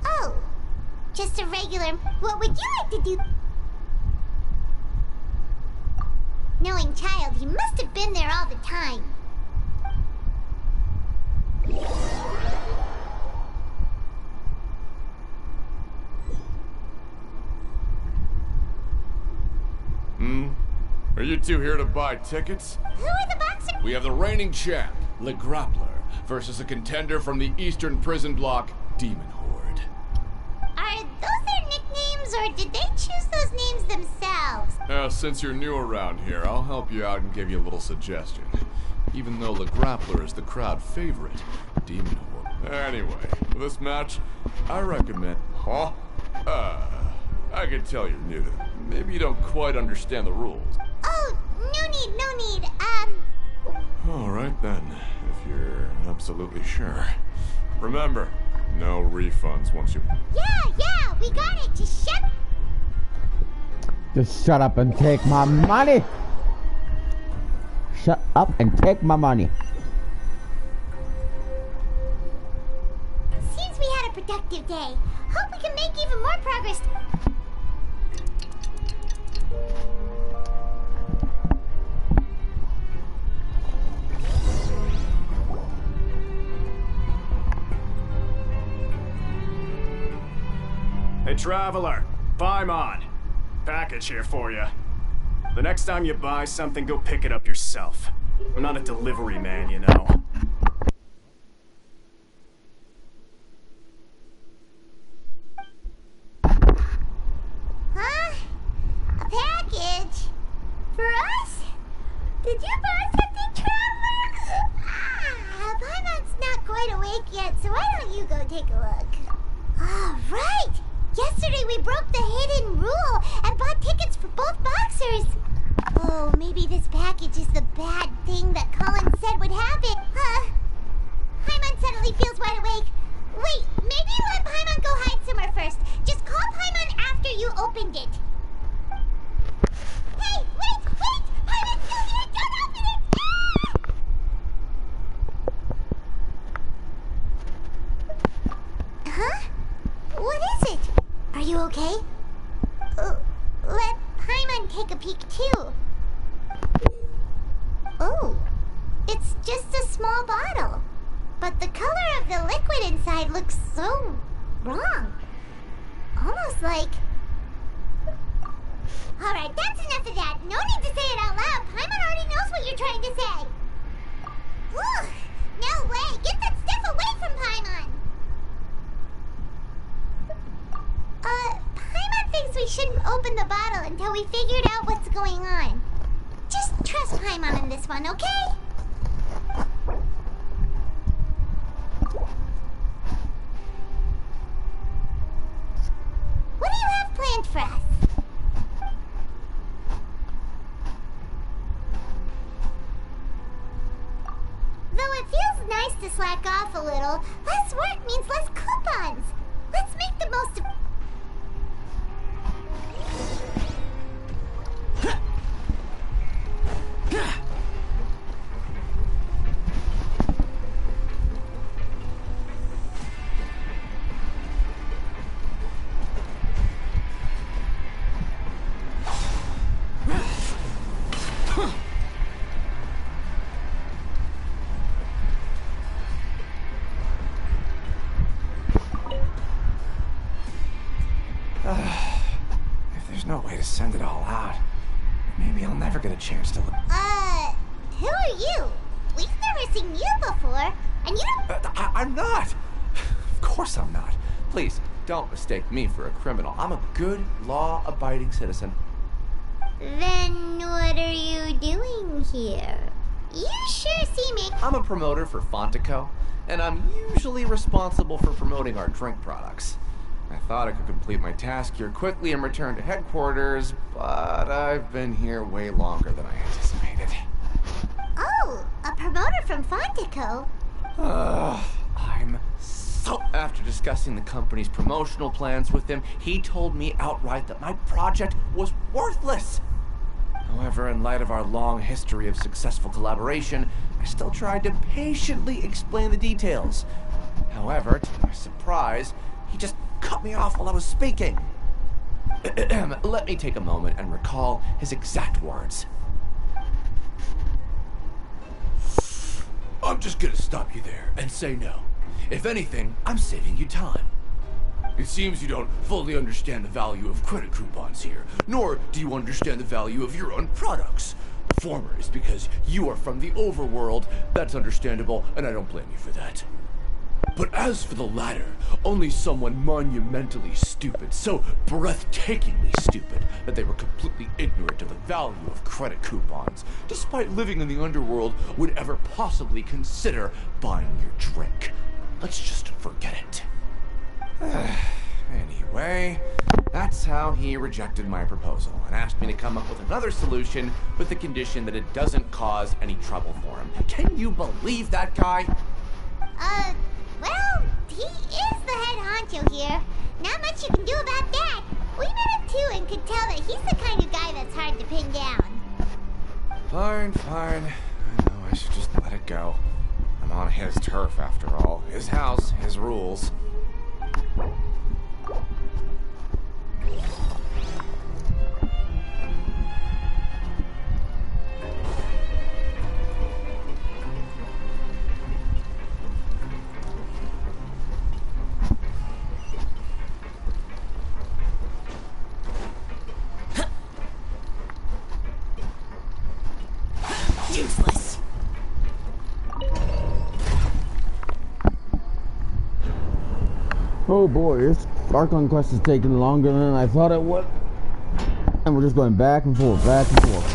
Oh, just a regular... What would you like to do? Knowing child, he must have been there all the time. Are you two here to buy tickets? Who are the boxers? We have the reigning champ, Le Grappler, versus a contender from the Eastern Prison Block, Demon Horde. Are those their nicknames, or did they choose those names themselves? Since you're new around here, I'll help you out and give you a little suggestion. Even though Le Grappler is the crowd favorite, Demon Horde. Anyway, for this match, I recommend... Huh? I can tell you're new to it. Maybe you don't quite understand the rules. Oh, no need. All right then, if you're absolutely sure. Remember, no refunds once you... Yeah, we got it. Just shut up and take my money. Shut up and take my money. Seems we had a productive day. Hope we can make even more progress. Hey, Traveler, Paimon. Package here for you. The next time you buy something, go pick it up yourself. I'm not a delivery man, you know. Huh? A package? For us? Did you buy something, Traveler? Paimon's not quite awake yet, so why don't you go take a look? All right! Yesterday we broke the hidden rule and bought tickets for both boxers. Oh, maybe this package is the bad thing that Colin said would happen. Huh? Paimon suddenly feels wide awake. Wait, maybe let Paimon go hide somewhere first. Just call Paimon after you opened it. Hey, wait! Paimon's still here! What is it? Are you okay? Let Paimon take a peek too. Oh, it's just a small bottle. But the color of the liquid inside looks so wrong. Almost like... Alright, that's enough of that. No need to say it out loud. Paimon already knows what you're trying to say. Ugh, no way. Get that stuff away from Paimon. Paimon thinks we shouldn't open the bottle until we figured out what's going on. Just trust Paimon in this one, okay? What do you have planned for us? Though it feels nice to slack off a little, less work means less coupons. Let's make the most of... If there's no way to send it all out, maybe I'll never get a chance to look. Who are you? We've never seen you before, and you don't... I'm not! Of course I'm not. Please, don't mistake me for a criminal. I'm a good, law-abiding citizen. Then what are you doing here? You sure seem... I'm a promoter for Fontico, and I'm usually responsible for promoting our drink products. I thought I could complete my task here quickly and return to headquarters, but I've been here way longer than I anticipated. Oh, a promoter from Fontico? I'm so... After discussing the company's promotional plans with him, he told me outright that my project was worthless. However, in light of our long history of successful collaboration, I still tried to patiently explain the details. However, to my surprise, he just cut me off while I was speaking. Let me take a moment and recall his exact words. I'm just gonna stop you there and say no. If anything, I'm saving you time. It seems you don't fully understand the value of credit coupons here, nor do you understand the value of your own products. The former is because you are from the overworld. That's understandable, and I don't blame you for that. But as for the latter, only someone monumentally stupid, so breathtakingly stupid, that they were completely ignorant of the value of credit coupons, despite living in the underworld, would ever possibly consider buying your drink. Let's just forget it. Anyway, that's how he rejected my proposal and asked me to come up with another solution with the condition that it doesn't cause any trouble for him. Can you believe that guy? Well, he is the head honcho here. Not much you can do about that. We met him too and could tell that he's the kind of guy that's hard to pin down. Fine. I know I should just let it go. I'm on his turf after all. His house, his rules. Useless. Oh boy, this Archon quest is taking longer than I thought it would. And we're just going back and forth, back and forth.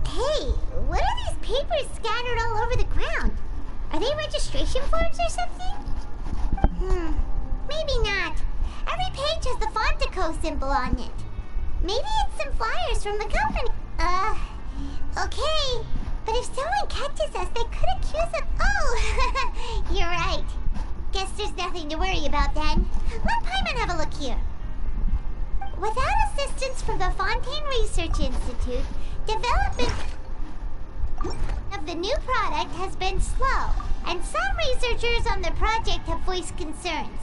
Hey, what are these papers scattered all over the ground? Are they registration forms or something? Maybe not. Every page has the Fontico symbol on it. Maybe it's some flyers from the company. Okay, if someone catches us, they could accuse us. Oh, you're right. Guess there's nothing to worry about then. Let Paimon have a look here. Without assistance from the Fontaine Research Institute, development of the new product has been slow, and some researchers on the project have voiced concerns.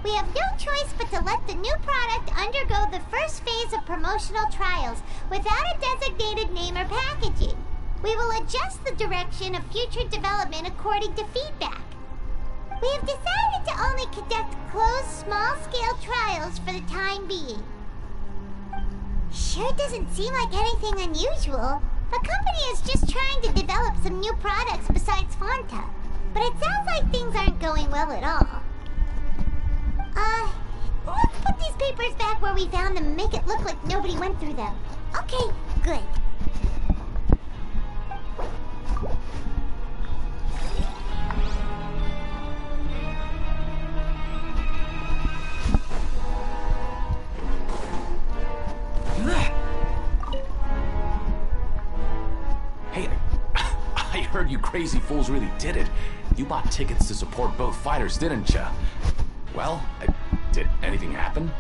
We have no choice but to let the new product undergo the first phase of promotional trials without a designated name or packaging. We will adjust the direction of future development according to feedback. We have decided to only conduct closed, small-scale trials for the time being. Sure doesn't seem like anything unusual. The company is just trying to develop some new products besides Fanta. But it sounds like things aren't going well at all. Let's put these papers back where we found them and make it look like nobody went through them. Okay, good. Hey, I heard you crazy fools really did it. You bought tickets to support both fighters, didn't ya? Well, did anything happen?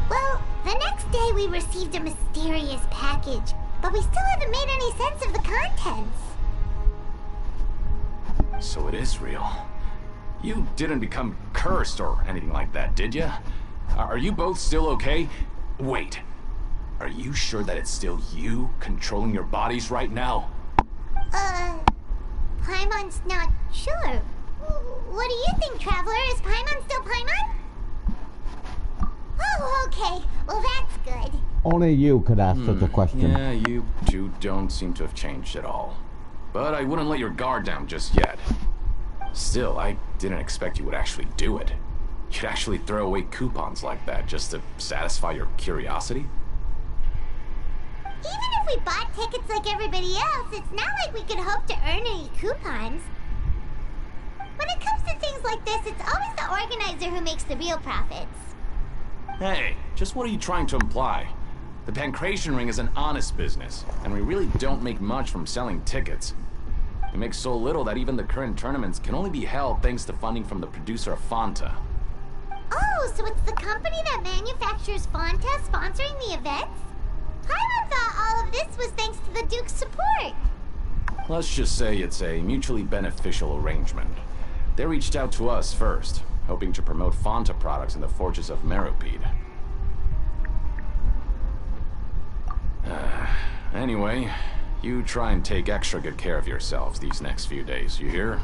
Well, the next day we received a mysterious package, but we still haven't made any sense of the contents. So it is real. You didn't become cursed or anything like that, did ya? Are you both still okay? Wait, are you sure that it's still you controlling your bodies right now? Paimon's not sure. What do you think, Traveler? Is Paimon still Paimon? Oh, okay. Well, that's good. Only you could ask such a question. Yeah, you two don't seem to have changed at all. But I wouldn't let your guard down just yet. Still, I didn't expect you would actually do it. You'd actually throw away coupons like that just to satisfy your curiosity? Even if we bought tickets like everybody else, it's not like we could hope to earn any coupons. When it comes to things like this, it's always the organizer who makes the real profits. Hey, just what are you trying to imply? The Pancration Ring is an honest business, and we really don't make much from selling tickets. We make so little that even the current tournaments can only be held thanks to funding from the producer of Fanta. Oh, so it's the company that manufactures Fanta sponsoring the events? Paimon thought all of this was thanks to the Duke's support. Let's just say it's a mutually beneficial arrangement. They reached out to us first, hoping to promote Fanta products in the forges of Meropide. Anyway, you try and take extra good care of yourselves these next few days, you hear?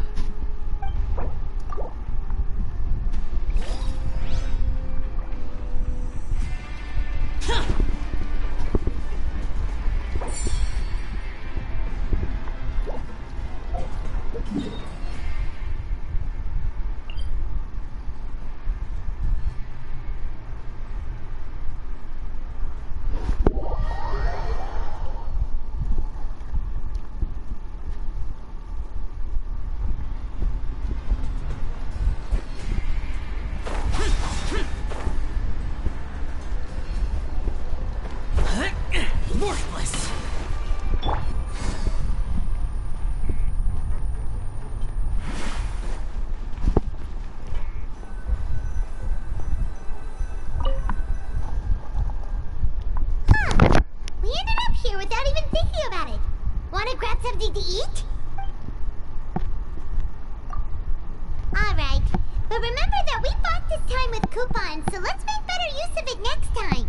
Worthless! We ended up here without even thinking about it. Wanna grab something to eat? Alright, but remember that we bought this time with coupons, so let's make better use of it next time.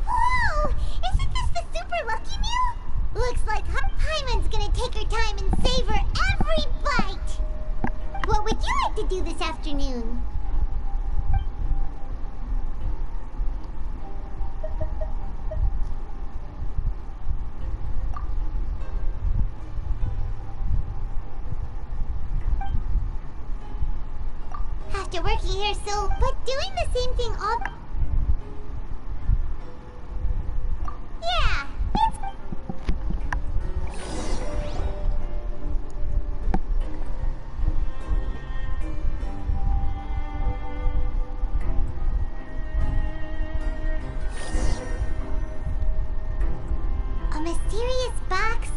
Whoa! Isn't this the super lucky meal? Looks like Paimon's gonna take her time and savor every bite. What would you like to do this afternoon? After working here but doing the same thing all... Yeah, it's... mysterious box?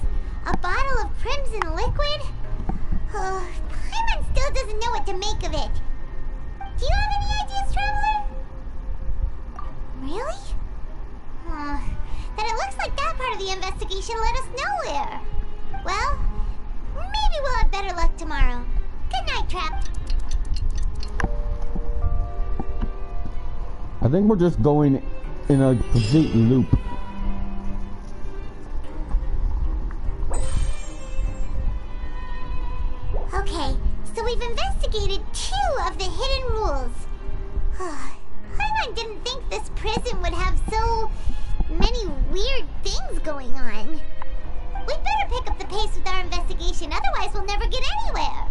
A bottle of crimson liquid? Paimon still doesn't know what to make of it. Do you have any ideas, Traveler? Really? Then it looks like that part of the investigation led us nowhere. Well, maybe we'll have better luck tomorrow. Good night, Trap. I think we're just going in a complete loop. Okay, so we've investigated 2 of the hidden rules. Paimon didn't think this prison would have so many weird things going on. We'd better pick up the pace with our investigation, otherwise we'll never get anywhere.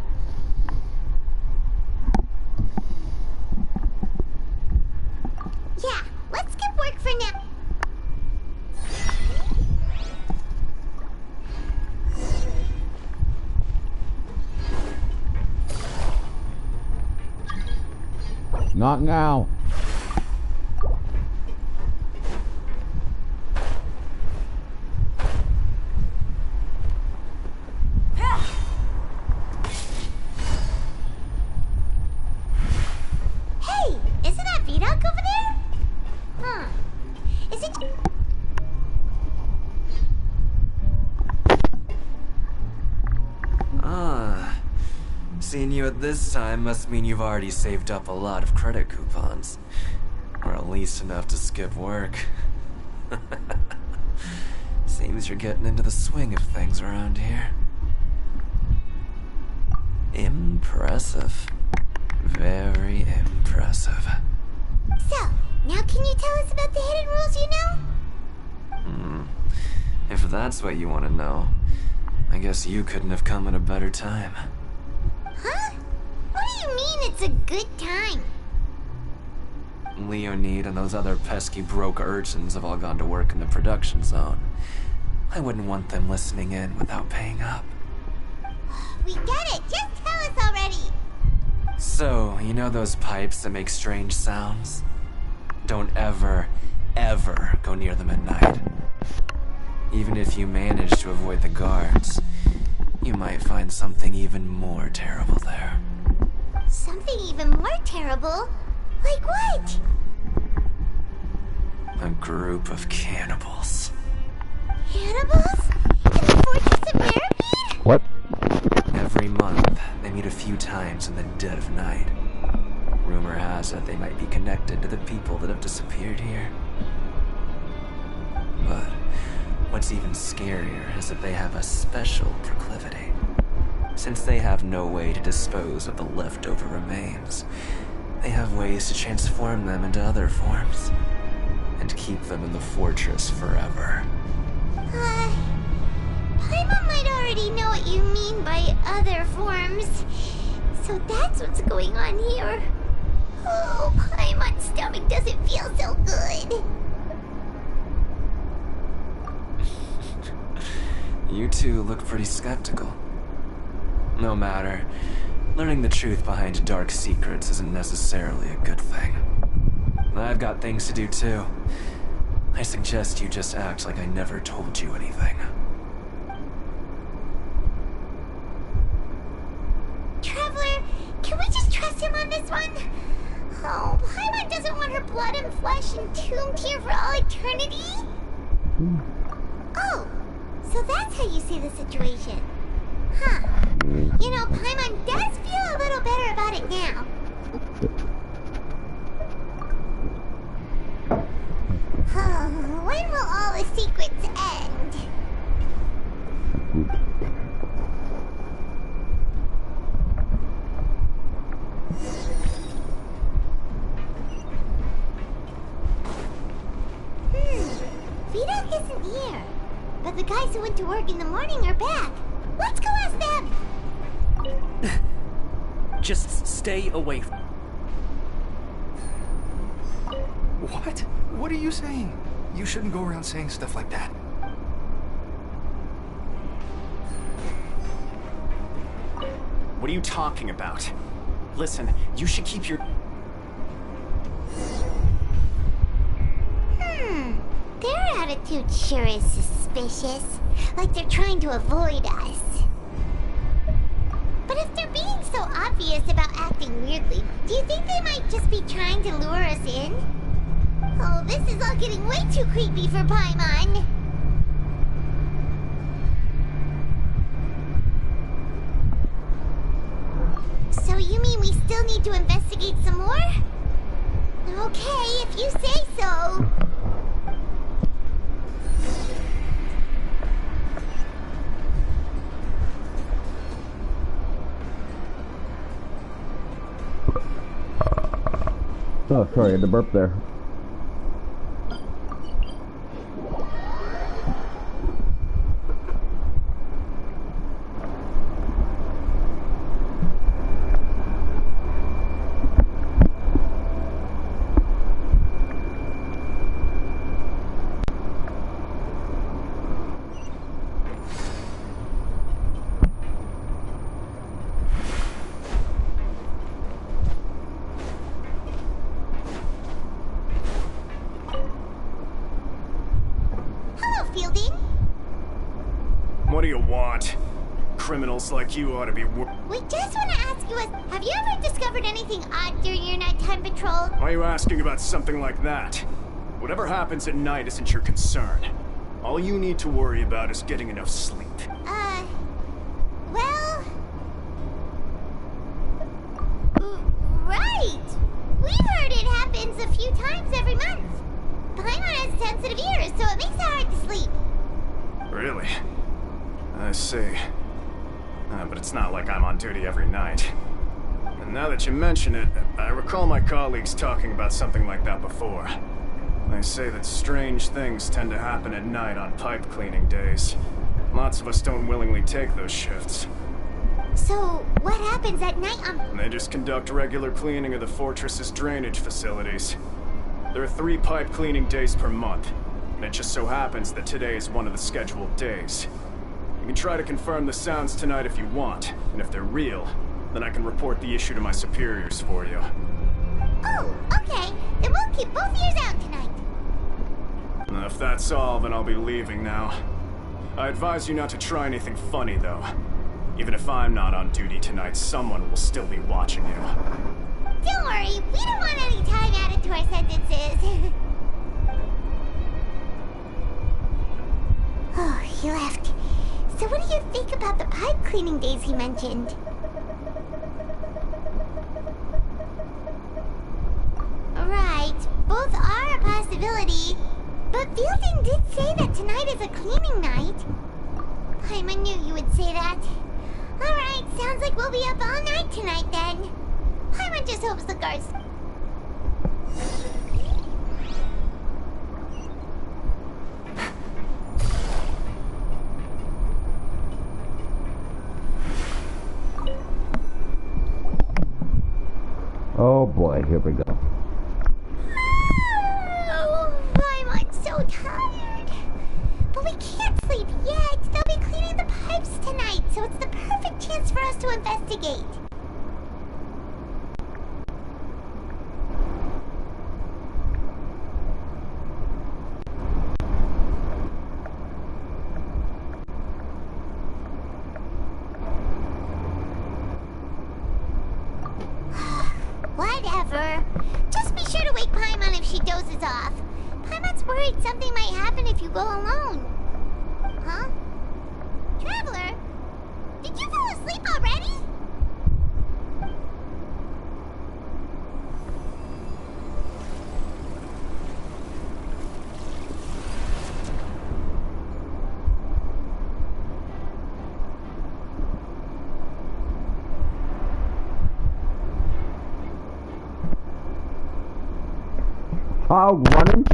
Yeah, let's skip work for now. Not now. Hey, isn't that Vidoc over there? Huh. Is it... Ah. Seeing you at this time must mean you've already saved up a lot of credit coupons. Or at least enough to skip work. Seems you're getting into the swing of things around here. Impressive. Very impressive. So, now can you tell us about the hidden rules you know? If that's what you want to know, I guess you couldn't have come at a better time. Huh? What do you mean it's a good time? Leonid and those other pesky broke urchins have all gone to work in the production zone. I wouldn't want them listening in without paying up. We get it! Just tell us already! So, you know those pipes that make strange sounds? Don't ever, ever go near them at night. Even if you manage to avoid the guards, you might find something even more terrible there. Something even more terrible? Like what? A group of cannibals. Cannibals? In the Fortress of Merripede? What? Every month, they meet a few times in the dead of night. Rumor has it they might be connected to the people that have disappeared here. But what's even scarier is that they have a special proclivity. Since they have no way to dispose of the leftover remains, they have ways to transform them into other forms and keep them in the fortress forever. Paimon might already know what you mean by other forms. So that's what's going on here. Oh, Paimon's stomach doesn't feel so good. You two look pretty skeptical. No matter. Learning the truth behind dark secrets isn't necessarily a good thing. I've got things to do too. I suggest you just act like I never told you anything. Traveler, can we just trust him on this one? Oh, Paimon doesn't want her blood and flesh entombed here for all eternity? Oh, so that's how you see the situation. Huh. You know, Paimon does feel a little better about it now. When will all the secrets end? Vidoc isn't here. But the guys who went to work in the morning are back. Let's go ask them! Just stay away from... What? What are you saying? You shouldn't go around saying stuff like that. What are you talking about? Listen, you should keep your... Their attitude sure is suspicious. suspicious, like they're trying to avoid us. But if they're being so obvious about acting weirdly, do you think they might just be trying to lure us in? Oh, this is all getting way too creepy for Paimon. So you mean we still need to investigate some more? Okay, if you say so. Oh, sorry, I had to burp there. What do you want? Criminals like you ought to be We just want to ask you, have you ever discovered anything odd during your nighttime patrol? Why are you asking about something like that? Whatever happens at night isn't your concern. All you need to worry about is getting enough sleep. Well... Right! We've heard it happens a few times every month. Paimon has sensitive ears, so it makes it hard to sleep. Really? I see. But it's not like I'm on duty every night. And now that you mention it, I recall my colleagues talking about something like that before. They say that strange things tend to happen at night on pipe cleaning days. Lots of us don't willingly take those shifts. So, what happens at night on... They just conduct regular cleaning of the fortress's drainage facilities. There are 3 pipe cleaning days per month, and it just so happens that today is one of the scheduled days. You can try to confirm the sounds tonight if you want, and if they're real, then I can report the issue to my superiors for you. Oh, okay. Then we'll keep both ears out tonight. If that's all, then I'll be leaving now. I advise you not to try anything funny, though. Even if I'm not on duty tonight, someone will still be watching you. Don't worry, we don't want any time added to our sentences. Oh, he left. So what do you think about the pipe cleaning days he mentioned? Right, both are a possibility. But Fielding did say that tonight is a cleaning night. I knew you would say that. Alright, sounds like we'll be up all night tonight then. Paimon just hopes the guards... Oh boy, here we go. Oh, Paimon's so tired. But we can't sleep yet. They'll be cleaning the pipes tonight, so it's the perfect chance for us to investigate. Whatever. Just be sure to wake Paimon if she dozes off. Paimon's worried something might happen if you go alone. Huh? Traveler? Did you fall asleep already? Running.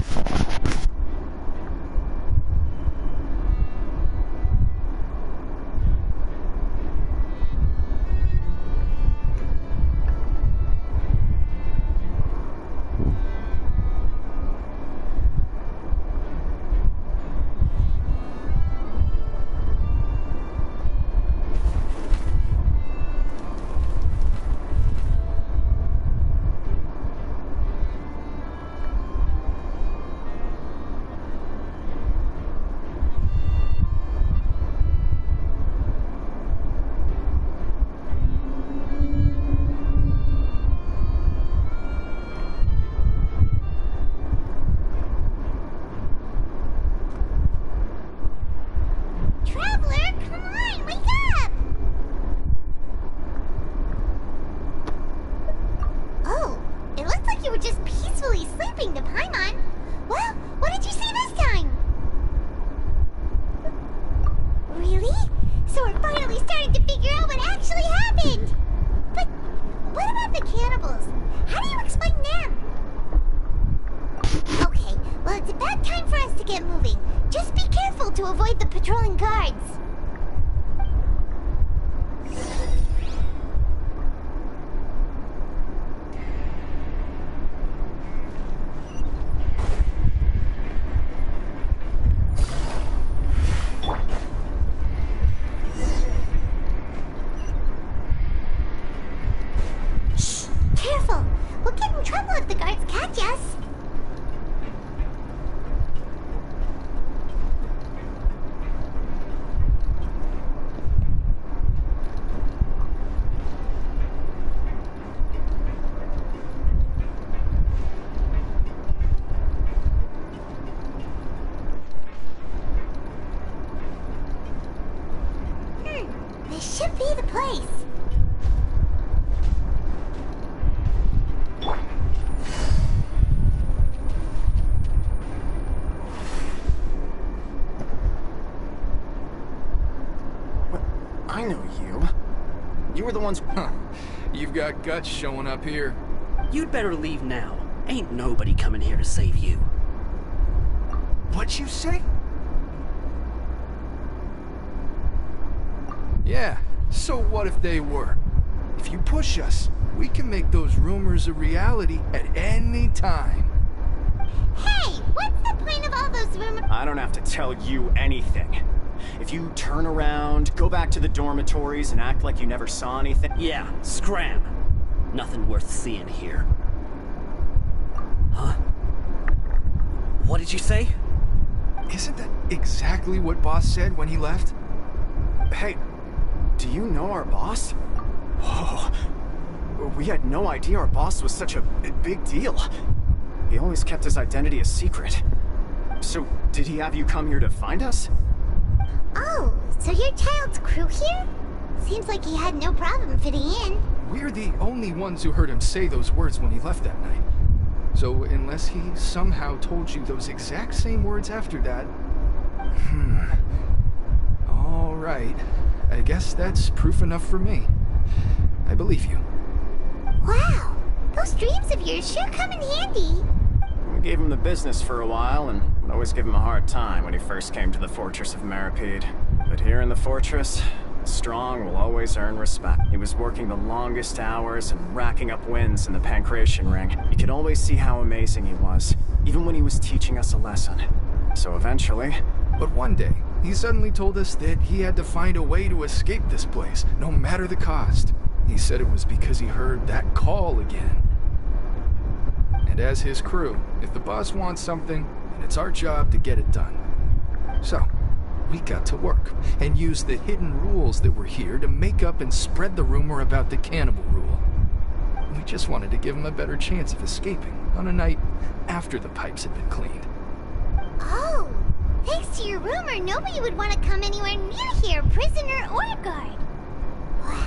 get moving. Just be careful to avoid the patrolling guards. Shh! Careful! We'll get in trouble if the guards catch us. This should be the place. I know you. You were the ones... Huh. You've got guts showing up here. You'd better leave now. Ain't nobody coming here to save you. What'd you say? Yeah, so what if they were? If you push us, we can make those rumors a reality at any time. Hey, what's the point of all those rumors? I don't have to tell you anything. If you turn around, go back to the dormitories and act like you never saw anything... Yeah, scram. Nothing worth seeing here. Huh? What did you say? Isn't that exactly what Boss said when he left? Hey, do you know our boss? Oh, we had no idea our boss was such a big deal. He always kept his identity a secret. So, did he have you come here to find us? Oh, so your child's crew here? Seems like he had no problem fitting in. We're the only ones who heard him say those words when he left that night. So unless he somehow told you those exact same words after that... All right. I guess that's proof enough for me. I believe you. Wow, those dreams of yours sure come in handy. We gave him the business for a while and would always give him a hard time when he first came to the fortress of Maripede. But here in the fortress, the strong will always earn respect. He was working the longest hours and racking up wins in the Pancration Ring. You could always see how amazing he was, even when he was teaching us a lesson. So eventually... But one day, he suddenly told us that he had to find a way to escape this place, no matter the cost. He said it was because he heard that call again. And as his crew, if the boss wants something, then it's our job to get it done. So, we got to work, and used the hidden rules that were here to make up and spread the rumor about the cannibal rule. We just wanted to give him a better chance of escaping on a night after the pipes had been cleaned. Oh, thanks to your rumor, nobody would want to come anywhere near here, prisoner or guard. Wow.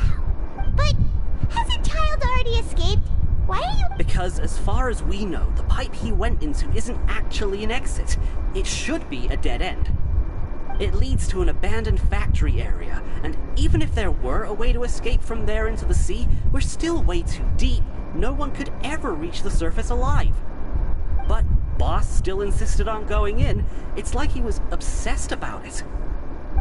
But hasn't Child already escaped? Why are you... Because as far as we know, the pipe he went into isn't actually an exit. It should be a dead end. It leads to an abandoned factory area, and even if there were a way to escape from there into the sea, we're still way too deep. No one could ever reach the surface alive. But Boss still insisted on going in. It's like he was obsessed about it.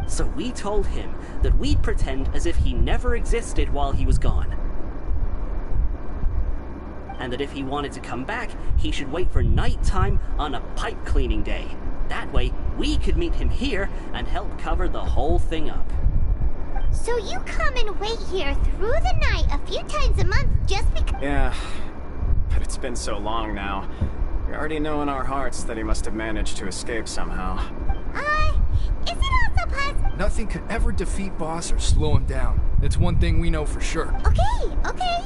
So we told him that we'd pretend as if he never existed while he was gone. And that if he wanted to come back, he should wait for nighttime on a pipe cleaning day. That way, we could meet him here and help cover the whole thing up. So you come and wait here through the night a few times a month just because... Yeah, but it's been so long now. We already know in our hearts that he must have managed to escape somehow. Is it also possible... Nothing could ever defeat Boss or slow him down. That's one thing we know for sure. Okay.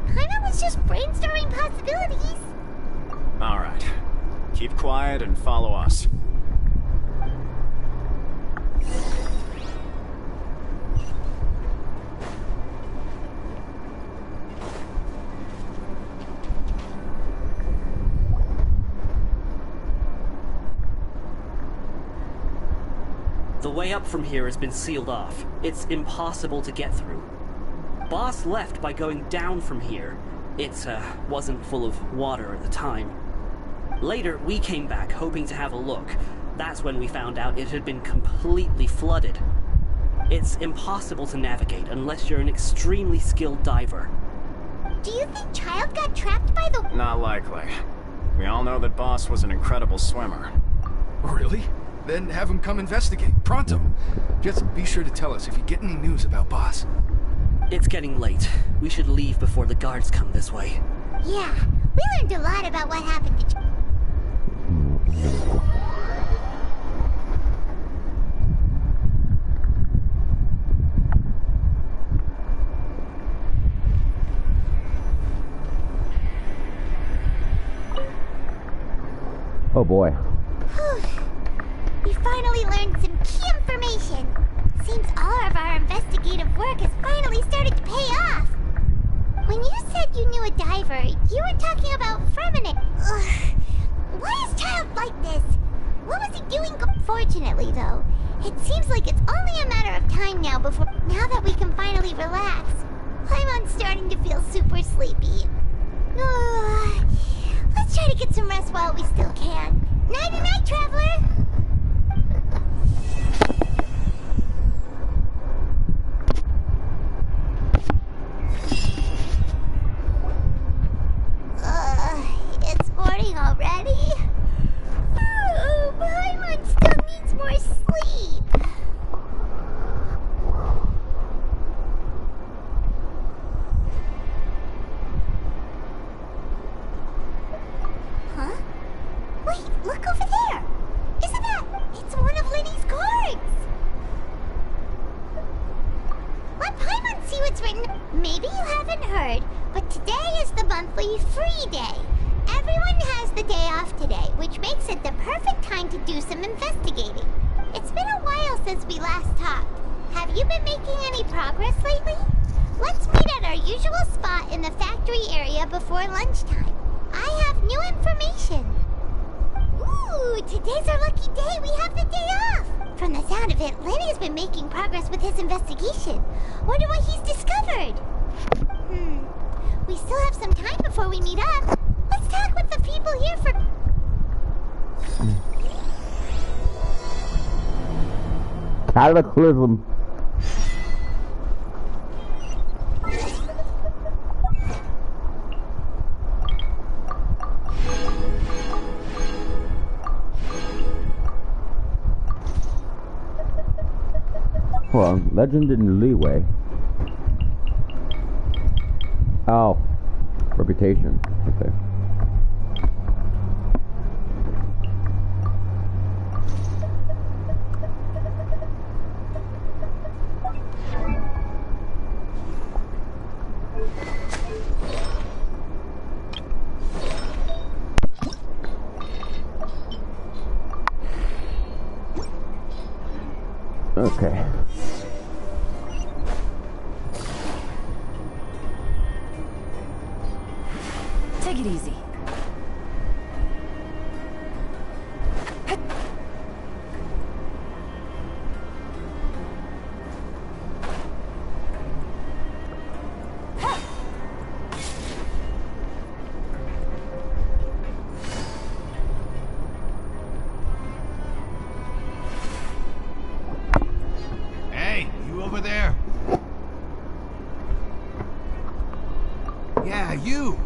Kinda was just brainstorming possibilities. Alright. Keep quiet and follow us. The way up from here has been sealed off. It's impossible to get through. Boss left by going down from here. It wasn't full of water at the time. Later, we came back hoping to have a look, That's when we found out it had been completely flooded. It's impossible to navigate unless you're an extremely skilled diver. Do you think Child got trapped by the... Not likely. We all know that Boss was an incredible swimmer. Really? Then have him come investigate, pronto. Just be sure to tell us if you get any news about Boss. It's getting late. We should leave before the guards come this way. Yeah, we learned a lot about what happened to... Oh boy. We finally learned some key information. Seems all of our investigative work has finally started to pay off. When you said you knew a diver, you were talking about Firmament. Why is Child like this? What was he doing? Fortunately, though, it seems like it's only a matter of time now now that we can finally relax. I'm starting to feel super sleepy. Let's try to get some rest while we still can. Nighty-night, traveler! It's morning already? Paimon still needs more sleep. Huh? Wait, look over there! Isn't that... It's one of Linny's cards! Let Paimon see what's written. Maybe you haven't heard, but today is the monthly free day. Everyone has the day off today, which makes it the perfect time to do some investigating. It's been a while since we last talked. Have you been making any progress lately? Let's meet at our usual spot in the factory area before lunchtime. I have new information. Ooh, today's our lucky day. We have the day off. From the sound of it, Lenny's been making progress with his investigation. Wonder what he's discovered. We still have some time before we meet up. Let's talk with the people here for... Cataclysm. Well, legend in leeway. Oh, reputation. Okay. Okay. Take it easy. Hey, you over there? Yeah, you.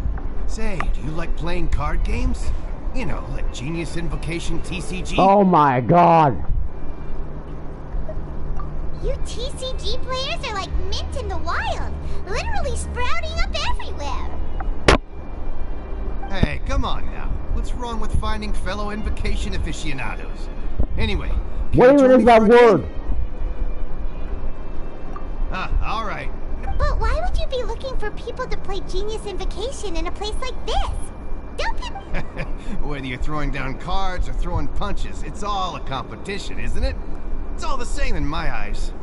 Say, do you like playing card games? You know, like Genius Invocation TCG? Oh my god. You TCG players are like mint in the wild, literally sprouting up everywhere. Hey, come on now. What's wrong with finding fellow Invocation aficionados? Anyway, What even is that word? All right. But why would you be looking for people to play Genius Invocation in a place like this? Don't be... Whether you're throwing down cards or throwing punches, it's all a competition, isn't it? It's all the same in my eyes.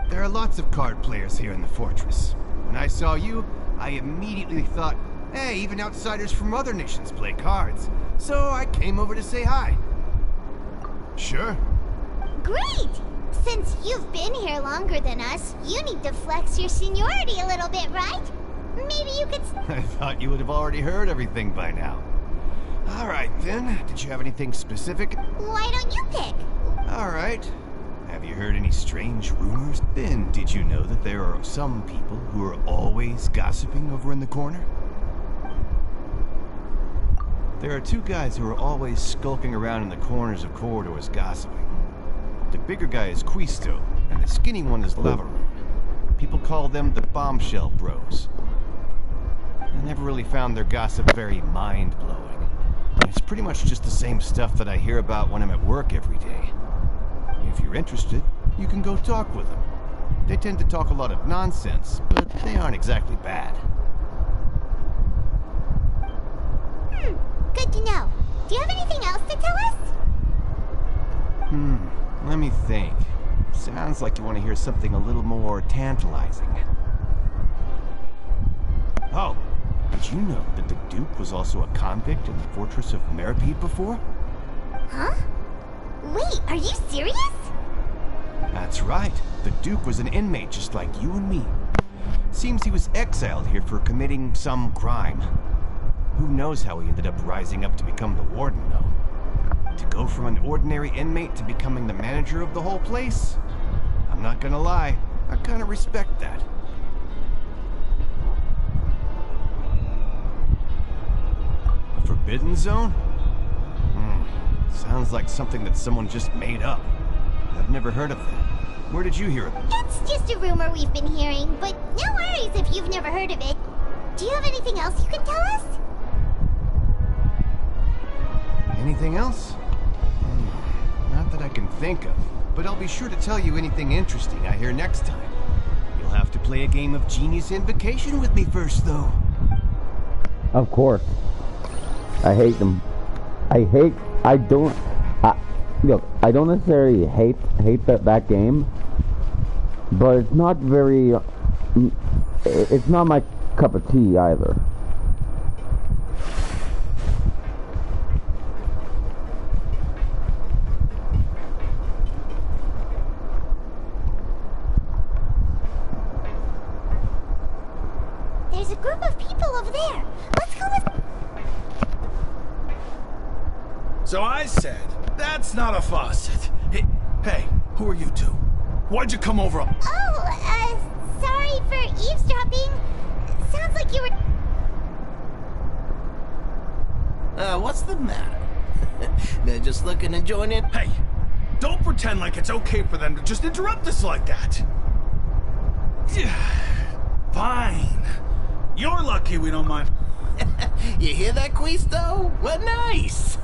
There are lots of card players here in the fortress. When I saw you, I immediately thought, hey, even outsiders from other nations play cards. So I came over to say hi. Sure. Great! Since you've been here longer than us, you need to flex your seniority a little bit, right? Maybe you could... I thought you would have already heard everything by now. Alright then, did you have anything specific? Why don't you pick? Alright. Have you heard any strange rumors? Then, did you know that there are some people who are always gossiping over in the corner? There are two guys who are always skulking around in the corners of corridors gossiping. The bigger guy is Quisto, and the skinny one is Lavaroon. People call them the Bombshell Bros. I never really found their gossip very mind-blowing. It's pretty much just the same stuff that I hear about when I'm at work every day. If you're interested, you can go talk with them. They tend to talk a lot of nonsense, but they aren't exactly bad. Good to know. Do you have anything else to tell us? Let me think. Sounds like you want to hear something a little more tantalizing. Oh, did you know that the Duke was also a convict in the fortress of Meripede before? Huh? Wait, are you serious? That's right. The Duke was an inmate just like you and me. Seems he was exiled here for committing some crime. Who knows how he ended up rising up to become the warden, though. To go from an ordinary inmate to becoming the manager of the whole place? I'm not gonna lie, I kinda respect that. A forbidden zone? Sounds like something that someone just made up. I've never heard of that. Where did you hear of it? It's just a rumor we've been hearing, but no worries if you've never heard of it. Do you have anything else you can tell us? Anything else? Not that I can think of, but I'll be sure to tell you anything interesting I hear next time. You'll have to play a game of Genius Invocation with me first, though. Of course. I hate them. Look, I don't necessarily hate that game, but it's not very, it's not my cup of tea either. There's a group of people over there. Let's go with... So I said, that's not a faucet. Hey, who are you two? Why'd you come over? Oh, sorry for eavesdropping. Sounds like you were... What's the matter? They're just looking to join in? Hey, don't pretend like it's okay for them to just interrupt us like that. Fine. You're lucky we don't mind. You hear that, Quisto? What nice.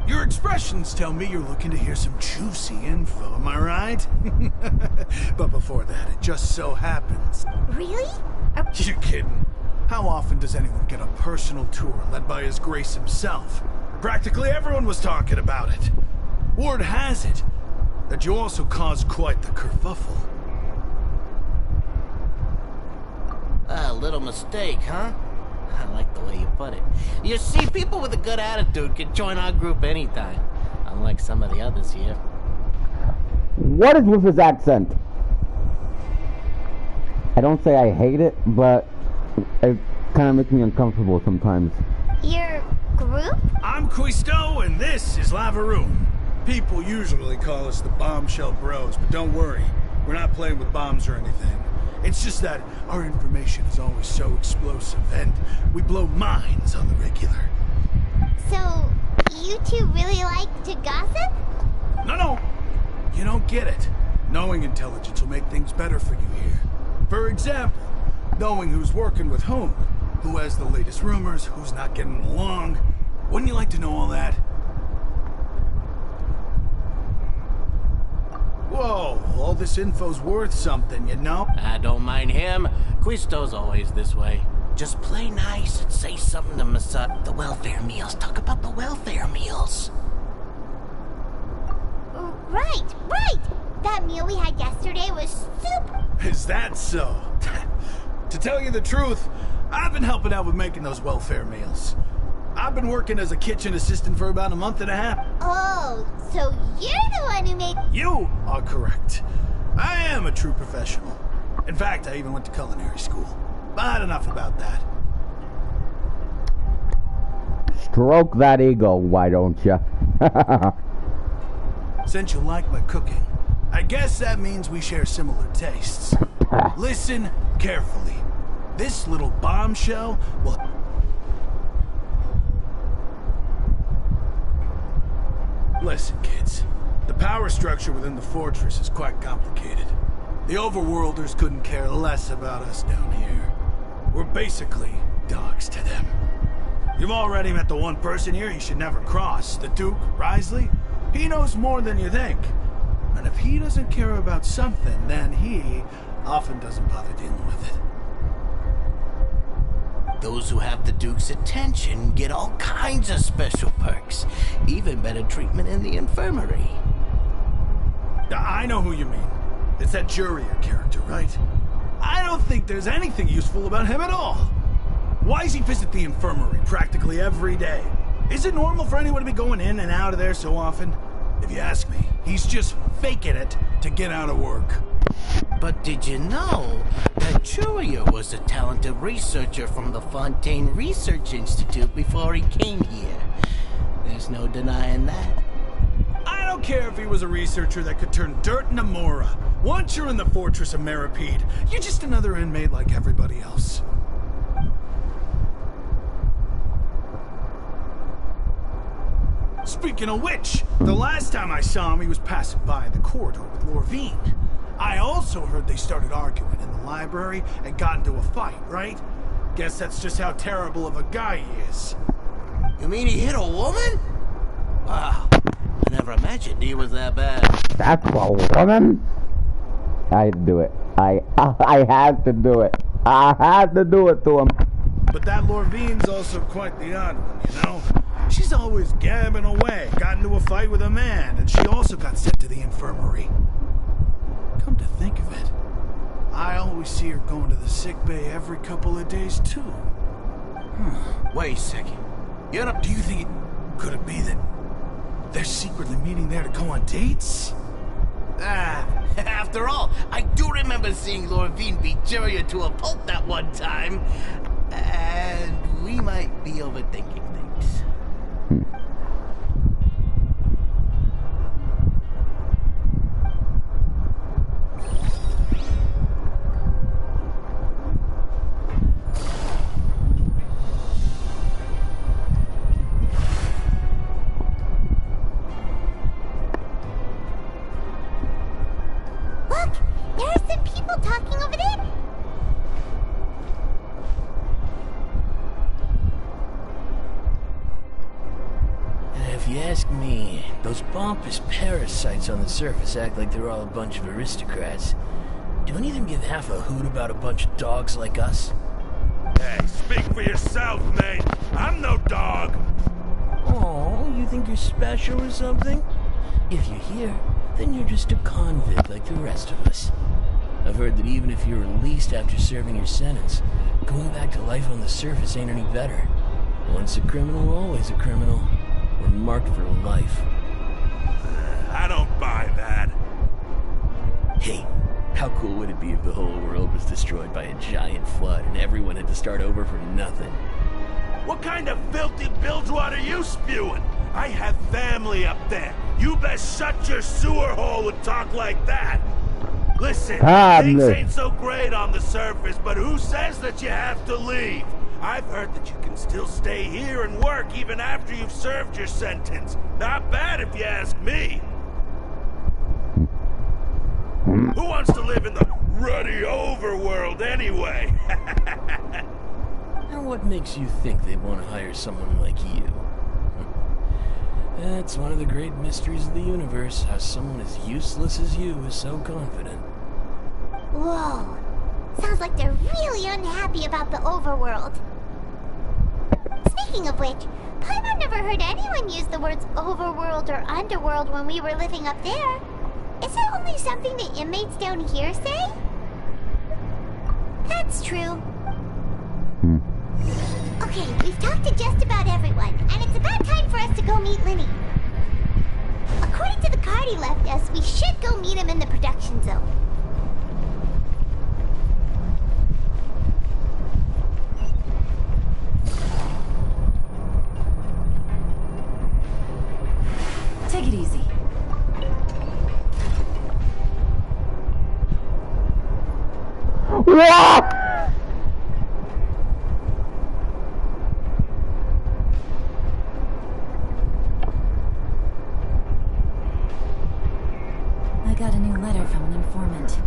Your expressions tell me you're looking to hear some juicy info, am I right? But before that, it just so happens... Really? You're kidding. How often does anyone get a personal tour led by His Grace himself? Practically everyone was talking about it. Word has it that you also caused quite the kerfuffle. A little mistake, huh? I like the way you put it. You see, people with a good attitude can join our group anytime. Unlike some of the others here. What is with his accent? I don't say I hate it, but it kind of makes me uncomfortable sometimes. Your group? I'm Quisto, and this is Lavaroon. People usually call us the Bombshell Bros, but don't worry. We're not playing with bombs or anything. It's just that our information is always so explosive, and we blow minds on the regular. So, you two really like to gossip? No. You don't get it. Knowing intelligence will make things better for you here. For example, knowing who's working with whom, who has the latest rumors, who's not getting along. Wouldn't you like to know all that? Whoa, all this info's worth something, you know? I don't mind him. Quisto's always this way. Just play nice and say something to Masa. The welfare meals. Talk about the welfare meals. Right. That meal we had yesterday was super... Is that so? To tell you the truth, I've been helping out with making those welfare meals. I've been working as a kitchen assistant for about a month and a half. Oh, so you're the one who made... You are correct. I am a true professional. In fact, I even went to culinary school. But enough about that. Stroke that ego, why don't you? Since you like my cooking, I guess that means we share similar tastes. Listen carefully. This little bombshell will... Listen, kids. The power structure within the fortress is quite complicated. The overworlders couldn't care less about us down here. We're basically dogs to them. You've already met the one person here you should never cross, the Duke, Risley. He knows more than you think. And if he doesn't care about something, then he often doesn't bother dealing with it. Those who have the Duke's attention get all kinds of special perks, even better treatment in the infirmary. I know who you mean. It's that Jurier character, right? I don't think there's anything useful about him at all. Why does he visit the infirmary practically every day? Is it normal for anyone to be going in and out of there so often? If you ask me, he's just faking it to get out of work. But did you know that Jurier was a talented researcher from the Fontaine Research Institute before he came here? There's no denying that. I don't care if he was a researcher that could turn dirt into Mora. Once you're in the fortress of Meripede, you're just another inmate like everybody else. Speaking of which, the last time I saw him, he was passing by the corridor with Lorvine. I also heard they started arguing in the library and got into a fight, right? Guess that's just how terrible of a guy he is. You mean he hit a woman? Wow, I never imagined he was that bad. That's a woman? I had to do it. I had to do it. I had to do it to him. But that Lorvine's also quite the odd one, you know? She's always gabbing away, got into a fight with a man, and she also got sent to the infirmary. Come to think of it, I always see her going to the sick bay every couple of days, too. Wait a second. Do you think could it be that they're secretly meeting there to go on dates? After all, I do remember seeing Lorvine beat Jurier to a pulp that one time. And we might be overthinking things. Look, there are some people talking over there. If you ask me, those pompous parasites on the surface act like they're all a bunch of aristocrats. Do any of them give half a hoot about a bunch of dogs like us? Hey, speak for yourself, mate. I'm no dog. Oh, you think you're special or something? If you're here, then you're just a convict like the rest of us. I've heard that even if you're released after serving your sentence, going back to life on the surface ain't any better. Once a criminal, always a criminal. We're marked for life. I don't buy that. Hey, how cool would it be if the whole world was destroyed by a giant flood and everyone had to start over from nothing? What kind of filthy bilge water are you spewing? I have family up there. You best shut your sewer hole and talk like that. Listen, things ain't so great on the surface, but who says that you have to leave? I've heard that you can still stay here and work even after you've served your sentence. Not bad if you ask me. Who wants to live in the ruddy overworld anyway? And what makes you think they want to hire someone like you? That's one of the great mysteries of the universe, how someone as useless as you is so confident. Whoa. Sounds like they're really unhappy about the overworld. Speaking of which, Paimon never heard anyone use the words overworld or underworld when we were living up there. Is it only something the inmates down here say? That's true. Okay, we've talked to just about everyone, and it's about time for us to go meet Linny. According to the card he left us, we should go meet him in the production zone. I got a new letter from an informant.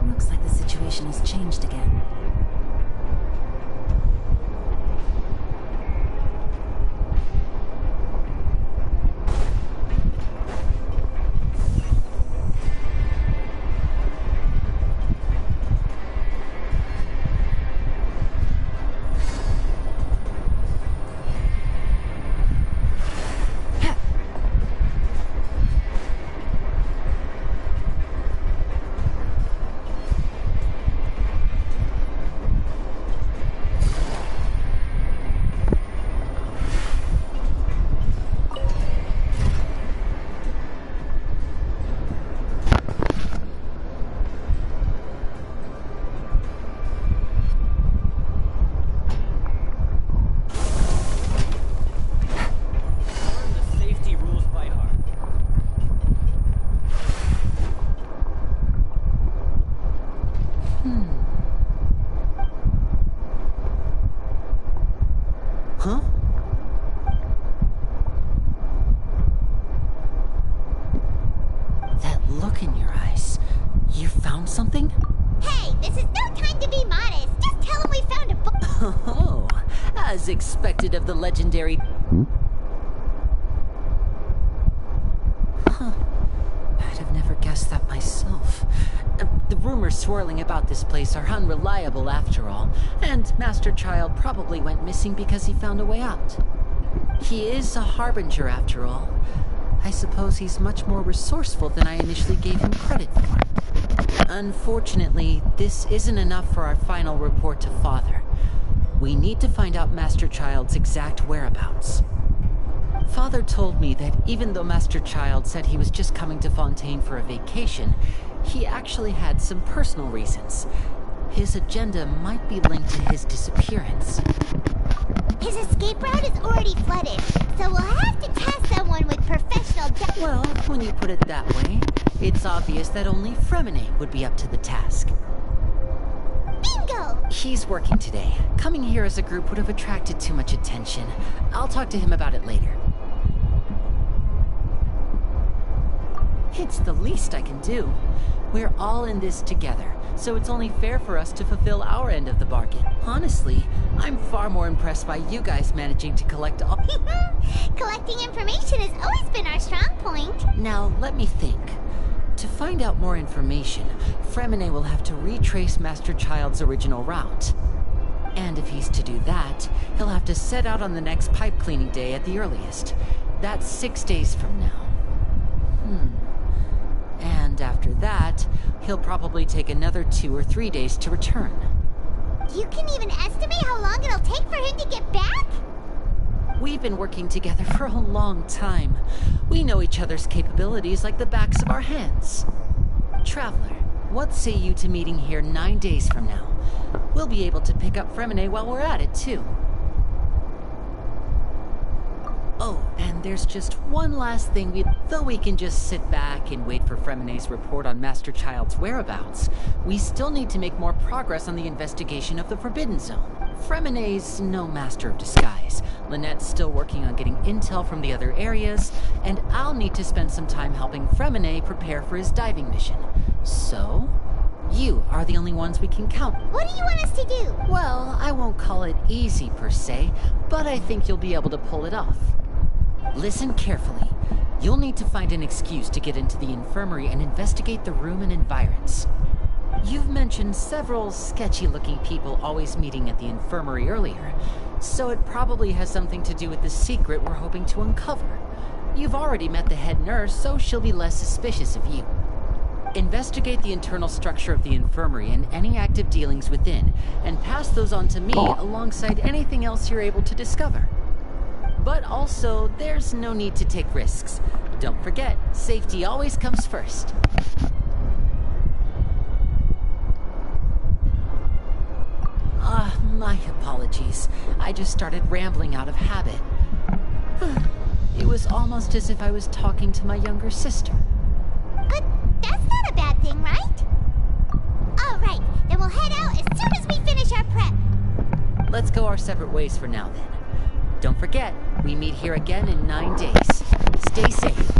Looks like the situation has changed again. Huh? That look in your eyes. You found something? Hey, this is no time to be modest. Just tell him we found a book. Oh, as expected of the legendary... Huh. I'd have never guessed that myself. The rumors swirling about this place are unreliable after all, and Master Child probably went missing because he found a way out. He is a harbinger after all. I suppose he's much more resourceful than I initially gave him credit for. Unfortunately, this isn't enough for our final report to Father. We need to find out Master Child's exact whereabouts. Father told me that even though Master Child said he was just coming to Fontaine for a vacation, he actually had some personal reasons. His agenda might be linked to his disappearance. His escape route is already flooded, so we'll have to task someone with professional Well, when you put it that way, it's obvious that only Fremine would be up to the task. Bingo! He's working today. Coming here as a group would have attracted too much attention. I'll talk to him about it later. It's the least I can do. We're all in this together, so it's only fair for us to fulfill our end of the bargain. Honestly, I'm far more impressed by you guys managing to collect all... Collecting information has always been our strong point. Now, let me think. To find out more information, Fremine will have to retrace Master Child's original route. And if he's to do that, he'll have to set out on the next pipe cleaning day at the earliest. That's 6 days from now. And after that, he'll probably take another 2 or 3 days to return. You can even estimate how long it'll take for him to get back? We've been working together for a long time. We know each other's capabilities like the backs of our hands. Traveler, what say you to meeting here 9 days from now? We'll be able to pick up Fremine while we're at it, too. Oh, and there's just one last thing. Though we can just sit back and wait for Fremine's report on Master Child's whereabouts, we still need to make more progress on the investigation of the Forbidden Zone. Fremine's no master of disguise. Lynette's still working on getting intel from the other areas, and I'll need to spend some time helping Fremine prepare for his diving mission. So, you are the only ones we can count. What do you want us to do? Well, I won't call it easy per se, but I think you'll be able to pull it off. Listen carefully. You'll need to find an excuse to get into the infirmary and investigate the room and environs. You've mentioned several sketchy-looking people always meeting at the infirmary earlier, so it probably has something to do with the secret we're hoping to uncover. You've already met the head nurse, so she'll be less suspicious of you. Investigate the internal structure of the infirmary and any active dealings within, and pass those on to me alongside anything else you're able to discover. But also, there's no need to take risks. Don't forget, safety always comes first. My apologies. I just started rambling out of habit. It was almost as if I was talking to my younger sister. But that's not a bad thing, right? All right, then and we'll head out as soon as we finish our prep. Let's go our separate ways for now, then. Don't forget, we meet here again in 9 days. Stay safe.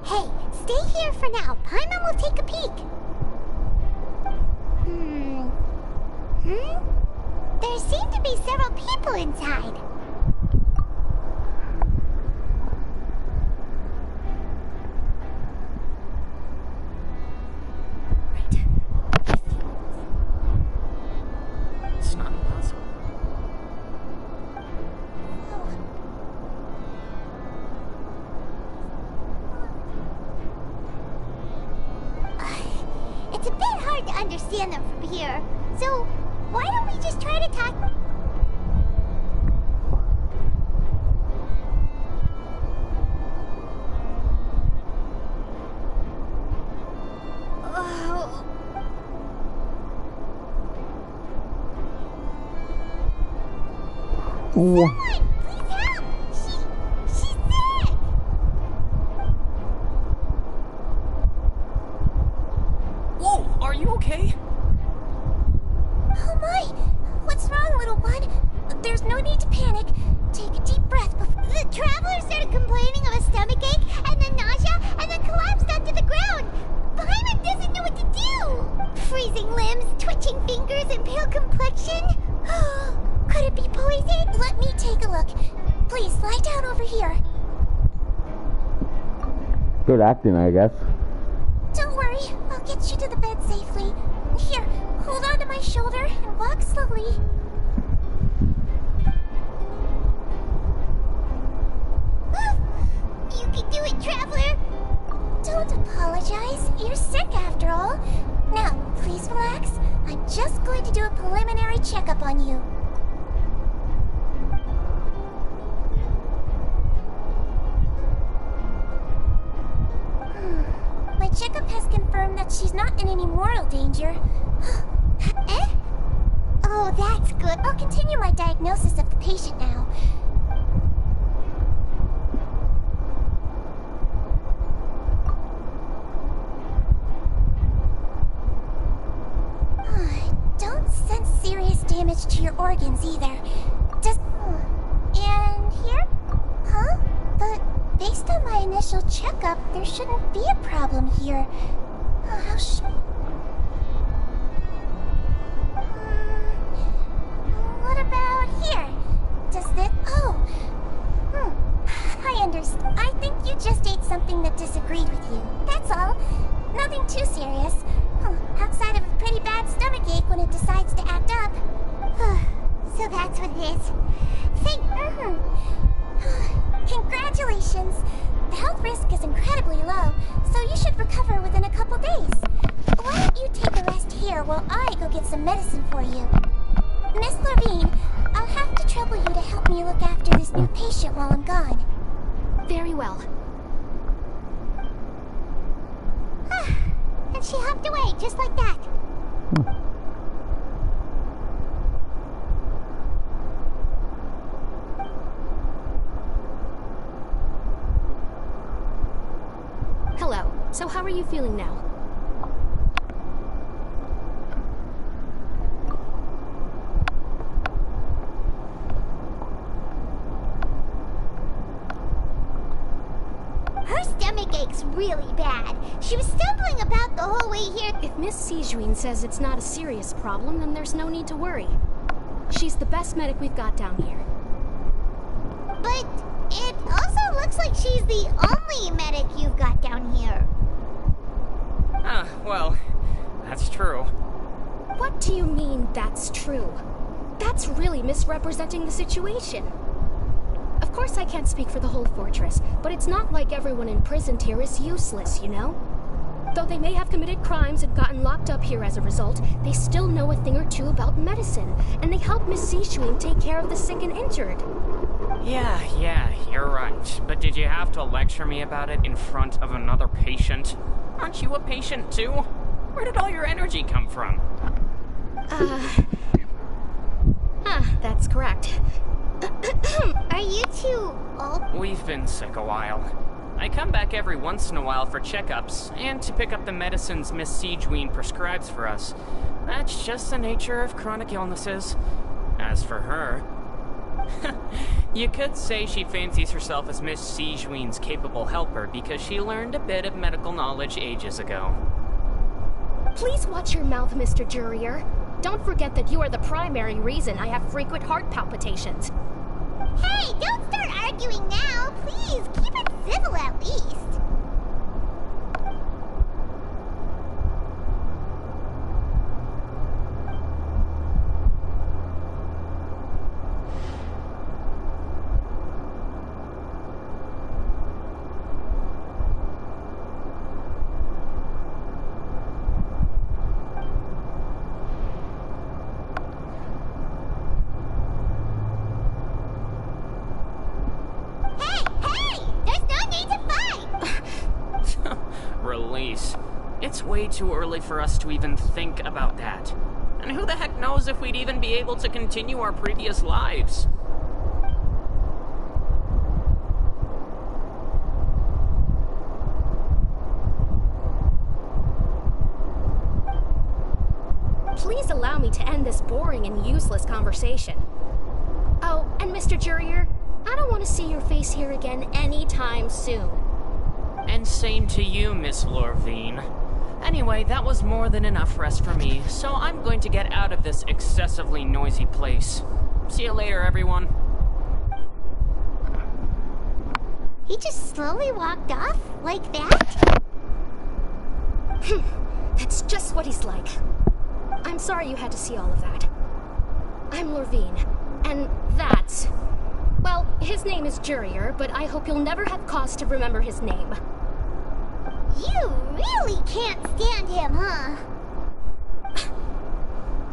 Hey, stay here for now. Paimon will take a peek. There seem to be several people inside. It's not impossible. It's a bit hard to understand them from here, so why don't we just try to talk? Oh. Someone, please help! She's sick! Whoa, are you okay? Oh my! What's wrong, little one? There's no need to panic. Take a deep breath before... The traveler started complaining of a stomachache, and then nausea, and then collapsed onto the ground. Paimon doesn't know what to do! Freezing limbs, twitching fingers, and pale complexion? Could it be poison? Let me take a look. Please, lie down over here. Good acting, I guess. Don't worry, I'll get you to the bed safely. Here, hold on to my shoulder and walk slowly. You can do it, Traveler! Don't apologize. You're sick after all. Now, please relax. I'm just going to do a preliminary checkup on you. My checkup has confirmed that she's not in any mortal danger. Eh? Oh, that's good. I'll continue my diagnosis of the patient now. Don't sense serious damage to your organs either. Just... And here? Huh? But based on my initial checkup, there shouldn't be a problem here. How what about here? Does this... Oh! I understand. I think you just ate something that disagreed with you. That's all. Nothing too serious. Outside of a pretty bad stomachache when it decides to act up. So that's what it is. Congratulations! The health risk is incredibly low, so you should recover within a couple days. Why don't you take a rest here while I go get some medicine for you? Miss Levine, I'll have to trouble you to help me look after this new patient while I'm gone. Very well. And she hopped away, just like that. Hello. So how are you feeling now? Her stomach aches really bad. She was stumbling about the whole way here. If Miss Sijuin says it's not a serious problem, then there's no need to worry. She's the best medic we've got down here. But it also looks like she's the only medic you've got down here. Well, that's true. What do you mean, that's true? That's really misrepresenting the situation. Of course I can't speak for the whole fortress, but it's not like everyone imprisoned here is useless, you know? Though they may have committed crimes and gotten locked up here as a result, they still know a thing or two about medicine, and they help Miss Sijuin take care of the sick and injured. Yeah, you're right. But did you have to lecture me about it in front of another patient? Aren't you a patient too? Where did all your energy come from? That's correct. Are you two old? We've been sick a while. I come back every once in a while for checkups, and to pick up the medicines Miss Siegewien prescribes for us. That's just the nature of chronic illnesses. As for her... you could say she fancies herself as Miss Siegewien's capable helper because she learned a bit of medical knowledge ages ago. Please watch your mouth, Mr. Jurier. Don't forget that you are the primary reason I have frequent heart palpitations. Hey, don't start arguing now. Please, keep it civil at least. Release. It's way too early for us to even think about that. And who the heck knows if we'd even be able to continue our previous lives? Please allow me to end this boring and useless conversation. Oh, and Mr. Jurier, I don't want to see your face here again anytime soon. And same to you, Miss Lorvine. Anyway, that was more than enough rest for me, so I'm going to get out of this excessively noisy place. See you later, everyone. He just slowly walked off like that? That's just what he's like. I'm sorry you had to see all of that. I'm Lorvine, and that's... well, his name is Jurier, but I hope you'll never have cause to remember his name. You really can't stand him, huh?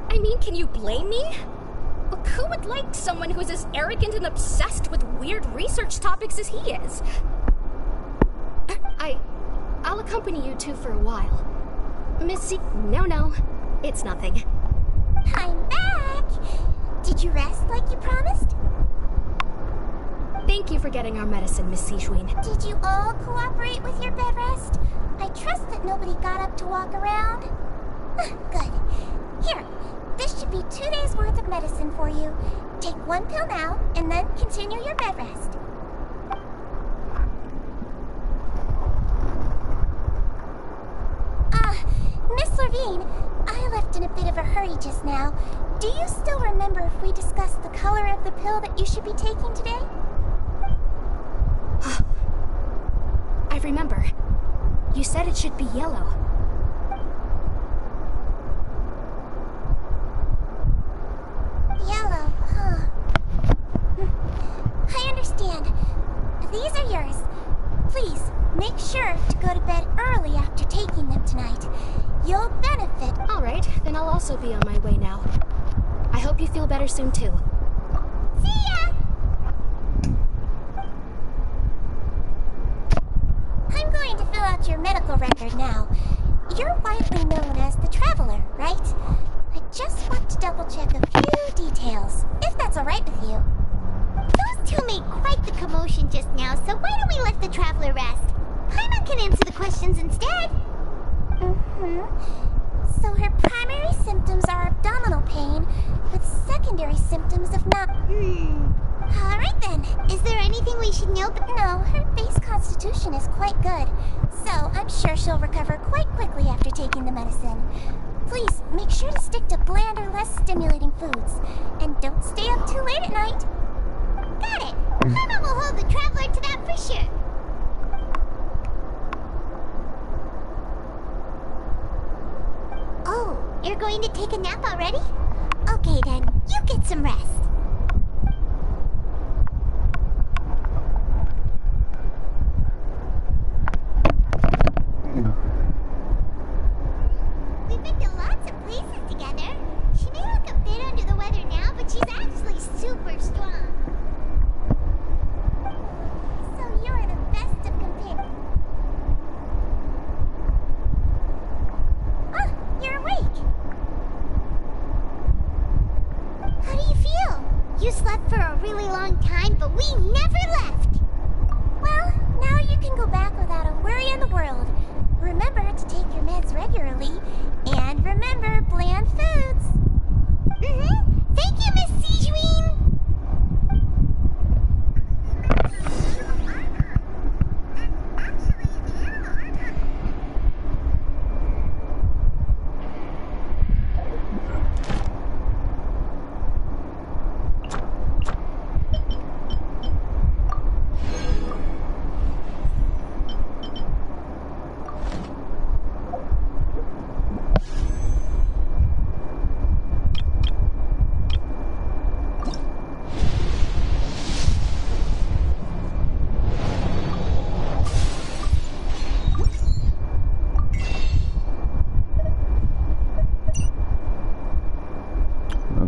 I mean, can you blame me? Look, who would like someone who is as arrogant and obsessed with weird research topics as he is? I'll accompany you two for a while. Missy... No, it's nothing. I'm back! Did you rest like you promised? Thank you for getting our medicine, Miss Siegewien. Did you all cooperate with your bed rest? I trust that nobody got up to walk around. Good. Here, this should be 2 days' worth of medicine for you. Take 1 pill now, and then continue your bed rest. Miss Lorvine, I left in a bit of a hurry just now. Do you still remember if we discussed the color of the pill that you should be taking today? I remember. You said it should be yellow. Yellow, huh? I understand. These are yours. Please, make sure to go to bed early after taking them tonight. You'll benefit. All right, then I'll also be on my way now. I hope you feel better soon, too. See ya! I'm going to fill out your medical record now. You're widely known as the Traveler, right? I just want to double-check a few details, if that's all right with you. Those two made quite the commotion just now, so why don't we let the Traveler rest? Paimon can answer the questions instead. So her primary symptoms are abdominal pain, with secondary symptoms of not... Alright then. Is there anything we should know? No, her base constitution is quite good, so I'm sure she'll recover quite quickly after taking the medicine. Please, make sure to stick to bland or less stimulating foods, and don't stay up too late at night. Got it. Paimon will hold the Traveler to that for sure. Oh, you're going to take a nap already? Okay then, you get some rest. We've been to lots of places together. She may look a bit under the weather now, but she's actually super strong.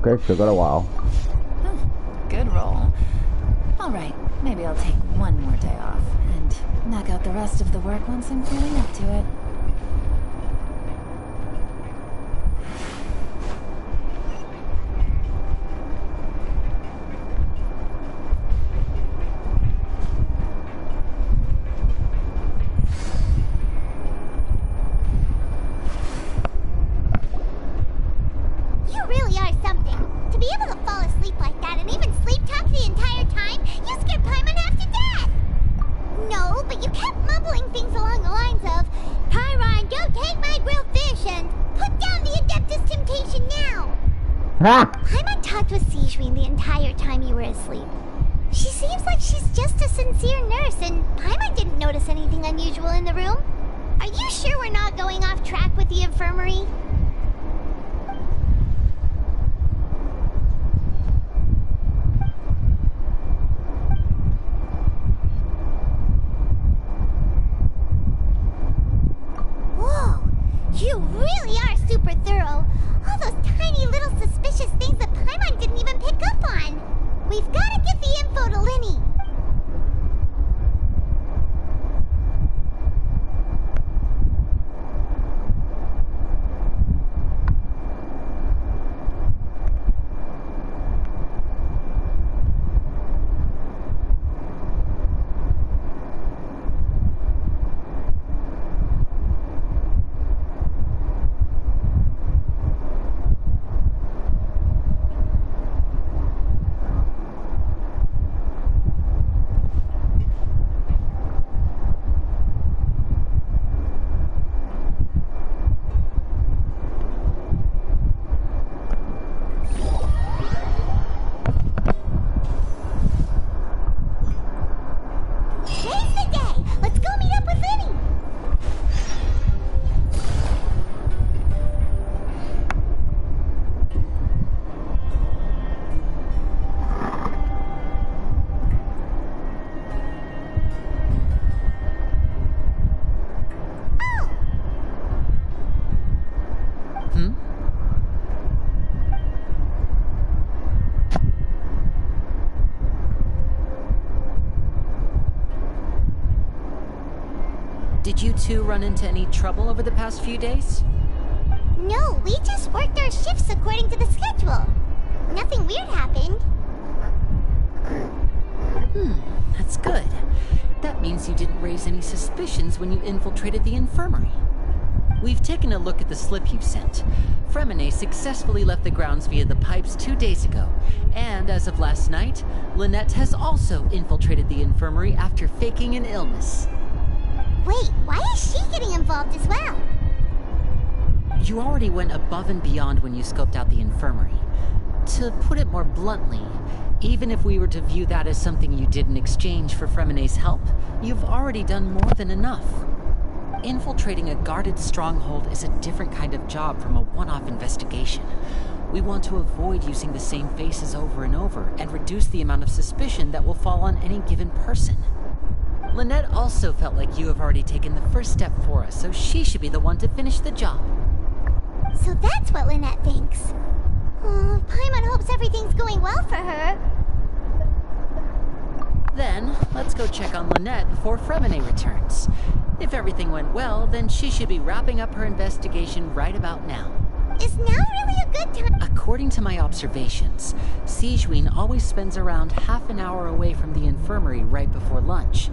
Okay, took it a while. Good roll. Alright, maybe I'll take one more day off and knock out the rest of the work once I'm feeling up to it. You really are something. To be able to fall asleep like that and even sleep talk the entire time, you scared Paimon half to death! No, but you kept mumbling things along the lines of, Tyron, don't take my grilled fish and put down the Adeptus Temptation now! Paimon talked with Sigewinne the entire time you were asleep. She seems like she's just a sincere nurse, and Paimon didn't notice anything unusual in the room. Are you sure we're not going off track with the infirmary? Whoa! You really are super thorough. All those tiny little suspicious things that Paimon didn't even pick up on. We've got to get the info to Linny. Today's the day! Let's go meet up with Linny! Did you two run into any trouble over the past few days? No, we just worked our shifts according to the schedule. Nothing weird happened. That's good. That means you didn't raise any suspicions when you infiltrated the infirmary. We've taken a look at the slip you sent. Fremine successfully left the grounds via the pipes 2 days ago, and as of last night, Lynette has also infiltrated the infirmary after faking an illness. Wait, why is she getting involved as well? You already went above and beyond when you scoped out the infirmary. To put it more bluntly, even if we were to view that as something you did in exchange for Fremine's help, you've already done more than enough. Infiltrating a guarded stronghold is a different kind of job from a one-off investigation. We want to avoid using the same faces over and over and reduce the amount of suspicion that will fall on any given person. Lynette also felt like you have already taken the first step for us, so she should be the one to finish the job. So that's what Lynette thinks. Oh, Paimon hopes everything's going well for her. Then, let's go check on Lynette before Fremine returns. If everything went well, then she should be wrapping up her investigation right about now. Is now really a good time? According to my observations, Sigewinne always spends around half an hour away from the infirmary right before lunch.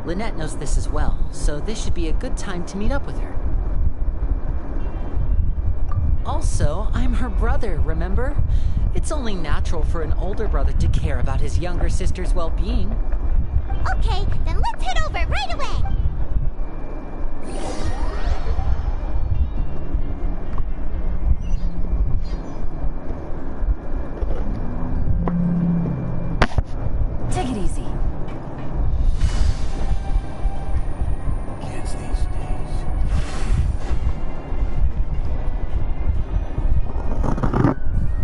Lynette knows this as well, so this should be a good time to meet up with her. Also, I'm her brother, remember? It's only natural for an older brother to care about his younger sister's well-being. Okay, then let's head over right away! Take it easy. Kids these days.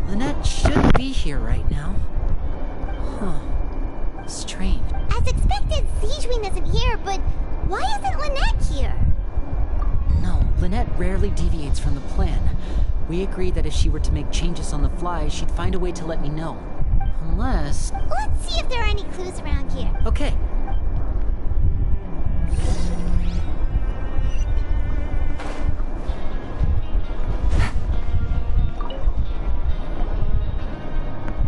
Lynette should be here right now. Huh. Strange. As expected, Sigewinne isn't here, but why isn't Lynette here? No, Lynette rarely deviates from the plan. We agreed that if she were to make changes on the fly, she'd find a way to let me know. Unless... Let's see if there are any clues around here. Okay.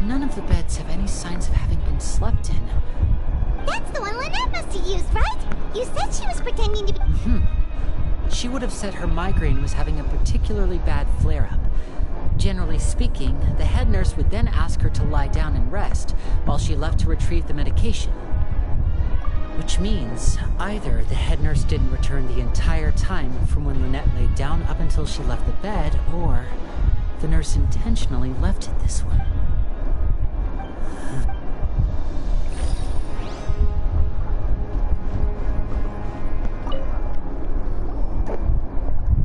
None of the beds have any signs of having been slept in. That's the one Lynette must have used, right? You said she was pretending to be... She would have said her migraine was having a particularly bad flare-up. Generally speaking, the head nurse would then ask her to lie down and rest, while she left to retrieve the medication. Which means, either the head nurse didn't return the entire time from when Lynette laid down up until she left the bed, or the nurse intentionally left it this way.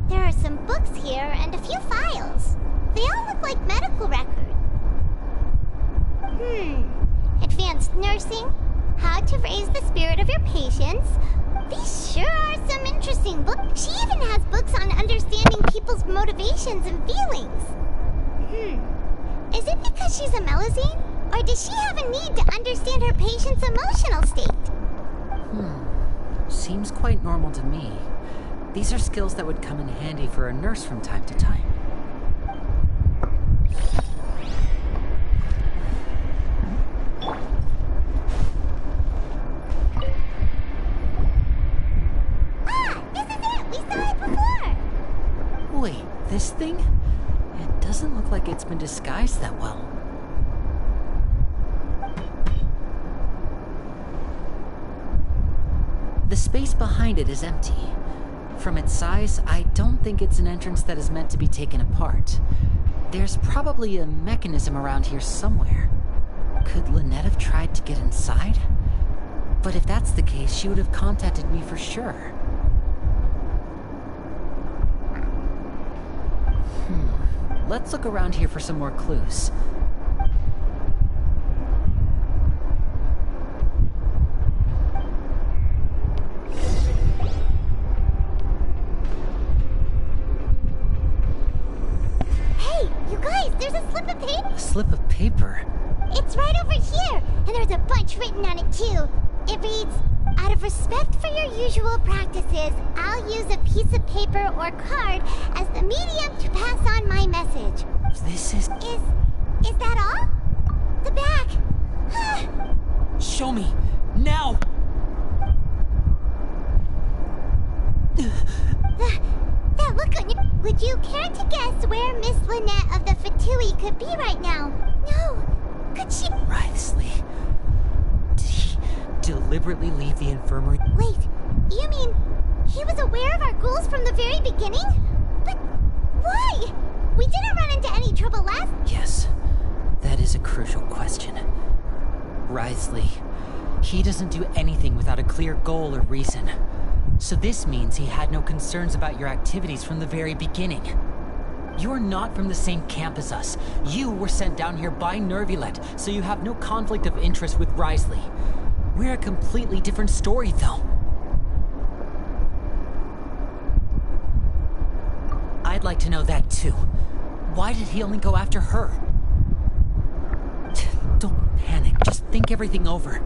There are some books here and a few files. They all look like medical records. Advanced nursing, how to raise the spirit of your patients. These sure are some interesting books. She even has books on understanding people's motivations and feelings. Is it because she's a Melusine? Or does she have a need to understand her patient's emotional state? Seems quite normal to me. These are skills that would come in handy for a nurse from time to time. This is it! We saw it before! Wait, this thing? It doesn't look like it's been disguised that well. The space behind it is empty. From its size, I don't think it's an entrance that is meant to be taken apart. There's probably a mechanism around here somewhere. Could Lynette have tried to get inside? But if that's the case, she would have contacted me for sure. Let's look around here for some more clues. Hey, you guys, there's a slip of paper. A slip of paper? It's right over here, and there's a bunch written on it too. It reads, out of respect for your usual practices, I'll use a piece of paper or card as the medium to pass on my message. This is... Is that all? The back. Show me! Now! That look on you. Would you care to guess where Miss Lynette of the Fatui could be right now? No. Could she... Wriothesley. Did he deliberately leave the infirmary? Wait, you mean he was aware of our goals from the very beginning? But why? We didn't run into any trouble last... Yes, that is a crucial question. Wriothesley, he doesn't do anything without a clear goal or reason. So this means he had no concerns about your activities from the very beginning. You're not from the same camp as us. You were sent down here by Nervulet, so you have no conflict of interest with Wriothesley. We're a completely different story, though. I'd like to know that, too. Why did he only go after her? Don't panic. Just think everything over.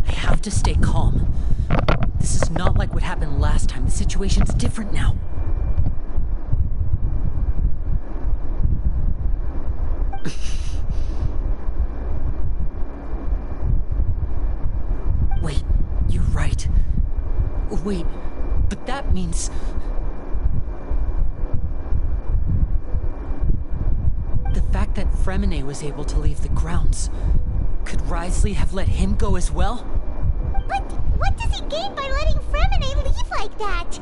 I have to stay calm. This is not like what happened last time. The situation's different now. Wait, you're right. Wait, but that means... The fact that Fremine was able to leave the grounds. Could Wriothesley have let him go as well? What does he gain by letting Fremine leave like that?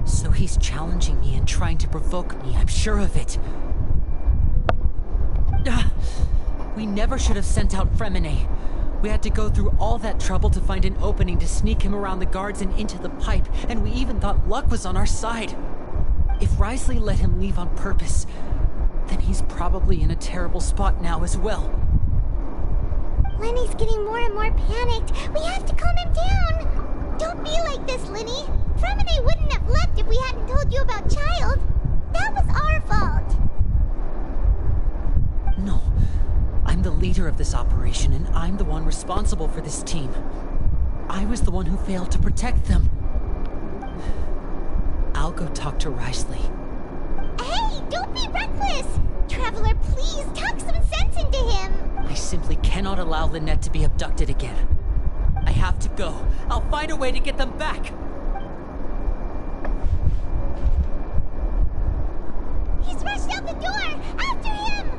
So he's challenging me and trying to provoke me, I'm sure of it. We never should have sent out Fremine. We had to go through all that trouble to find an opening to sneak him around the guards and into the pipe, and we even thought luck was on our side. If Wriothesley let him leave on purpose, then he's probably in a terrible spot now as well. Lenny's getting more and more panicked. We have to calm him down. Don't be like this, Lenny. Fremine wouldn't have left if we hadn't told you about Child. That was our fault. No. I'm the leader of this operation, and I'm the one responsible for this team. I was the one who failed to protect them. I'll go talk to Risley. Hey, don't be reckless! Traveler, please talk some sense into him! I simply cannot allow Lynette to be abducted again. I have to go. I'll find a way to get them back. He's rushed out the door! After him!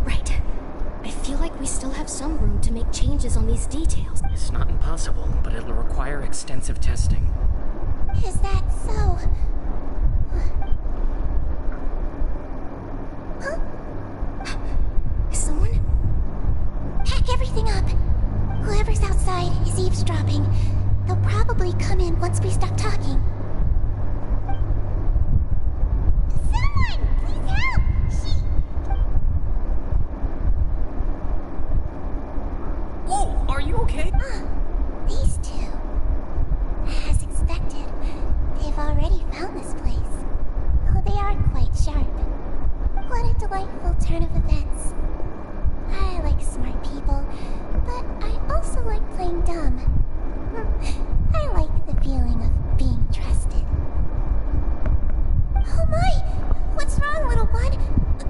Right. I feel like we still have some room to make changes on these details. It's not impossible, but it'll require extensive testing. Is that so? Huh? Someone? Pack everything up. Whoever's outside is eavesdropping. They'll probably come in once we stop talking. Someone! Please help! Whoa! Are you okay? These two. As expected, they've already found this place. Oh, they are quite sharp. What a delightful turn of events. I like smart people, but I also like playing dumb. I like the feeling of being trusted. Oh my! What's wrong, little one?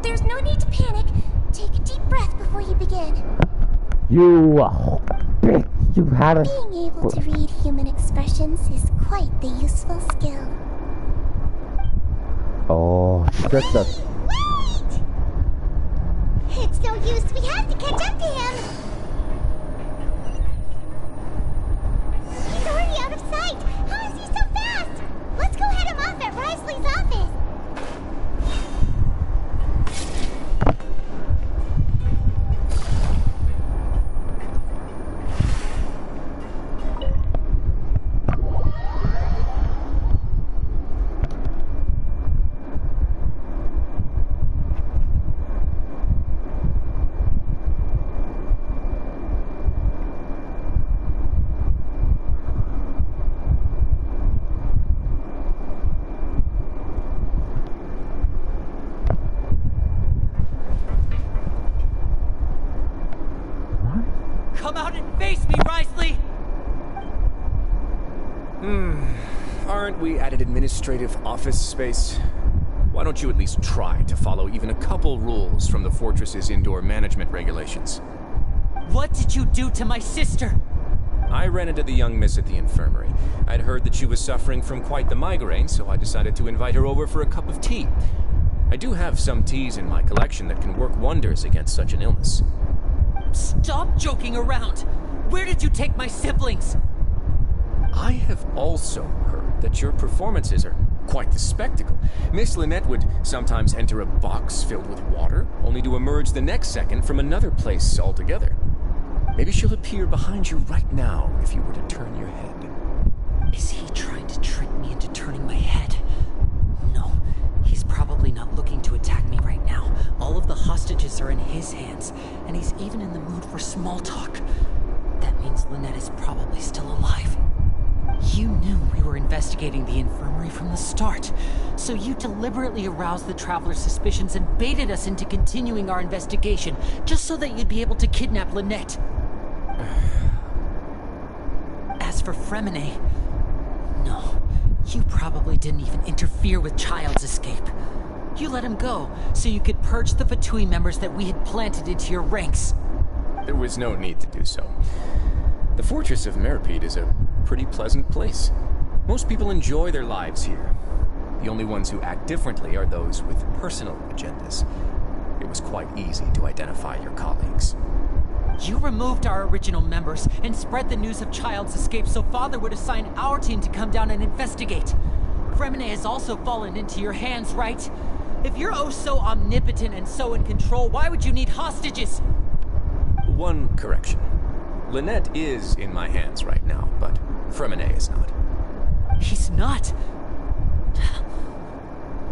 There's no need to panic. Take a deep breath before you begin. You bitch, you had a... Being able to read human expressions is quite the useful skill. Oh, just a... Wait! It's no use, we have to catch up to him! He's already out of sight! How is he so fast? Let's go head him off at Risley's office! Come out and face me, Risley! Aren't we at an administrative office space? Why don't you at least try to follow even a couple rules from the fortress's indoor management regulations? What did you do to my sister? I ran into the young miss at the infirmary. I'd heard that she was suffering from quite the migraine, so I decided to invite her over for a cup of tea. I do have some teas in my collection that can work wonders against such an illness. Stop joking around! Where did you take my siblings? I have also heard that your performances are quite the spectacle. Miss Lynette would sometimes enter a box filled with water, only to emerge the next second from another place altogether. Maybe she'll appear behind you right now if you were to turn your head. Is he trying to trick me into turning my head? No, he's probably not looking to attack me right now. All of the hostages are in his hands, and he's even in the mood for small talk. That means Lynette is probably still alive. You knew we were investigating the infirmary from the start, so you deliberately aroused the Traveler's suspicions and baited us into continuing our investigation, just so that you'd be able to kidnap Lynette. As for Fremine, no, you probably didn't even interfere with Child's escape. You let him go, so you could purge the Fatui members that we had planted into your ranks. There was no need to do so. The Fortress of Meripede is a pretty pleasant place. Most people enjoy their lives here. The only ones who act differently are those with personal agendas. It was quite easy to identify your colleagues. You removed our original members and spread the news of Child's escape so Father would assign our team to come down and investigate. Fremine has also fallen into your hands, right? If you're oh so omnipotent and so in control, why would you need hostages? One correction. Lynette is in my hands right now, but Fremine is not. He's not?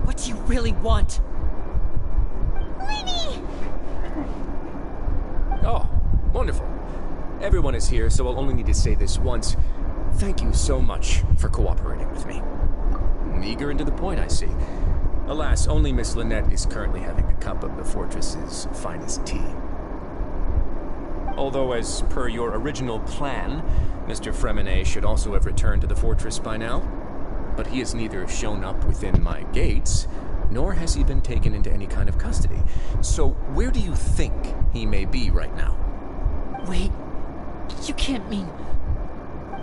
What do you really want? Lenny! Wonderful. Everyone is here, so I'll only need to say this once. Thank you so much for cooperating with me. Eager and to the point, I see. Alas, only Miss Lynette is currently having a cup of the fortress's finest tea. Although, as per your original plan, Mr. Fremenet should also have returned to the fortress by now. But he has neither shown up within my gates, nor has he been taken into any kind of custody. So, where do you think he may be right now? Wait, you can't mean...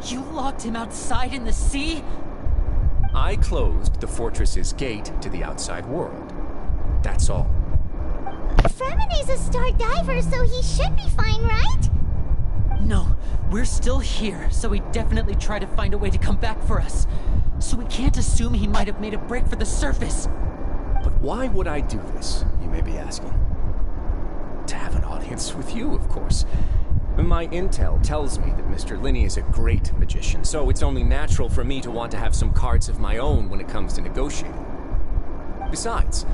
You locked him outside in the sea? I closed the fortress's gate to the outside world. That's all. Fremenet's a star diver, so he should be fine, right? No, we're still here, so he definitely tried to find a way to come back for us. So we can't assume he might have made a break for the surface. But why would I do this, you may be asking? To have an audience with you, of course. My intel tells me that Mr. Linney is a great magician, so it's only natural for me to want to have some cards of my own when it comes to negotiating. Besides,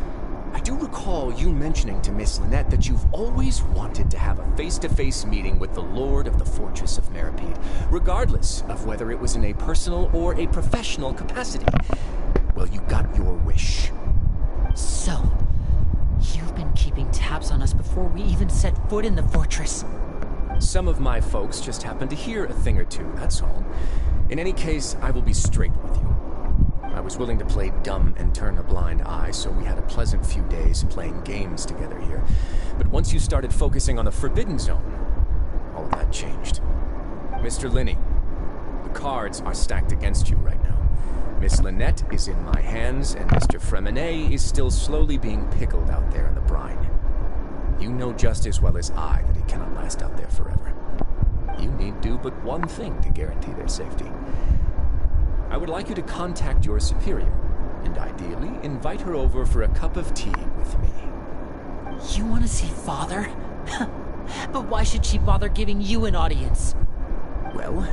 I do recall you mentioning to Miss Lynette that you've always wanted to have a face-to-face meeting with the Lord of the Fortress of Meripede, regardless of whether it was in a personal or a professional capacity. Well, you got your wish. So, you've been keeping tabs on us before we even set foot in the fortress. Some of my folks just happened to hear a thing or two, that's all. In any case, I will be straight with you. I was willing to play dumb and turn a blind eye, so we had a pleasant few days playing games together here. But once you started focusing on the Forbidden Zone, all of that changed. Mr. Linney, the cards are stacked against you right now. Miss Lynette is in my hands, and Mr. Fremenet is still slowly being pickled out there in the brine. You know just as well as I that he cannot last out there forever. You need do but one thing to guarantee their safety. I would like you to contact your superior, and ideally invite her over for a cup of tea with me. You want to see Father? But why should she bother giving you an audience? Well,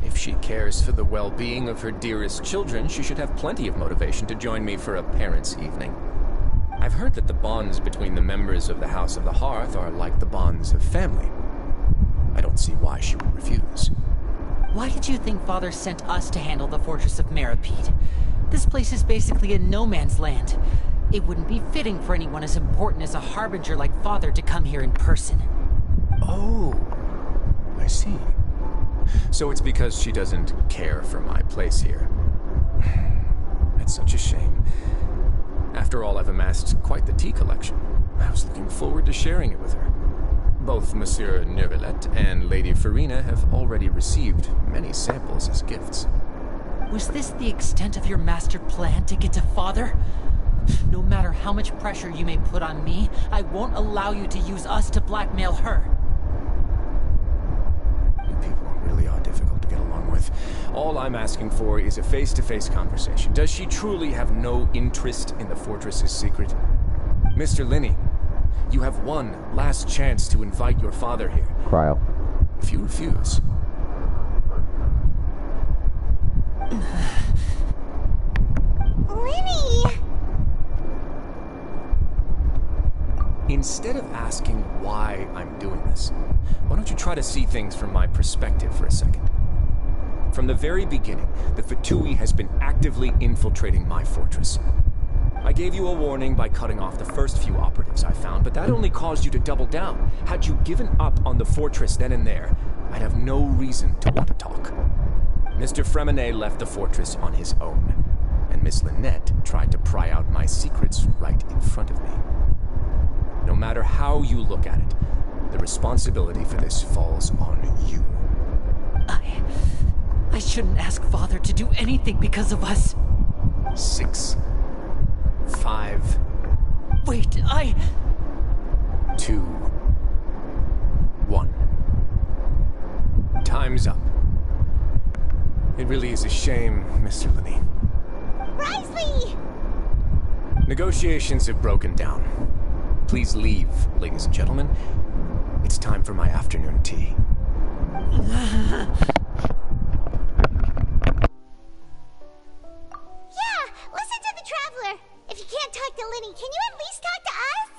if she cares for the well-being of her dearest children, she should have plenty of motivation to join me for a parents' evening. I've heard that the bonds between the members of the House of the Hearth are like the bonds of family. I don't see why she would refuse. Why did you think Father sent us to handle the Fortress of Meripede? This place is basically a no-man's land. It wouldn't be fitting for anyone as important as a harbinger like Father to come here in person. Oh, I see. So it's because she doesn't care for my place here. That's such a shame. After all, I've amassed quite the tea collection. I was looking forward to sharing it with her. Both Monsieur Neuvillette and Lady Farina have already received many samples as gifts. Was this the extent of your master plan to get to Father? No matter how much pressure you may put on me, I won't allow you to use us to blackmail her. You people really are difficult to get along with. All I'm asking for is a face-to-face conversation. Does she truly have no interest in the fortress's secret? Mr. Linney, you have one last chance to invite your father here. Cryo. If you refuse... Linney! Instead of asking why I'm doing this, why don't you try to see things from my perspective for a second? From the very beginning, the Fatui has been actively infiltrating my fortress. I gave you a warning by cutting off the first few operatives I found, but that only caused you to double down. Had you given up on the fortress then and there, I'd have no reason to want to talk. Mr. Fremenet left the fortress on his own, and Miss Lynette tried to pry out my secrets right in front of me. No matter how you look at it, the responsibility for this falls on you. I shouldn't ask Father to do anything because of us. 6, 5... Wait, 2, 1. Time's up. It really is a shame, Mr. Linney. Risley! Negotiations have broken down. Please leave, ladies and gentlemen. It's time for my afternoon tea. Listen to the Traveler! If you can't talk to Linney, can you at least talk to us?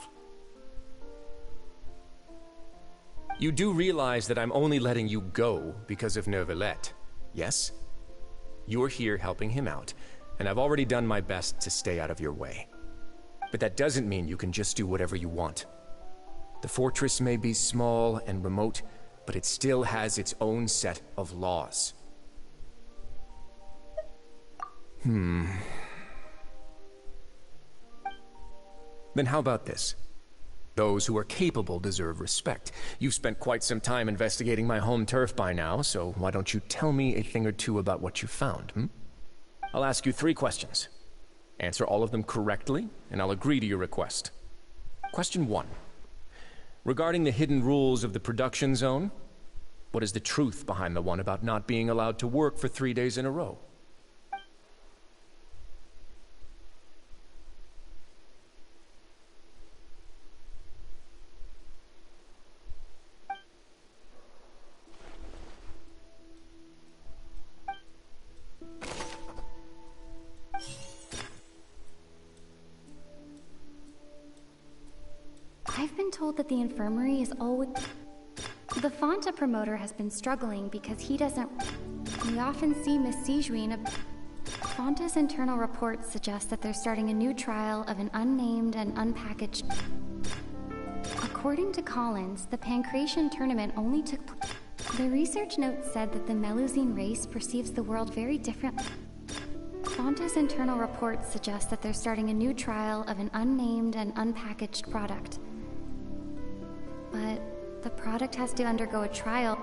You do realize that I'm only letting you go because of Neuvillette, yes? You're here helping him out, and I've already done my best to stay out of your way. But that doesn't mean you can just do whatever you want. The fortress may be small and remote, but it still has its own set of laws. Then how about this? Those who are capable deserve respect. You've spent quite some time investigating my home turf by now, so why don't you tell me a thing or two about what you found, I'll ask you 3 questions. Answer all of them correctly, and I'll agree to your request. Question 1. Regarding the hidden rules of the production zone, what is the truth behind the one about not being allowed to work for 3 days in a row? I've been told that the infirmary is always... The Fonta promoter has been struggling because he doesn't... We often see Miss Sijuin... Fonta's internal reports suggest that they're starting a new trial of an unnamed and unpackaged... According to Collins, the Pancration tournament only took... The research note said that the Melusine race perceives the world very differently. Fonta's internal reports suggest that they're starting a new trial of an unnamed and unpackaged product. But the product has to undergo a trial.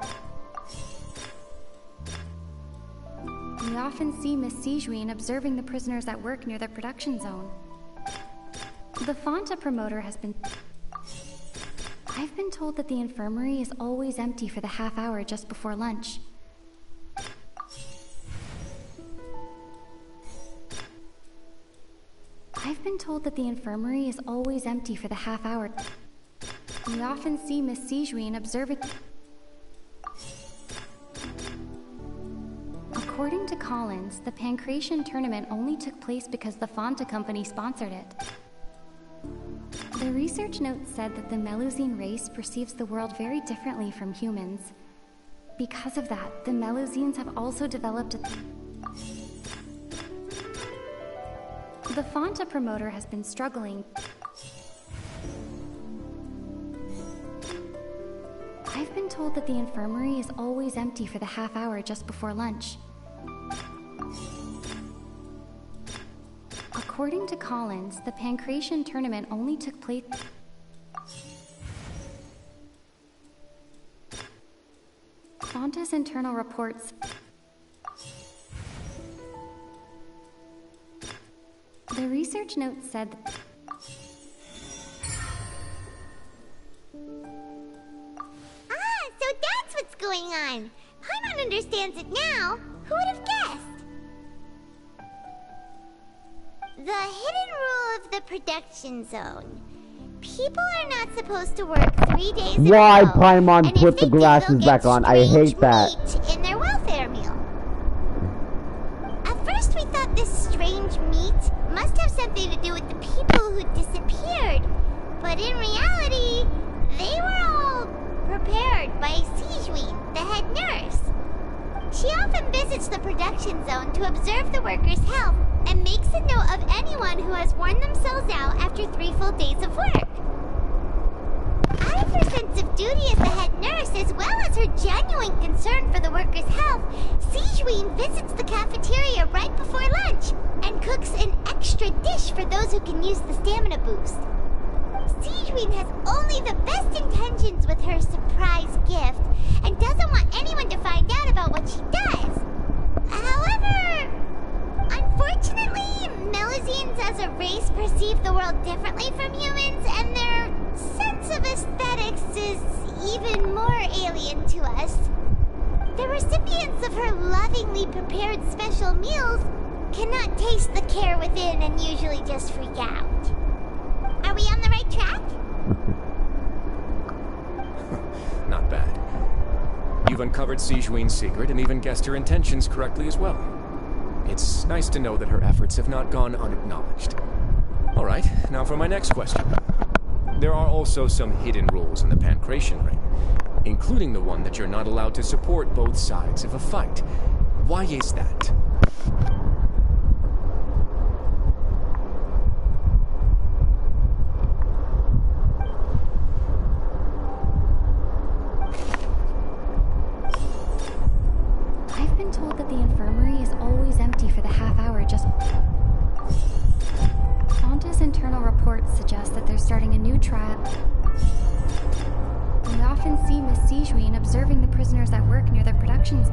We often see Miss Sijuin observing the prisoners at work near the production zone. The Fonta promoter has been... I've been told that the infirmary is always empty for the half hour just before lunch. I've been told that the infirmary is always empty for the half hour. We often see Miss Sijuin observing... According to Collins, the Pancration tournament only took place because the Fonta company sponsored it. The research note said that the Melusine race perceives the world very differently from humans. Because of that, the Melusines have also developed a... The Fonta promoter has been struggling. I've been told that the infirmary is always empty for the half hour just before lunch. According to Collins, the Pancration tournament only took place... Fonta's internal reports... The research note said that... So that's what's going on. Paimon understands it now. Who would have guessed? The hidden rule of the production zone. People are not supposed to work 3 days in a row. Why Paimon put the glasses back on? I hate that. Meat in their welfare meal. At first we thought this strange meat must have something to do with the people who disappeared. But in reality, they were all prepared by Sijuin, the head nurse. She often visits the production zone to observe the workers' health and makes a note of anyone who has worn themselves out after 3 full days of work. Out of her sense of duty as the head nurse, as well as her genuine concern for the workers' health, Sijuin visits the cafeteria right before lunch and cooks an extra dish for those who can use the stamina boost. Sijuin has only the best intentions with her surprise gift and doesn't want anyone to find out about what she does. However, unfortunately, Melusines as a race perceive the world differently from humans, and their sense of aesthetics is even more alien to us. The recipients of her lovingly prepared special meals cannot taste the care within and usually just freak out. Are we on the right track? Not bad. You've uncovered Sijuin's secret and even guessed her intentions correctly as well. It's nice to know that her efforts have not gone unacknowledged. All right, now for my next question. There are also some hidden rules in the Pancration Ring, including the one that you're not allowed to support both sides of a fight. Why is that? I've been told that the infirmary is always empty for the half hour just... Fonta's internal reports suggest that they're starting a new trial. We often see Miss Sijuin observing the prisoners at work near their productions.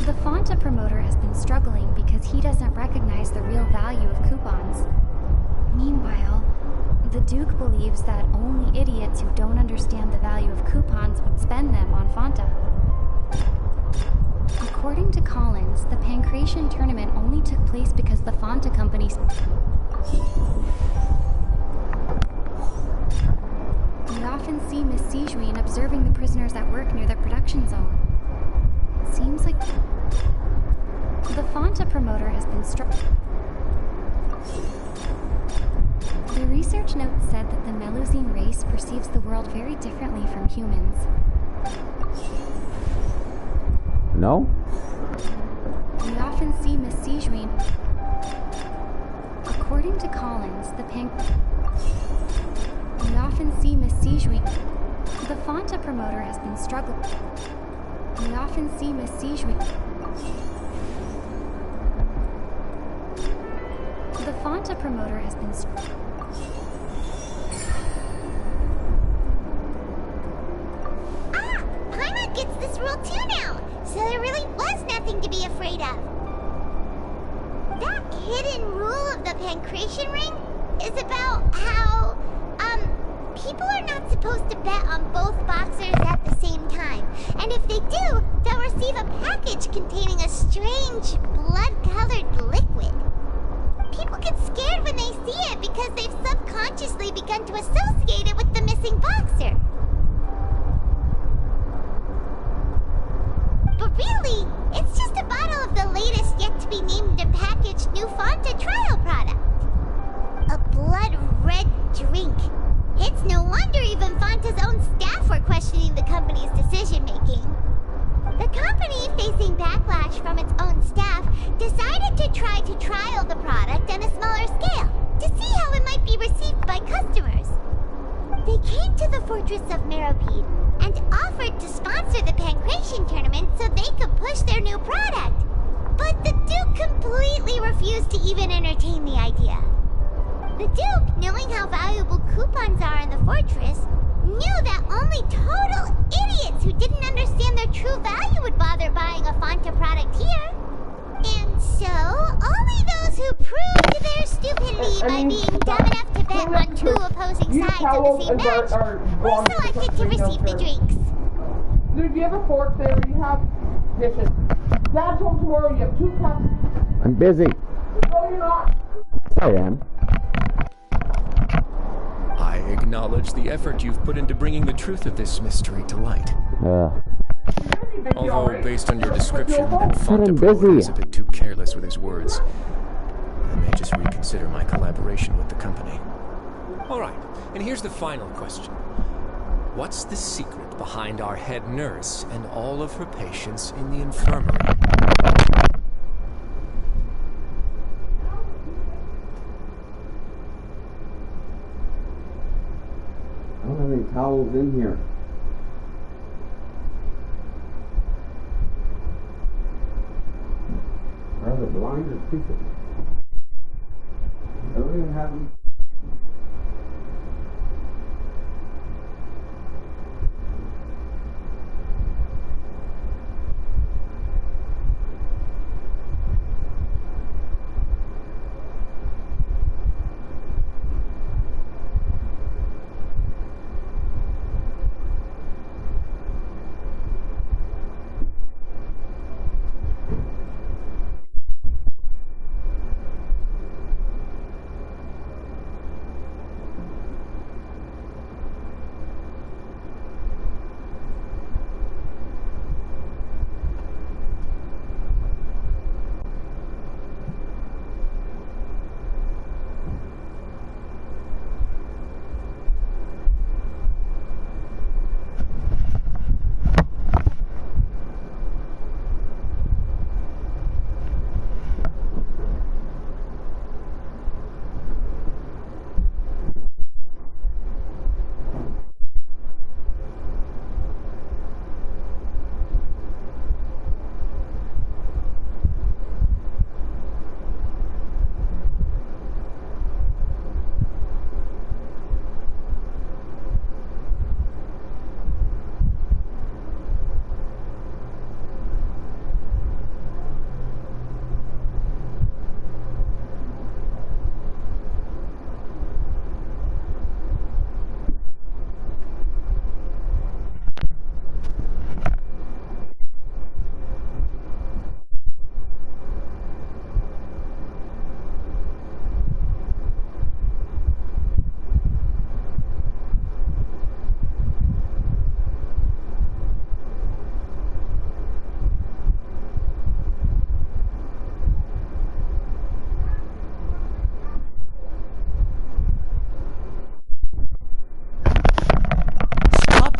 The Fonta promoter has been struggling because he doesn't recognize the real value of coupons. Meanwhile, the Duke believes that only idiots who don't understand the value of coupons would spend them on Fonta. According to Collins, the Pancration tournament only took place because the Fonta company... We often see Miss Sijuin observing the prisoners at work near their production zone. Seems like the Fonta promoter has been struck. The research note said that the Melusine race perceives the world very differently from humans. No? We often see Miss Sijuin. According to Collins, we often see Miss Sijuin. The Fonta promoter has been struggling. We often see Miss Sijuin. The Fonta promoter has been Paimon gets this rule too now, so there really was nothing to be afraid of. That hidden rule of the Pancration Ring is about how, people are not supposed to bet on both boxers at the same time. And if they do, they'll receive a package containing a strange, blood-colored liquid. People get scared when they see it because they've subconsciously begun to associate it with the missing boxer. But really, it's just a bottle of the latest yet-to-be-named and packaged new Fonta trial product. A blood-red drink. It's no wonder even Fonta's own staff were questioning the company's decision-making. The company, facing backlash from its own staff, decided to try to trial the product on a smaller scale to see how it might be received by customers. They came to the fortress of Meropide and offered to sponsor the Pancration tournament so they could push their new product. But the Duke completely refused to even entertain the idea. The Duke, knowing how valuable coupons are in the fortress, knew that only total idiots who didn't understand their true value would bother buying a Fonta product here. And so, only those who proved their stupidity by being dumb enough to bet on two opposing sides of the same match were selected to receive the drinks. Dude, you have a fork there? You have dishes. Dad's home tomorrow. You have 2 cups. I'm busy. No, you're not. I am. I acknowledge the effort you've put into bringing the truth of this mystery to light. Although, based on your description, that Fonta promoter is a bit too careless with his words, I may just reconsider my collaboration with the company. All right, and here's the final question. What's the secret behind our head nurse and all of her patients in the infirmary? I don't have any towels in here. Are the blinds or secret? I don't even have them.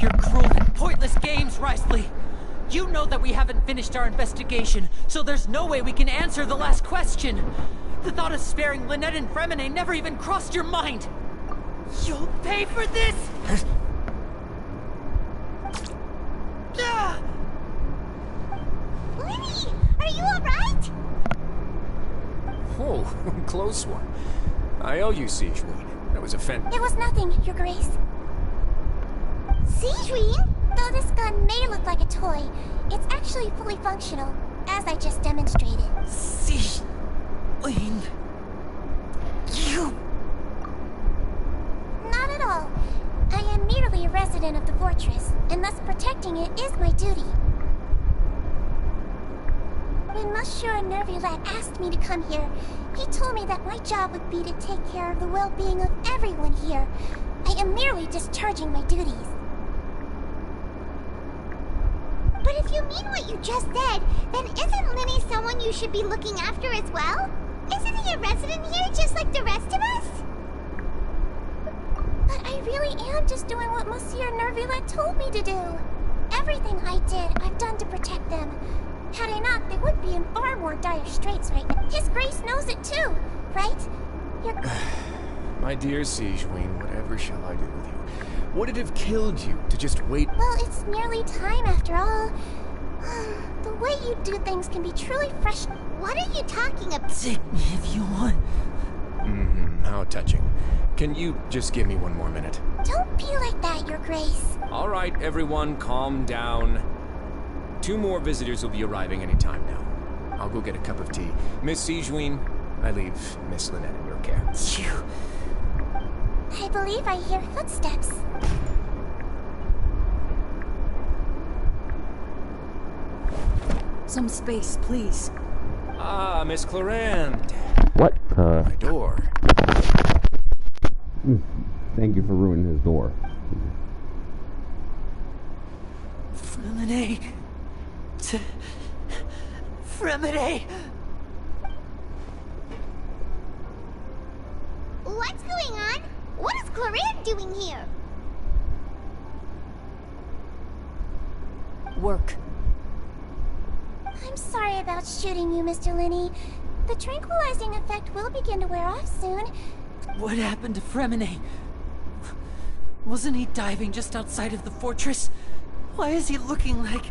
Your cruel and pointless games, Risley! You know that we haven't finished our investigation, so there's no way we can answer the last question! The thought of sparing Lynette and Fremine never even crossed your mind! You'll pay for this! Lenny, are you alright? Oh, close one. I owe you, Siegeween. That was a It was nothing, Your Grace. Siegeween? Though this gun may look like a toy, it's actually fully functional, as I just demonstrated. Siegeween... You... Not at all. I am merely a resident of the fortress, and thus protecting it is my duty. When Monsieur Nervulat asked me to come here, he told me that my job would be to take care of the well-being of everyone here. I am merely discharging my duties. But if you mean what you just said, then isn't Linny someone you should be looking after as well? Isn't he a resident here just like the rest of us? But I really am just doing what Monsieur Nervulat told me to do. Everything I did, I've done to protect them. Had I not, they would be in far more dire straits right now. His Grace knows it too, right? My dear Siegeween, whatever shall I do with you? Would it have killed you to just wait? Well, it's nearly time after all. The way you do things can be truly fresh. What are you talking about? Take me if you want. How touching. Can you just give me one more minute? Don't be like that, Your Grace. All right, everyone, calm down. 2 more visitors will be arriving any time now. I'll go get a cup of tea. Miss Siegeween, I leave Miss Lynette in your care. I believe I hear footsteps. Some space, please. Ah, Miss Clarand. What? My door. Thank you for ruining his door. Fremine... Fremine... What's going on? What is Clarand doing here? Work. I'm sorry about shooting you, Mr. Linny. The tranquilizing effect will begin to wear off soon. What happened to Fremine? Wasn't he diving just outside of the fortress? Why is he looking like...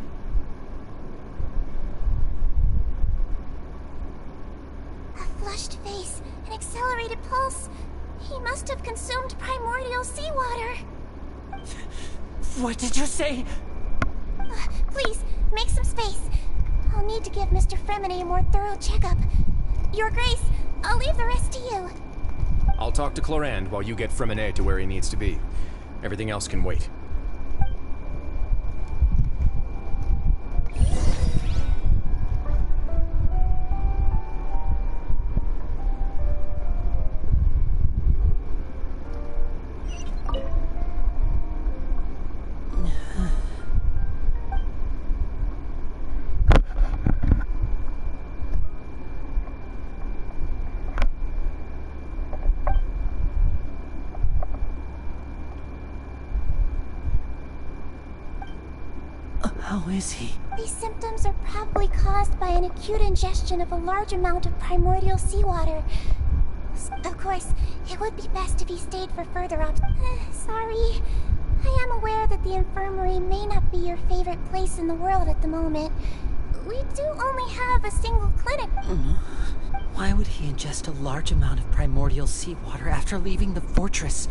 A flushed face, an accelerated pulse. He must have consumed primordial seawater. What did you say? Please, make some space. I'll need to give Mr. Fremine a more thorough checkup. Your Grace, I'll leave the rest to you. I'll talk to Clarand while you get Fremine to where he needs to be. Everything else can wait. How is he? These symptoms are probably caused by an acute ingestion of a large amount of primordial seawater. Of course, it would be best if he stayed for further sorry. I am aware that the infirmary may not be your favorite place in the world at the moment. We do only have a single clinic. Why would he ingest a large amount of primordial seawater after leaving the fortress?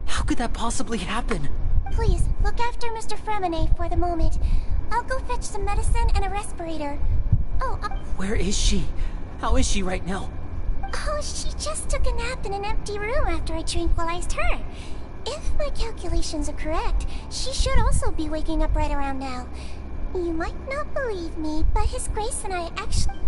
How could that possibly happen? Please, look after Mr. Fremine for the moment. I'll go fetch some medicine and a respirator. Oh, Where is she? How is she right now? Oh, she just took a nap in an empty room after I tranquilized her. If my calculations are correct, she should also be waking up right around now. You might not believe me, but His Grace and I actually...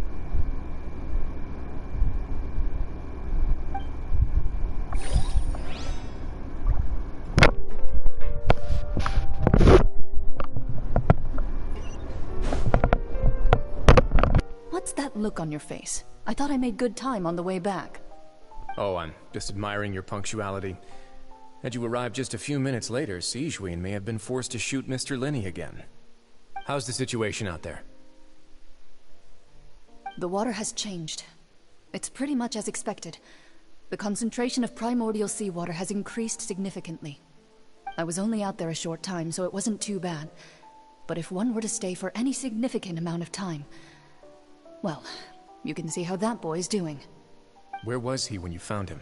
What's that look on your face? I thought I made good time on the way back. Oh, I'm just admiring your punctuality. Had you arrived just a few minutes later, Sigewinne may have been forced to shoot Mr. Linney again. How's the situation out there? The water has changed. It's pretty much as expected. The concentration of primordial seawater has increased significantly. I was only out there a short time, so it wasn't too bad. But if one were to stay for any significant amount of time... well, you can see how that boy's doing. Where was he when you found him?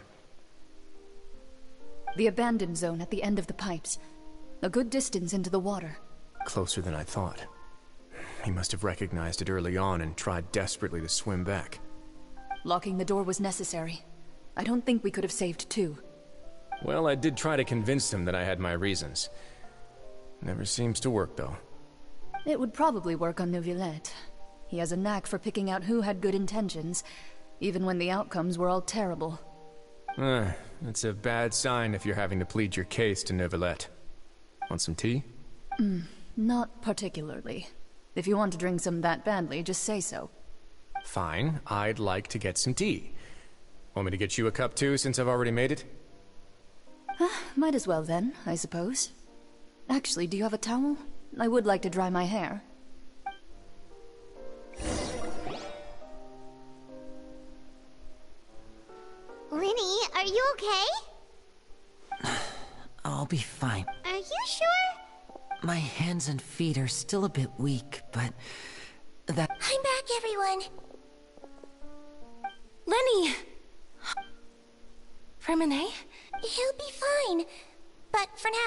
The abandoned zone at the end of the pipes. A good distance into the water. Closer than I thought. He must have recognized it early on and tried desperately to swim back. Locking the door was necessary. I don't think we could have saved two. Well, I did try to convince him that I had my reasons. Never seems to work, though. It would probably work on Neuvillette. He has a knack for picking out who had good intentions, even when the outcomes were all terrible. It's a bad sign if you're having to plead your case to Neuvillette. Want some tea? Not particularly. If you want to drink some that badly, just say so. Fine, I'd like to get some tea. Want me to get you a cup too, since I've already made it? Might as well then, I suppose. Actually, do you have a towel? I would like to dry my hair. Linny, are you okay? I'll be fine. Are you sure? My hands and feet are still a bit weak, but that... I'm back, everyone. Lenny! Fremine? He'll be fine. But for now...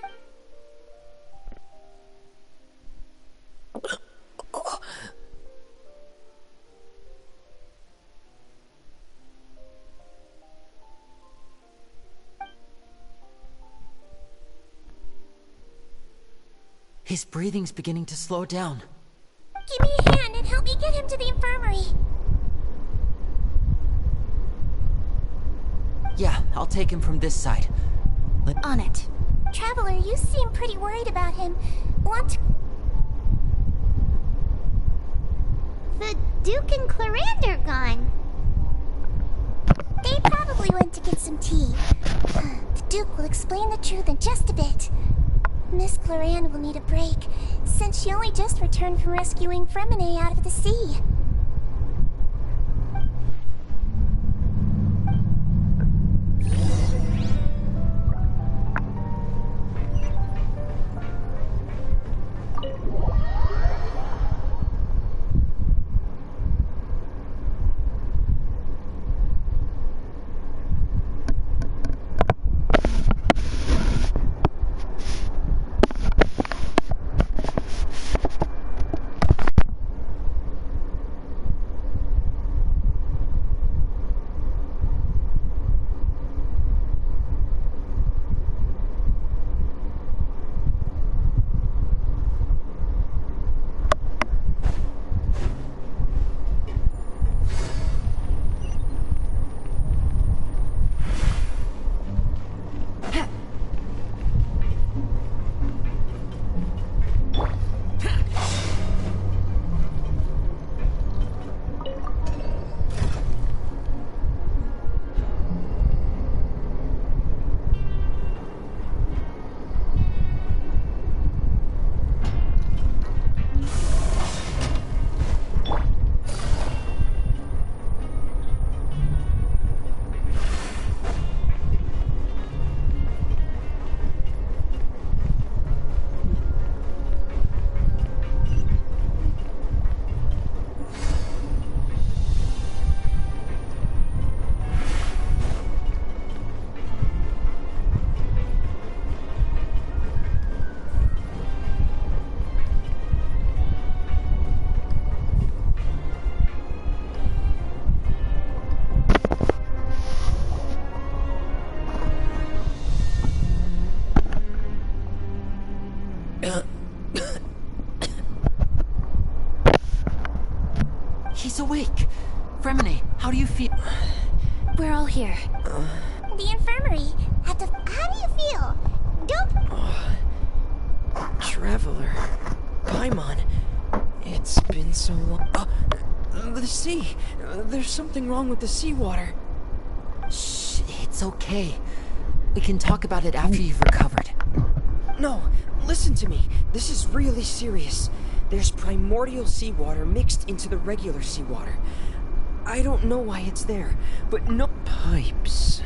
His breathing's beginning to slow down. Give me a hand and help me get him to the infirmary. Yeah, I'll take him from this side. On it. Traveler, you seem pretty worried about him. The Duke and Clarande are gone. They probably went to get some tea. The Duke will explain the truth in just a bit. Miss Clarande will need a break, since she only just returned from rescuing Fremine out of the sea. He's awake. Fremine, how do you feel? We're all here. The infirmary. How do you feel? Don't... Traveler. Paimon. It's been so long. The sea. There's something wrong with the seawater. Shh, it's okay. We can talk about it after you've recovered. No, listen to me. This is really serious. There's primordial seawater mixed into the regular seawater. I don't know why it's there, but no... Pipes.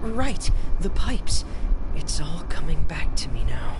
Right, the pipes. It's all coming back to me now.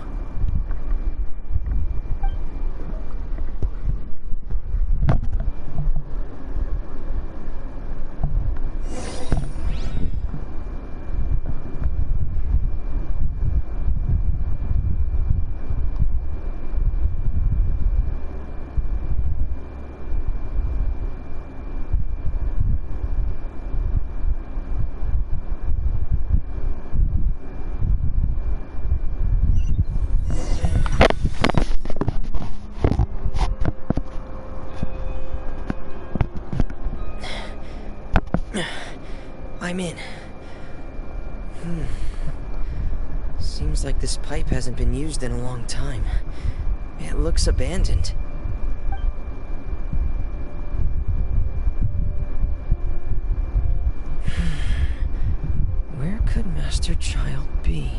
I'm in. Seems like this pipe hasn't been used in a long time. It looks abandoned. Where could Master Child be?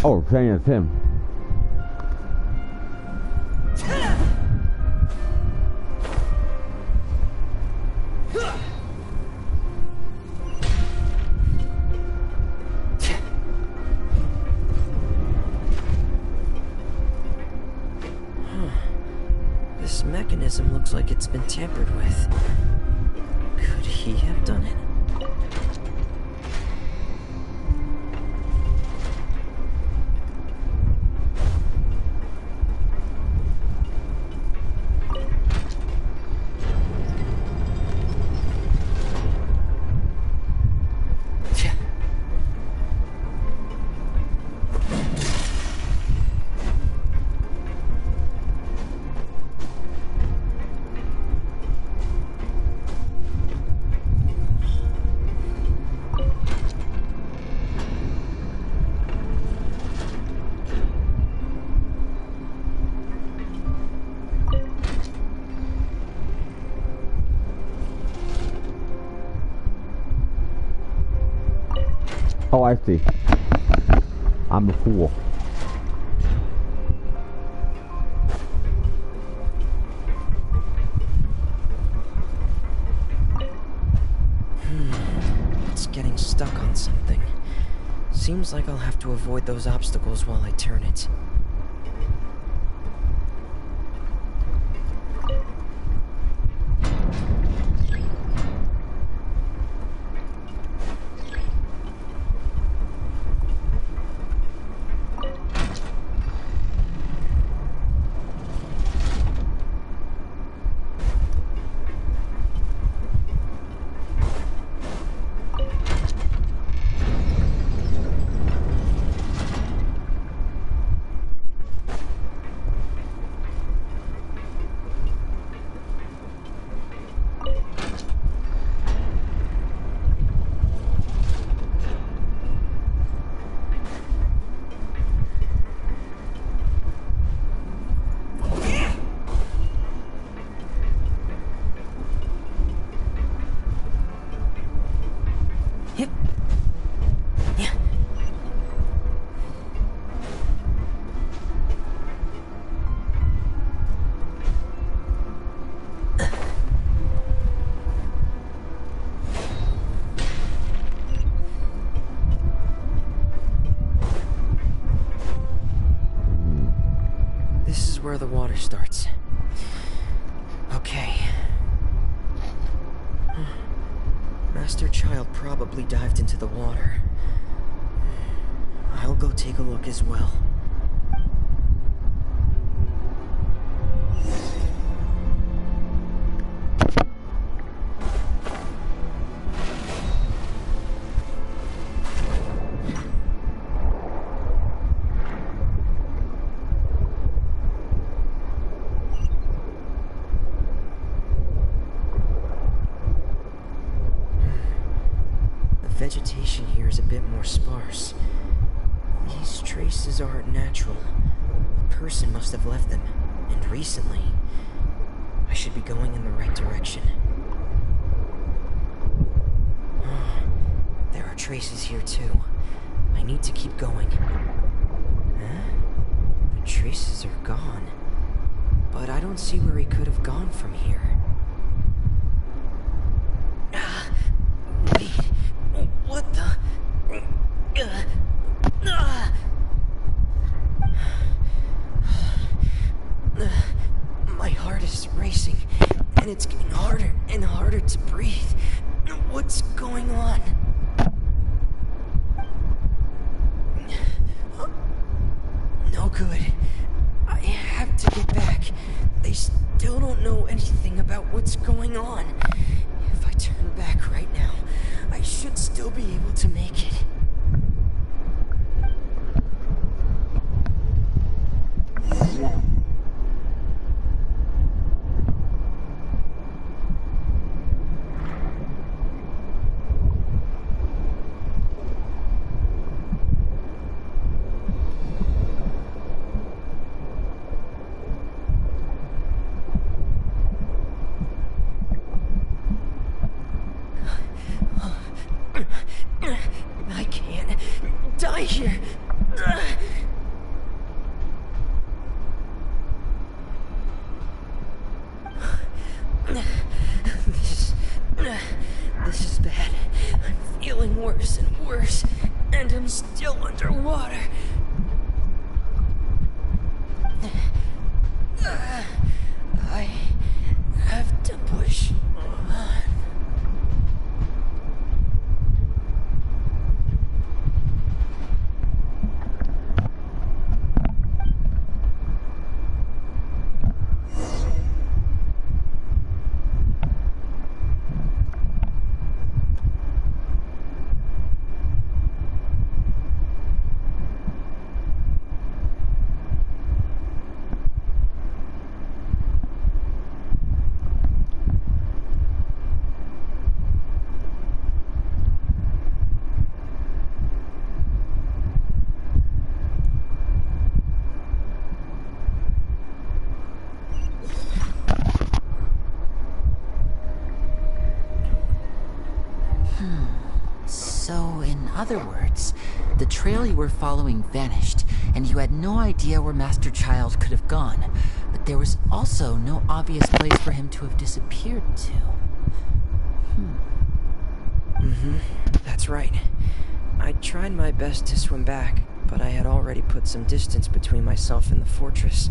Oh, saying it's him. This mechanism looks like it's been tampered with. Could he have done it? Oh, I see. I'm a fool. It's getting stuck on something. Seems like I'll have to avoid those obstacles while I turn it. Where the water starts. Okay. Master Child probably dived into the water. I'll go take a look as well. Vegetation here is a bit more sparse. These traces aren't natural. A person must have left them, and recently. I should be going in the right direction. There are traces here too. I need to keep going. The traces are gone. But I don't see where he could have gone from here. Wait, what the? My heart is racing, and it's getting harder and harder to breathe. What's going on? No good. I have to get back. They still don't know anything about what's going on. If I turn back right now, I should still be able to make it. I can't die here. This is bad. I'm feeling worse and worse, and I'm still underwater. I have to push on. So, in other words, the trail you were following vanished, and you had no idea where Master Child could have gone. But there was also no obvious place for him to have disappeared to. That's right. I tried my best to swim back, but I had already put some distance between myself and the fortress,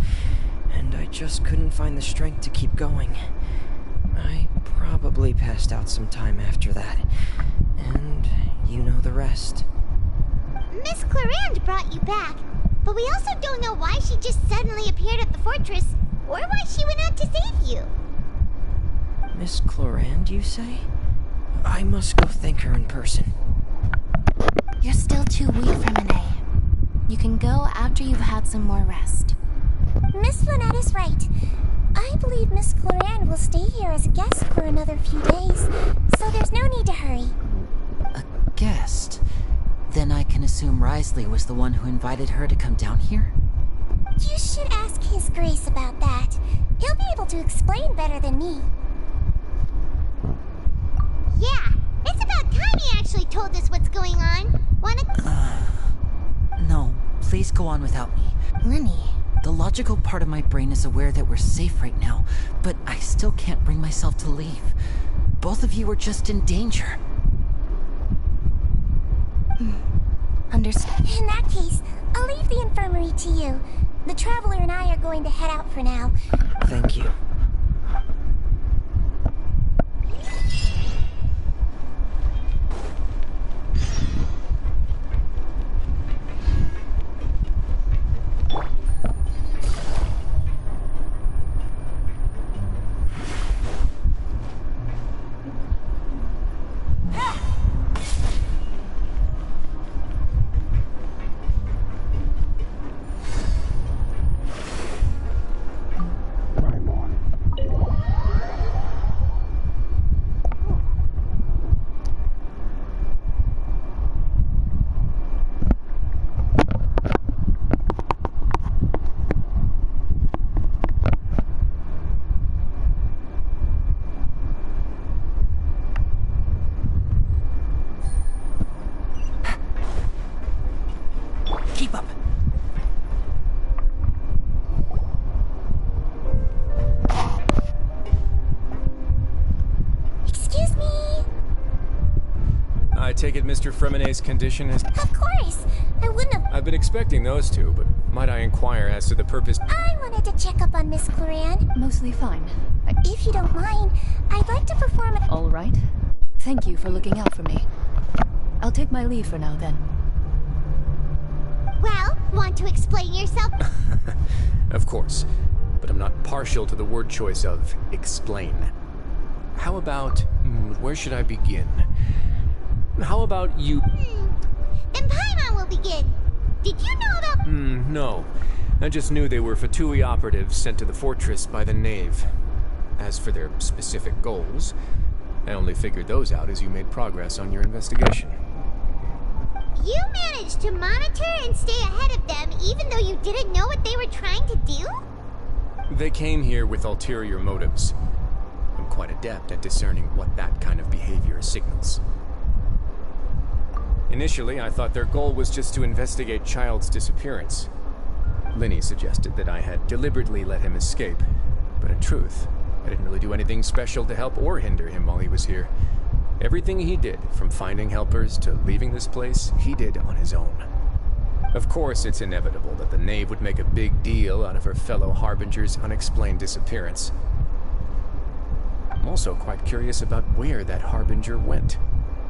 and I just couldn't find the strength to keep going. I probably passed out some time after that, and you know the rest. Miss Clarande brought you back, but we also don't know why she just suddenly appeared at the fortress, or why she went out to save you. Miss Clarande, you say? I must go thank her in person. You're still too weak for Monet. You can go after you've had some more rest. Miss Lynette is right. I believe Miss Clarande will stay here as a guest for another few days, so there's no need to hurry. A guest? Then I can assume Risley was the one who invited her to come down here? You should ask His Grace about that. He'll be able to explain better than me. Yeah, it's about time he actually told us what's going on. No, please go on without me. Lenny. The logical part of my brain is aware that we're safe right now, but I still can't bring myself to leave. Both of you are just in danger. Understood. In that case, I'll leave the infirmary to you. The Traveler and I are going to head out for now. Thank you. it Mr. Fremenet's condition has... Of course! I wouldn't have... I've been expecting those two, but might I inquire as to the purpose... I wanted to check up on Miss Cloran. Mostly fine. If you don't mind, I'd like to perform a... All right. Thank you for looking out for me. I'll take my leave for now, then. Well, want to explain yourself? Of course, but I'm not partial to the word choice of explain. How about... where should I begin? How about you... Then Paimon will begin. Did you know about... No. I just knew they were Fatui operatives sent to the fortress by the Knave. As for their specific goals, I only figured those out as you made progress on your investigation. You managed to monitor and stay ahead of them even though you didn't know what they were trying to do? They came here with ulterior motives. I'm quite adept at discerning what that kind of behavior signals. Initially, I thought their goal was just to investigate Child's disappearance. Linny suggested that I had deliberately let him escape, but in truth, I didn't really do anything special to help or hinder him while he was here. Everything he did, from finding helpers to leaving this place, he did on his own. Of course, it's inevitable that the Knave would make a big deal out of her fellow Harbinger's unexplained disappearance. I'm also quite curious about where that Harbinger went,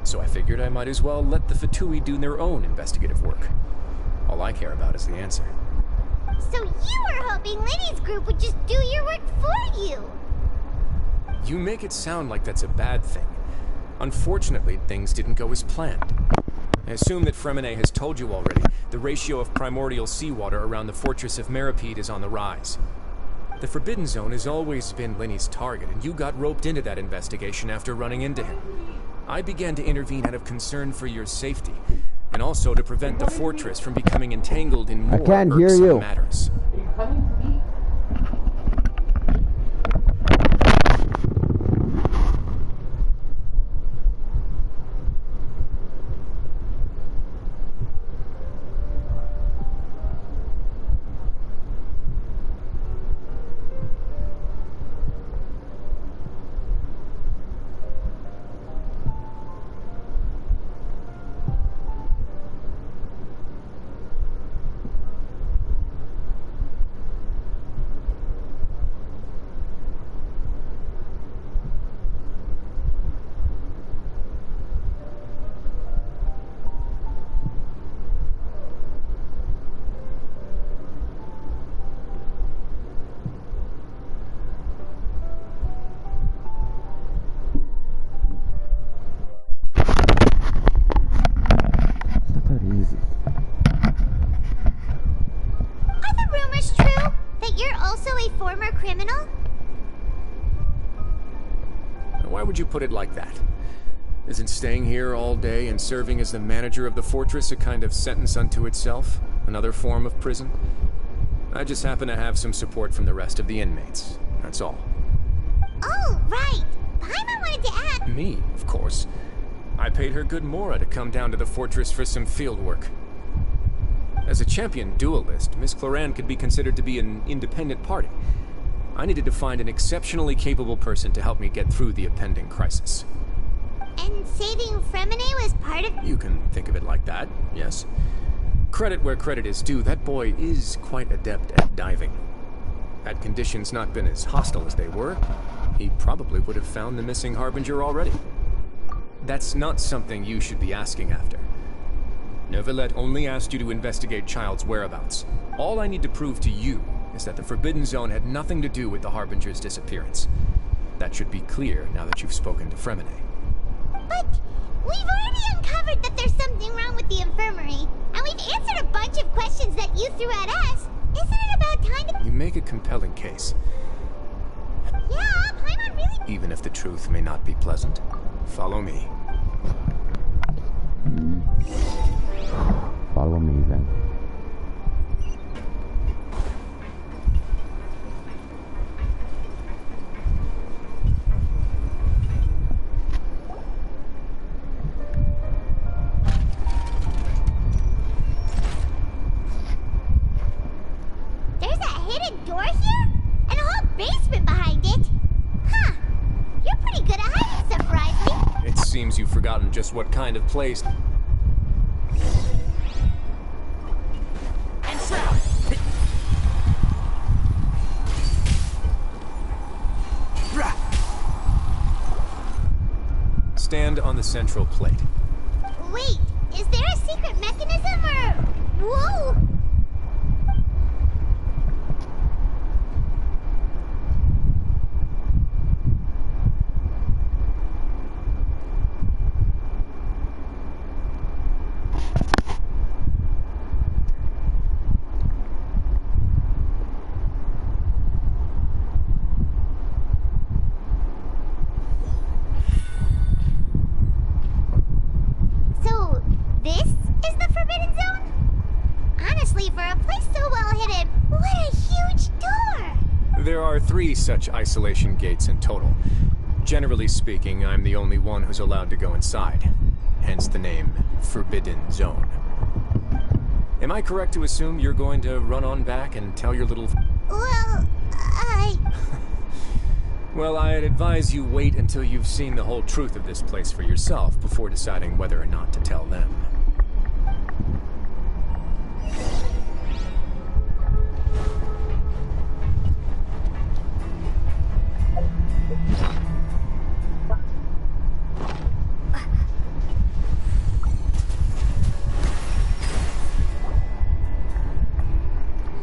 so I figured I might as well let the Fatui do their own investigative work. All I care about is the answer. So you were hoping Linny's group would just do your work for you? You make it sound like that's a bad thing. Unfortunately, things didn't go as planned. I assume that Fremenet has told you already, the ratio of primordial seawater around the fortress of Meripede is on the rise. The Forbidden Zone has always been Linny's target, and you got roped into that investigation after running into him. I began to intervene out of concern for your safety, and also to prevent the fortress from becoming entangled in more irksome matters. Put it like that. Isn't staying here all day and serving as the manager of the fortress a kind of sentence unto itself? Another form of prison? I just happen to have some support from the rest of the inmates. That's all. Oh, right! Paimon wanted to ask... Me, of course. I paid her good mora to come down to the fortress for some field work. As a champion duelist, Miss Cloran could be considered to be an independent party. I needed to find an exceptionally capable person to help me get through the impending crisis. And saving Fremenet was part of... You can think of it like that, yes. Credit where credit is due, that boy is quite adept at diving. Had conditions not been as hostile as they were, he probably would have found the missing Harbinger already. That's not something you should be asking after. Neuvillette only asked you to investigate Child's whereabouts. All I need to prove to you is that the Forbidden Zone had nothing to do with the Harbinger's disappearance. That should be clear now that you've spoken to Fremenet. But we've already uncovered that there's something wrong with the infirmary, and we've answered a bunch of questions that you threw at us. Isn't it about time to... You make a compelling case. Yeah, Paimon really... Even if the truth may not be pleasant, follow me. Follow me, then. seems you've forgotten just what kind of place... Stand on the central plate. Wait, is there a secret mechanism or... Whoa! So, this is the Forbidden Zone? Honestly, for a place so well hidden, what a huge door! There are 3 such isolation gates in total. Generally speaking, I'm the only one who's allowed to go inside. Hence the name Forbidden Zone. Am I correct to assume you're going to run on back and tell your little... Well, Well, I'd advise you wait until you've seen the whole truth of this place for yourself before deciding whether or not to tell them.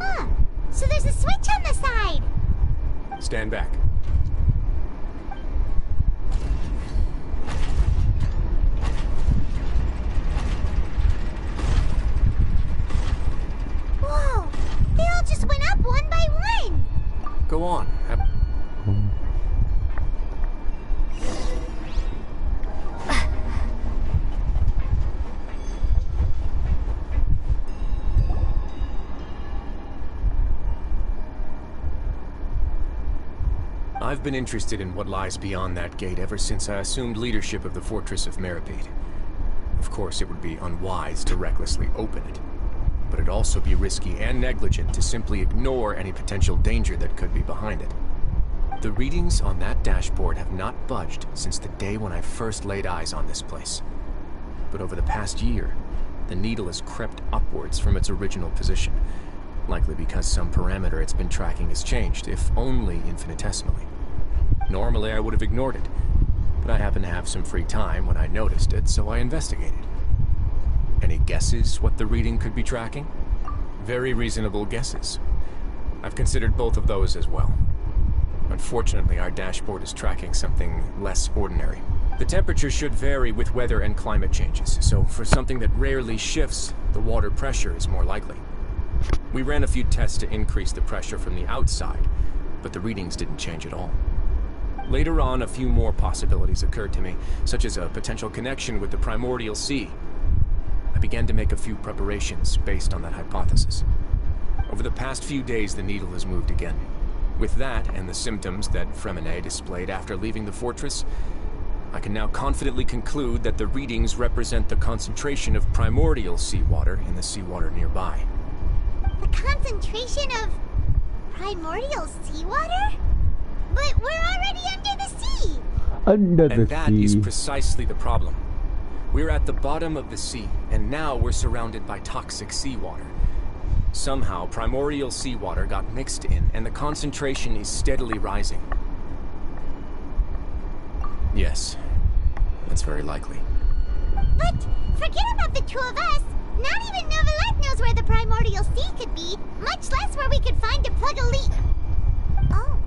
Huh. So there's a switch on the side. Stand back. Whoa! They all just went up one by one! Go on. I've been interested in what lies beyond that gate ever since I assumed leadership of the Fortress of Meripede. Of course, it would be unwise to recklessly open it, but it'd also be risky and negligent to simply ignore any potential danger that could be behind it. The readings on that dashboard have not budged since the day when I first laid eyes on this place. But over the past year, the needle has crept upwards from its original position, likely because some parameter it's been tracking has changed, if only infinitesimally. Normally I would have ignored it, but I happened to have some free time when I noticed it, so I investigated. Any guesses what the reading could be tracking? Very reasonable guesses. I've considered both of those as well. Unfortunately, our dashboard is tracking something less ordinary. The temperature should vary with weather and climate changes, so for something that rarely shifts, the water pressure is more likely. We ran a few tests to increase the pressure from the outside, but the readings didn't change at all. Later on, a few more possibilities occurred to me, such as a potential connection with the primordial sea. I began to make a few preparations based on that hypothesis. Over the past few days, the needle has moved again. With that, and the symptoms that Fremine displayed after leaving the fortress, I can now confidently conclude that the readings represent the concentration of primordial seawater in the seawater nearby. The concentration of primordial seawater? But we're already under the sea! And that is precisely the problem. We're at the bottom of the sea, and now we're surrounded by toxic seawater. Somehow, primordial seawater got mixed in, and the concentration is steadily rising. Yes, that's very likely. But forget about the two of us! Not even Novelette knows where the primordial sea could be, much less where we could find to plug a leak. Oh.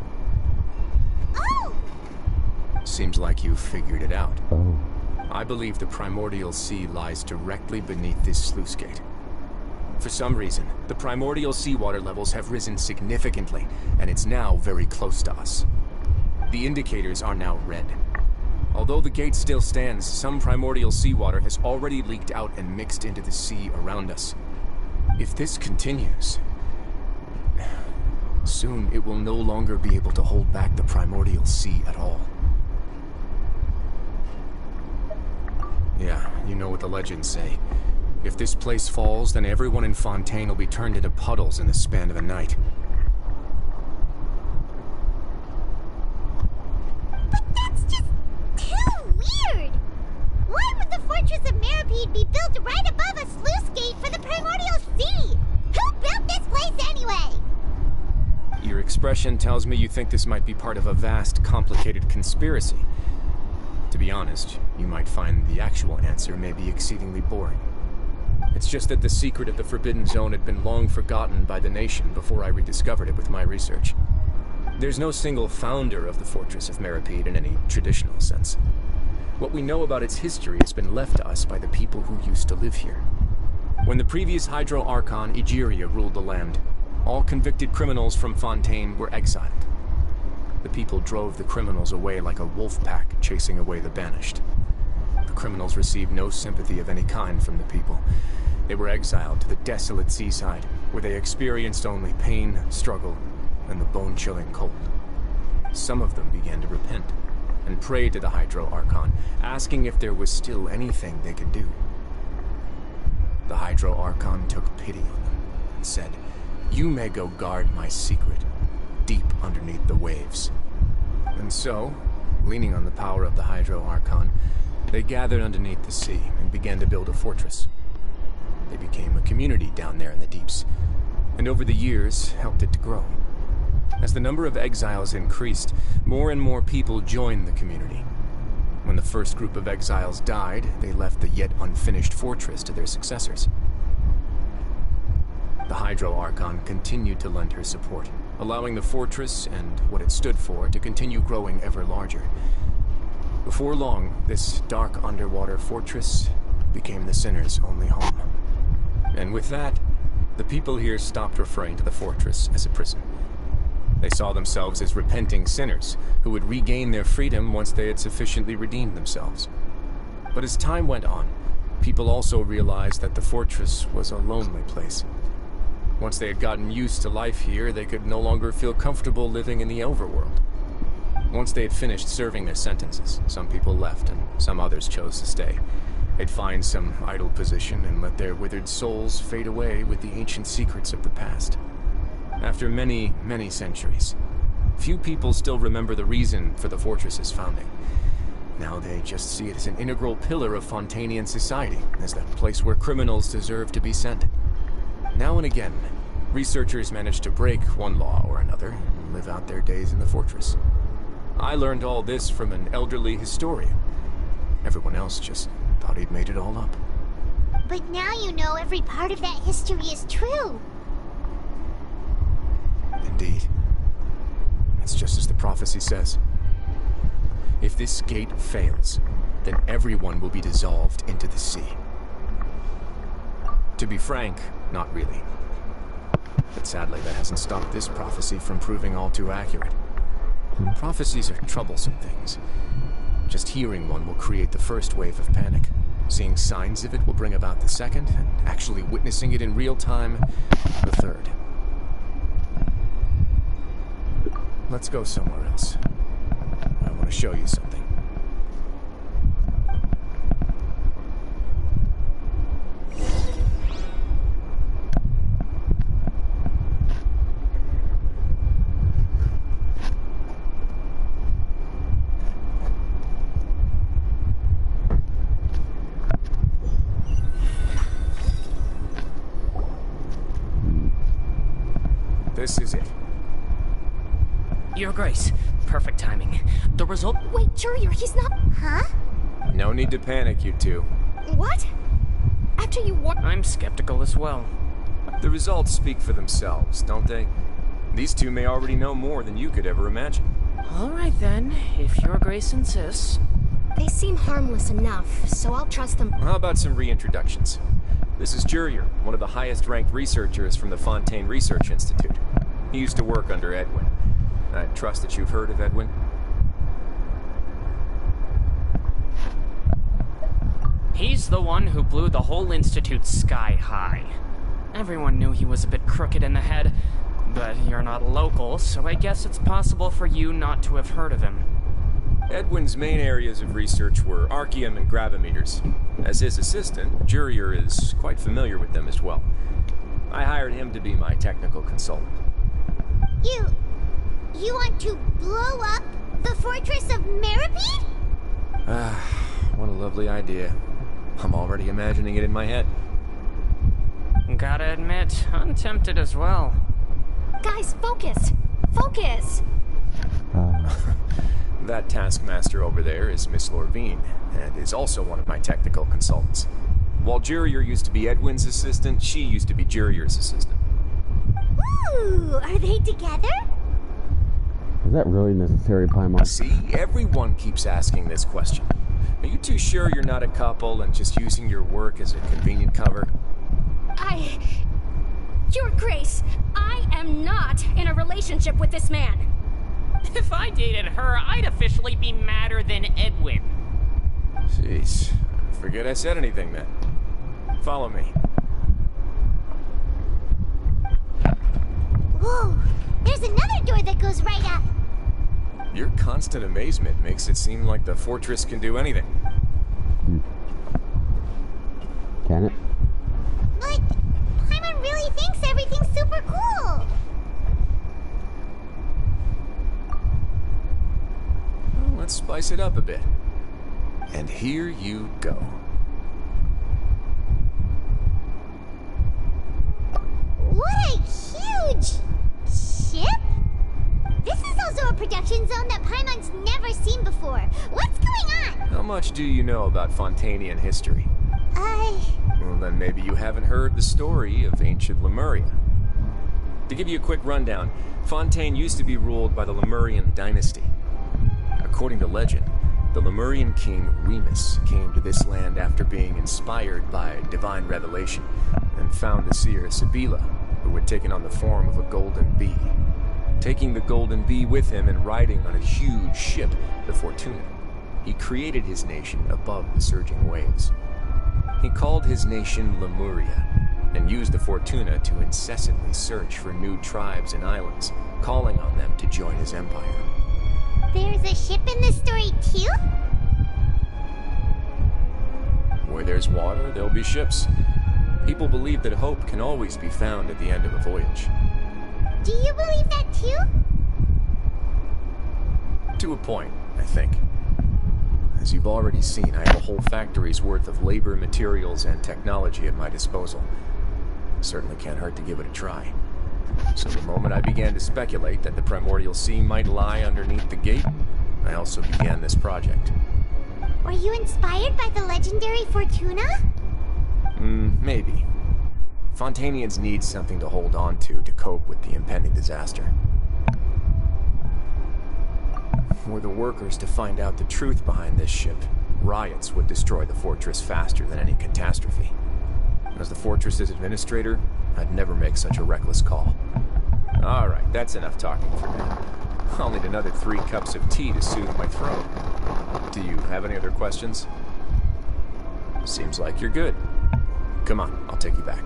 Oh! Seems like you figured it out. I believe the primordial sea lies directly beneath this sluice gate. For some reason, the primordial seawater levels have risen significantly, and it's now very close to us. The indicators are now red. Although the gate still stands, some primordial seawater has already leaked out and mixed into the sea around us. If this continues, soon it will no longer be able to hold back the primordial sea at all. Yeah, you know what the legends say. If this place falls, then everyone in Fontaine will be turned into puddles in the span of a night. But that's just too weird! intuition tells me you think this might be part of a vast, complicated conspiracy. To be honest, you might find the actual answer may be exceedingly boring. It's just that the secret of the Forbidden Zone had been long forgotten by the nation before I rediscovered it with my research. There's no single founder of the Fortress of Meripede in any traditional sense. What we know about its history has been left to us by the people who used to live here. When the previous Hydro Archon, Egeria, ruled the land, all convicted criminals from Fontaine were exiled. The people drove the criminals away like a wolf pack chasing away the banished. The criminals received no sympathy of any kind from the people. They were exiled to the desolate seaside, where they experienced only pain, struggle, and the bone-chilling cold. Some of them began to repent and prayed to the Hydro Archon, asking if there was still anything they could do. The Hydro Archon took pity on them and said, "You may go guard my secret, deep underneath the waves." And so, leaning on the power of the Hydro Archon, they gathered underneath the sea and began to build a fortress. They became a community down there in the deeps, and over the years helped it to grow. As the number of exiles increased, more and more people joined the community. When the first group of exiles died, they left the yet unfinished fortress to their successors. The Hydro Archon continued to lend her support, allowing the fortress and what it stood for to continue growing ever larger. Before long, this dark underwater fortress became the sinner's only home. And with that, the people here stopped referring to the fortress as a prison. They saw themselves as repenting sinners who would regain their freedom once they had sufficiently redeemed themselves. But as time went on, people also realized that the fortress was a lonely place. Once they had gotten used to life here, they could no longer feel comfortable living in the overworld. Once they had finished serving their sentences, some people left and some others chose to stay. They'd find some idle position and let their withered souls fade away with the ancient secrets of the past. After many, many centuries, few people still remember the reason for the fortress's founding. Now they just see it as an integral pillar of Fontainian society, as the place where criminals deserve to be sent. Now and again, researchers manage to break one law or another and live out their days in the fortress. I learned all this from an elderly historian. Everyone else just thought he'd made it all up. But now you know every part of that history is true. Indeed. It's just as the prophecy says. If this gate fails, then everyone will be dissolved into the sea. To be frank, not really. But sadly, that hasn't stopped this prophecy from proving all too accurate. Prophecies are troublesome things. Just hearing one will create the first wave of panic. Seeing signs of it will bring about the second, and actually witnessing it in real time, the third. Let's go somewhere else. I want to show you something. This is it. Your Grace, perfect timing. The result— Wait, Jurier, he's not— Huh? No need to panic, you two. What? After you warned— I'm skeptical as well. The results speak for themselves, don't they? These two may already know more than you could ever imagine. All right then, if Your Grace insists. They seem harmless enough, so I'll trust them. How about some reintroductions? This is Jurier, one of the highest-ranked researchers from the Fontaine Research Institute. He used to work under Edwin. I trust that you've heard of Edwin. He's the one who blew the whole institute sky high. Everyone knew he was a bit crooked in the head, but you're not local, so I guess it's possible for you not to have heard of him. Edwin's main areas of research were archaeum and gravimeters. As his assistant, Jurier is quite familiar with them as well. I hired him to be my technical consultant. You want to blow up the Fortress of Meripede? What a lovely idea. I'm already imagining it in my head. Gotta admit, I'm tempted as well. Guys, focus! Focus! That taskmaster over there is Miss Lorvine, and is also one of my technical consultants. While Jurier used to be Edwin's assistant, she used to be Jurier's assistant. Ooh, are they together? Is that really necessary, Paimon? See, everyone keeps asking this question. Are you too sure you're not a couple and just using your work as a convenient cover? Your Grace, I am not in a relationship with this man. If I dated her, I'd officially be madder than Edwin. Jeez. Forget I said anything then. Follow me. Whoa, there's another door that goes right up. Your constant amazement makes it seem like the fortress can do anything. Can it? But Paimon really thinks everything's super cool. Well, let's spice it up a bit. And here you go. What a huge ship! This is also a production zone that Paimon's never seen before. What's going on? How much do you know about Fontanian history? Well, then maybe you haven't heard the story of ancient Lemuria. To give you a quick rundown, Fontaine used to be ruled by the Lemurian dynasty. According to legend, the Lemurian king Remus came to this land after being inspired by divine revelation and found the seer Sibila, who had taken on the form of a golden bee. Taking the golden bee with him and riding on a huge ship, the Fortuna, he created his nation above the surging waves. He called his nation Lemuria, and used the Fortuna to incessantly search for new tribes and islands, calling on them to join his empire. There's a ship in this story too? Where there's water, there'll be ships. People believe that hope can always be found at the end of a voyage. Do you believe that too? To a point, I think. As you've already seen, I have a whole factory's worth of labor, materials, and technology at my disposal. Certainly can't hurt to give it a try. So the moment I began to speculate that the Primordial Sea might lie underneath the gate, I also began this project. Were you inspired by the legendary Fortuna? Maybe. Fontanians need something to hold on to cope with the impending disaster. Were the workers to find out the truth behind this ship, riots would destroy the fortress faster than any catastrophe. As the fortress's administrator, I'd never make such a reckless call. Alright, that's enough talking for now. I'll need another 3 cups of tea to soothe my throat. Do you have any other questions? Seems like you're good. Come on, I'll take you back.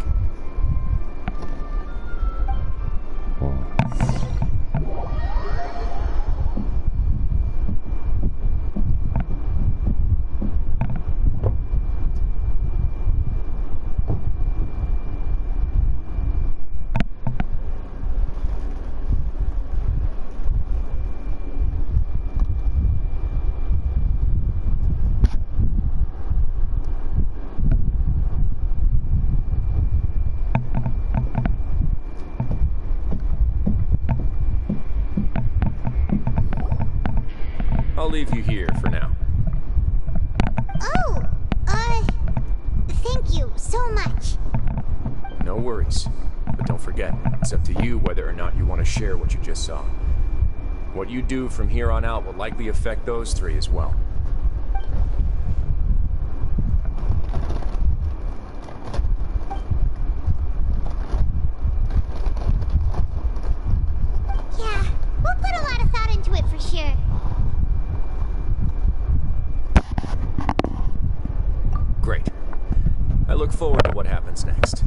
I'll leave you here for now. Oh, thank you so much. No worries. But don't forget, it's up to you whether or not you want to share what you just saw. What you do from here on out will likely affect those 3 as well. Yeah, we'll put a lot of thought into it for sure. Great. I look forward to what happens next.